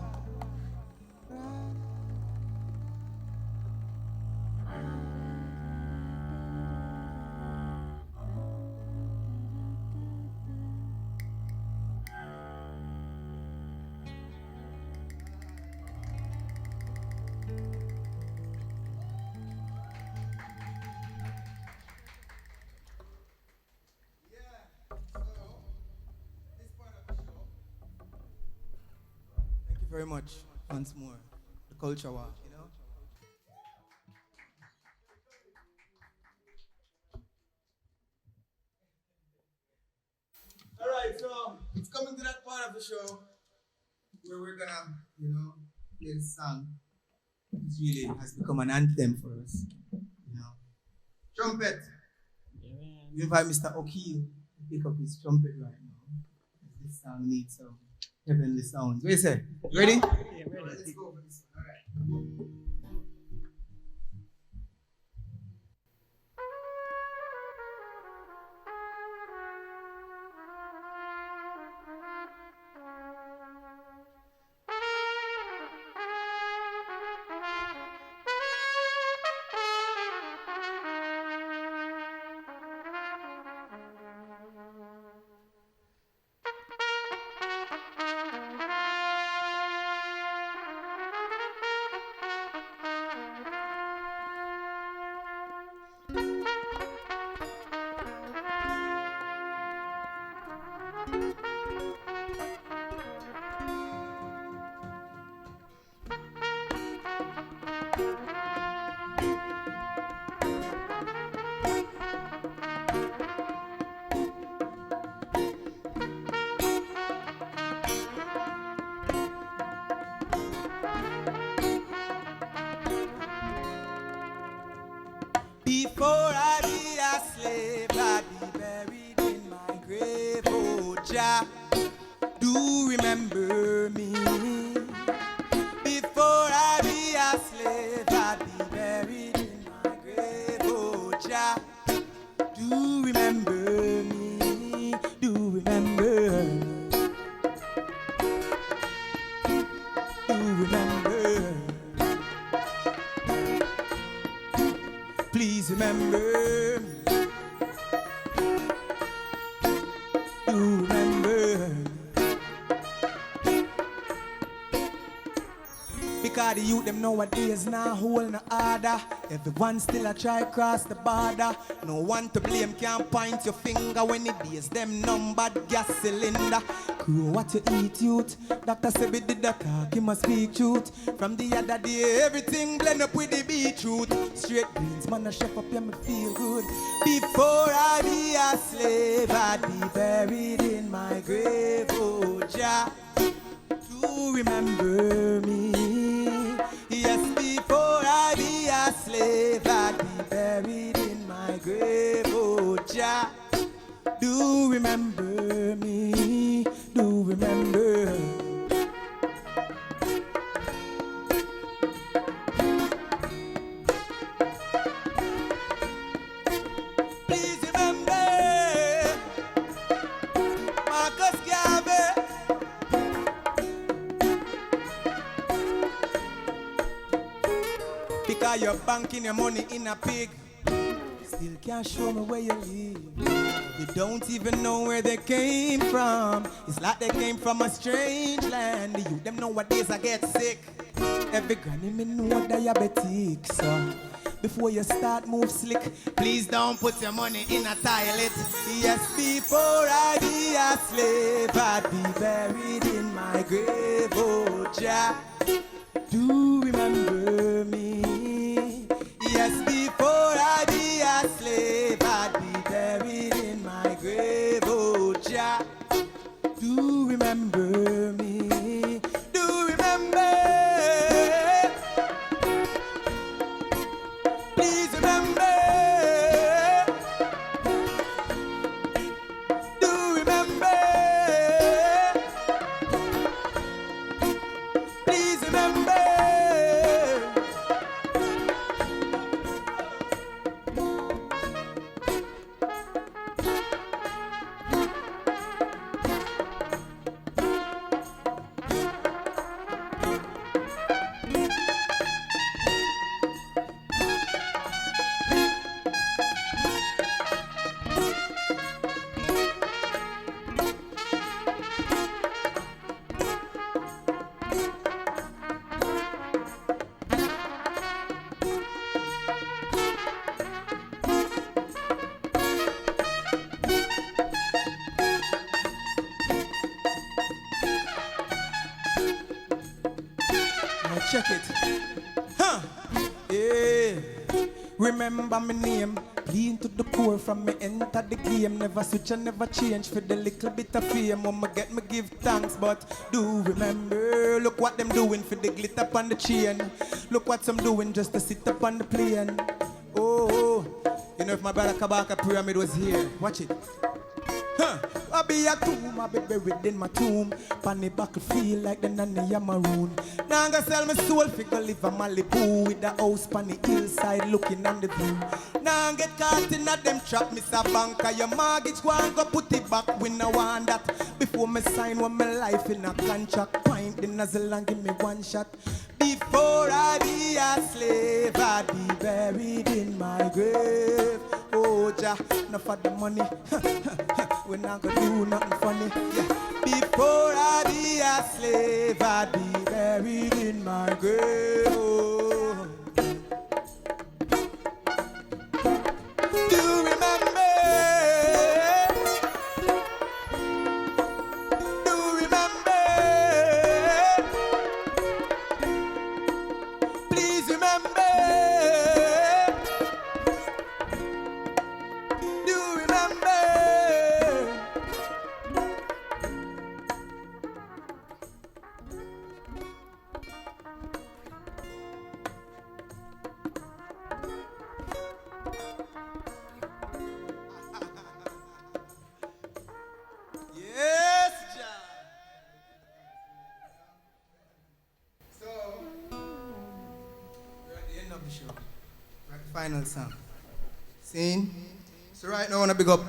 Thank you very much once more. The culture war, you know. All right, so it's coming to that part of the show where we're gonna, play this song. This really has become an anthem for us, Trumpet. We invite Mr. O'Keel to pick up his trumpet right now. This song needs some heavenly sounds. What do you say? You ready? Yeah, ready. Let's go for this one. All right. Before I be a slave, I'd be buried in my grave. Oh, Jah, do remember me. Before I be a slave, I'd be buried in my grave. Oh, Jah, do remember me. Do remember. Do remember. Please remember. Do remember. Because the youth them nowadays now hold no order. Everyone still a try cross the border. No one to blame, can't point your finger when it is them numbered gas cylinder. Grow what you eat, youth. Dr. Sebi did the talk, he must speak truth. From the other day, everything blend up with the beetroot. Straight greens, man, I chef up, yeah, me feel good. Before I be a slave, I'd be buried in my grave. Oh, Jah, do remember me. Yes, before I be a slave, I'd be buried in my grave. Oh, Jah, do remember me. Do remember. Please remember Marcus Garvey. Because you're banking your money in a pig, still can't show me where you live. You don't even know where they came from. It's like they came from a strange land. The youth them nowadays I get sick. Every granny me know diabetic. So before you start move slick, please don't put your money in a toilet. Yes, before I be a slave, I'd be buried in my grave. Oh, Jah, do remember me. Yes, before I be a slave, I'd be buried in my grave. Oh, Jah, do remember me. Do remember. Please remember. Do remember. Please remember. check it. Huh. Yeah. Remember my name. Clean to the core from me enter the game. Never switch and never change for the little bit of fame. When get me give thanks, but do remember. Look what them doing for the glitter on the chain. Look what some doing just to sit up on the plane. Oh, you know if my brother Kabaka Pyramid was here, watch it. Huh. I be a tomb, I be buried in my tomb. Panny buckle feel like the nanny a maroon. Now I'm gonna sell my soul fi go live a Malibu with a house pan the hillside looking on the view. Now I get caught in a them trap, Mr. Banker. Your mortgage go and go put it back. We no want that. Before me sign one my life in a contract. Point the nozzle and give me one shot. Before I be a slave, I be buried in my grave. Oh, Jah, enough for the money. We're not gonna do nothing funny. Yeah. Before I be a slave, I be buried in my grave. Oh. Do remember? Do remember? Please remember. Final song. Seen? So right now I want to big up,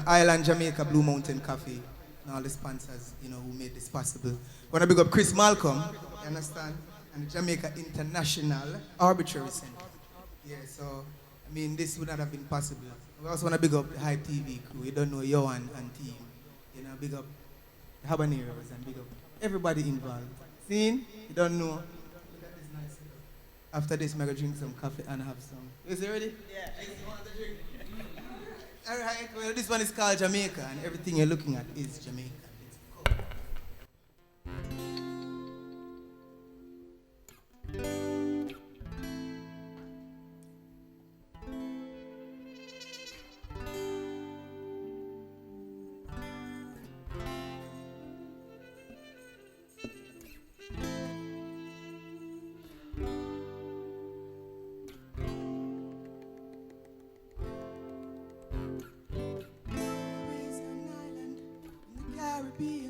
Island Jamaica Blue Mountain Coffee and all the sponsors, who made this possible. I want to big up Chris Malcolm, you understand? And the Jamaica International Arbitrary Center. Yeah, so, this would not have been possible. We also want to big up the Hype TV crew. You don't know Johan and team. Big up the Habaneros and big up everybody involved. Seen? You don't know? After this, I'm going to drink some coffee and have some. Is it ready? Yeah. You want to drink? All right. Well, this one is called Jamaica, and everything you're looking at is Jamaica.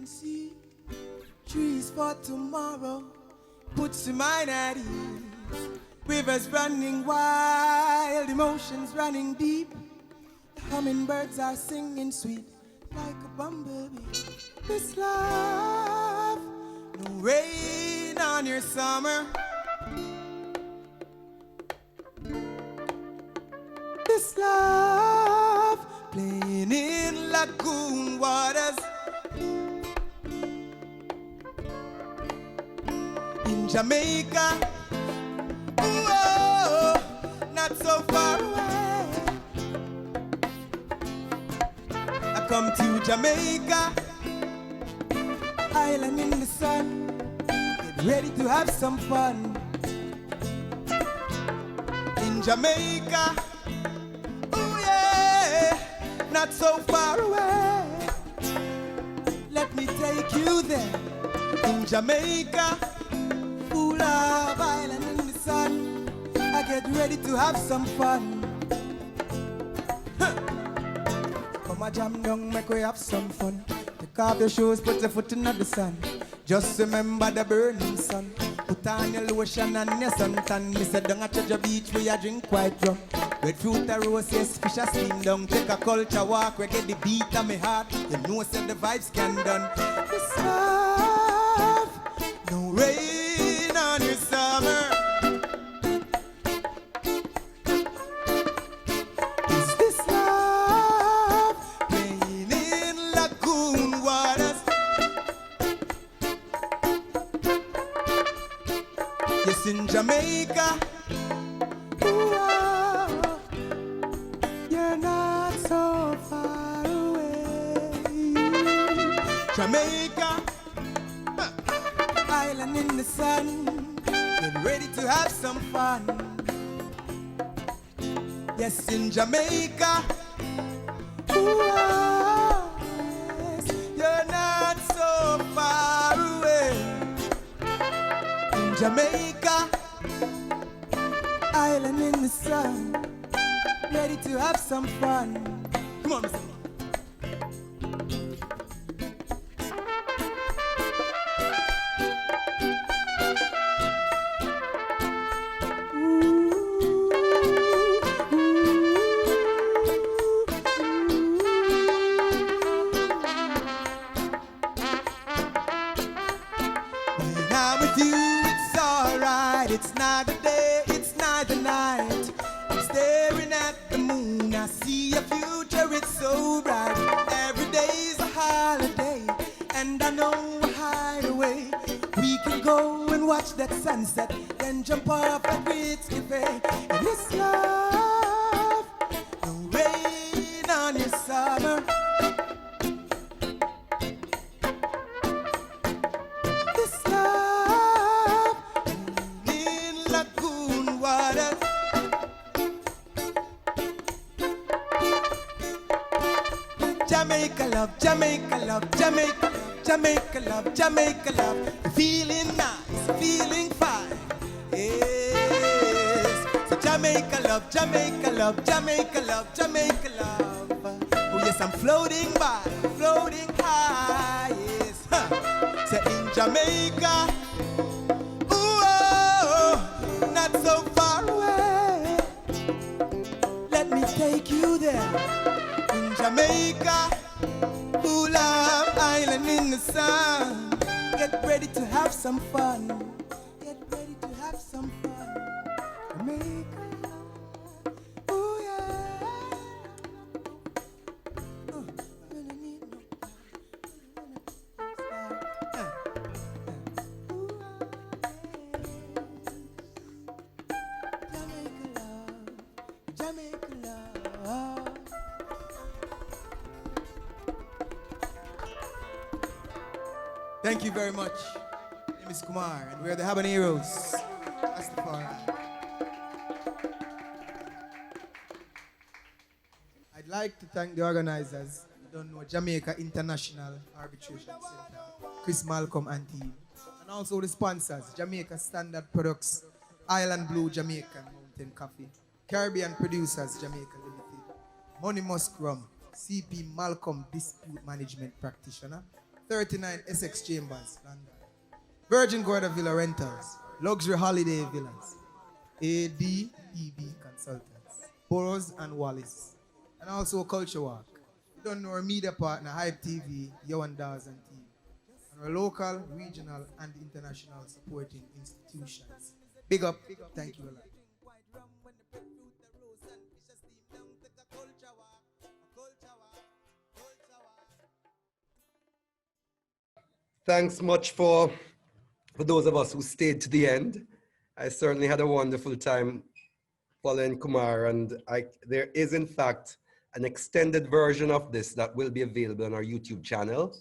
Sea, trees for tomorrow, puts your mind at ease. Rivers running wild, emotions running deep. The hummingbirds are singing sweet like a bumblebee. This love, no rain on your summer. This love, playing in lagoon waters. In Jamaica, oh, not so far away. I come to Jamaica, island in the sun, get ready to have some fun. In Jamaica, oh yeah, not so far away. Let me take you there. In Jamaica, full of island in the sun, I get ready to have some fun. Huh. Come a jam down, make we have some fun. Take off your shoes, put your foot in the sun. Just remember the burning sun. Put on your lotion and your suntan. Me say down at Treasure Beach where you drink white rum. Red fruit a roast, yes, fish a steam down. Take a culture walk, where get the beat of me heart. You know say the vibes can done. This love, no rain on your summer. Is this love playing in lagoon waters? Yes, in Jamaica. Ooh, oh, you're not so far away. Jamaica, island in the sun, get ready to have some fun. Yes, in Jamaica, ooh, yes, you're not so far away. In Jamaica, island in the sun, ready to have some fun. Come on, Mr. When I'm with you, it's alright. It's not the day, it's not the night. I'm staring at the moon. I see a future, it's so bright. Every day's a holiday, and I know a hideaway. We can go and watch that sunset, then jump off at Ritz Cafe. And this love, no rain on your summer. This love, in lagoon water. Jamaica love, Jamaica love, Jamaica love, Jamaica love, Jamaica love. Feeling nice, feeling fine. Yes. So Jamaica love, Jamaica love, Jamaica love, Jamaica love. Oh yes, I'm floating by, floating high. Yes. Huh. So in Jamaica, ooh, oh, not so far away. Let me take you there. In Jamaica, Hula Island in the sun. Get ready to have some fun. Get ready to have some fun. Jamaica, ooh yeah. Jamaica love, Jamaica love. Thank you very much. My name is Kumar, and we're the Habaneros. That's the part. I'd like to thank the organizers. You don't know, Jamaica International Arbitration Center, Chris Malcolm and team. And also the sponsors, Jamaica Standard Products, Island Blue Jamaican Mountain Coffee, Caribbean Producers Jamaica Limited, Money Musk Rum, CP Malcolm Dispute Management Practitioner, 39 Essex Chambers, London, Virgin Gorda Villa Rentals, Luxury Holiday Villas, ADEB Consultants, Burroughs and Wallis, and also Culture Walk. You don't know our media partner, Hype TV, Yohan Dawes and team, and our local, regional, and international supporting institutions. Big up, thank you a lot. Thanks much for those of us who stayed to the end. I certainly had a wonderful time following Kumar, and there is in fact an extended version of this that will be available on our YouTube channel.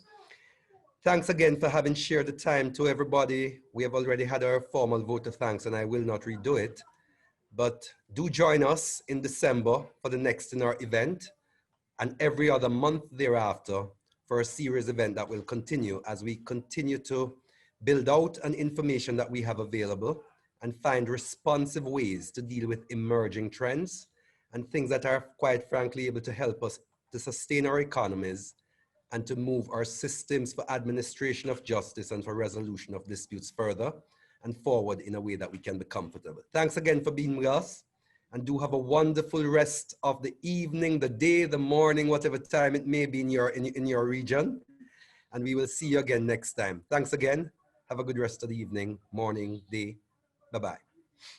Thanks again for having shared the time to everybody. We have already had our formal vote of thanks, and I will not redo it, but do join us in December for the next in our event, and every other month thereafter for a series event that will continue as we continue to build out an information that we have available and find responsive ways to deal with emerging trends and things that are quite frankly able to help us to sustain our economies and to move our systems for administration of justice and for resolution of disputes further and forward in a way that we can be comfortable. Thanks again for being with us, and do have a wonderful rest of the evening, the day, the morning, whatever time it may be in your region. And we will see you again next time. Thanks again. Have a good rest of the evening, morning, day. Bye-bye.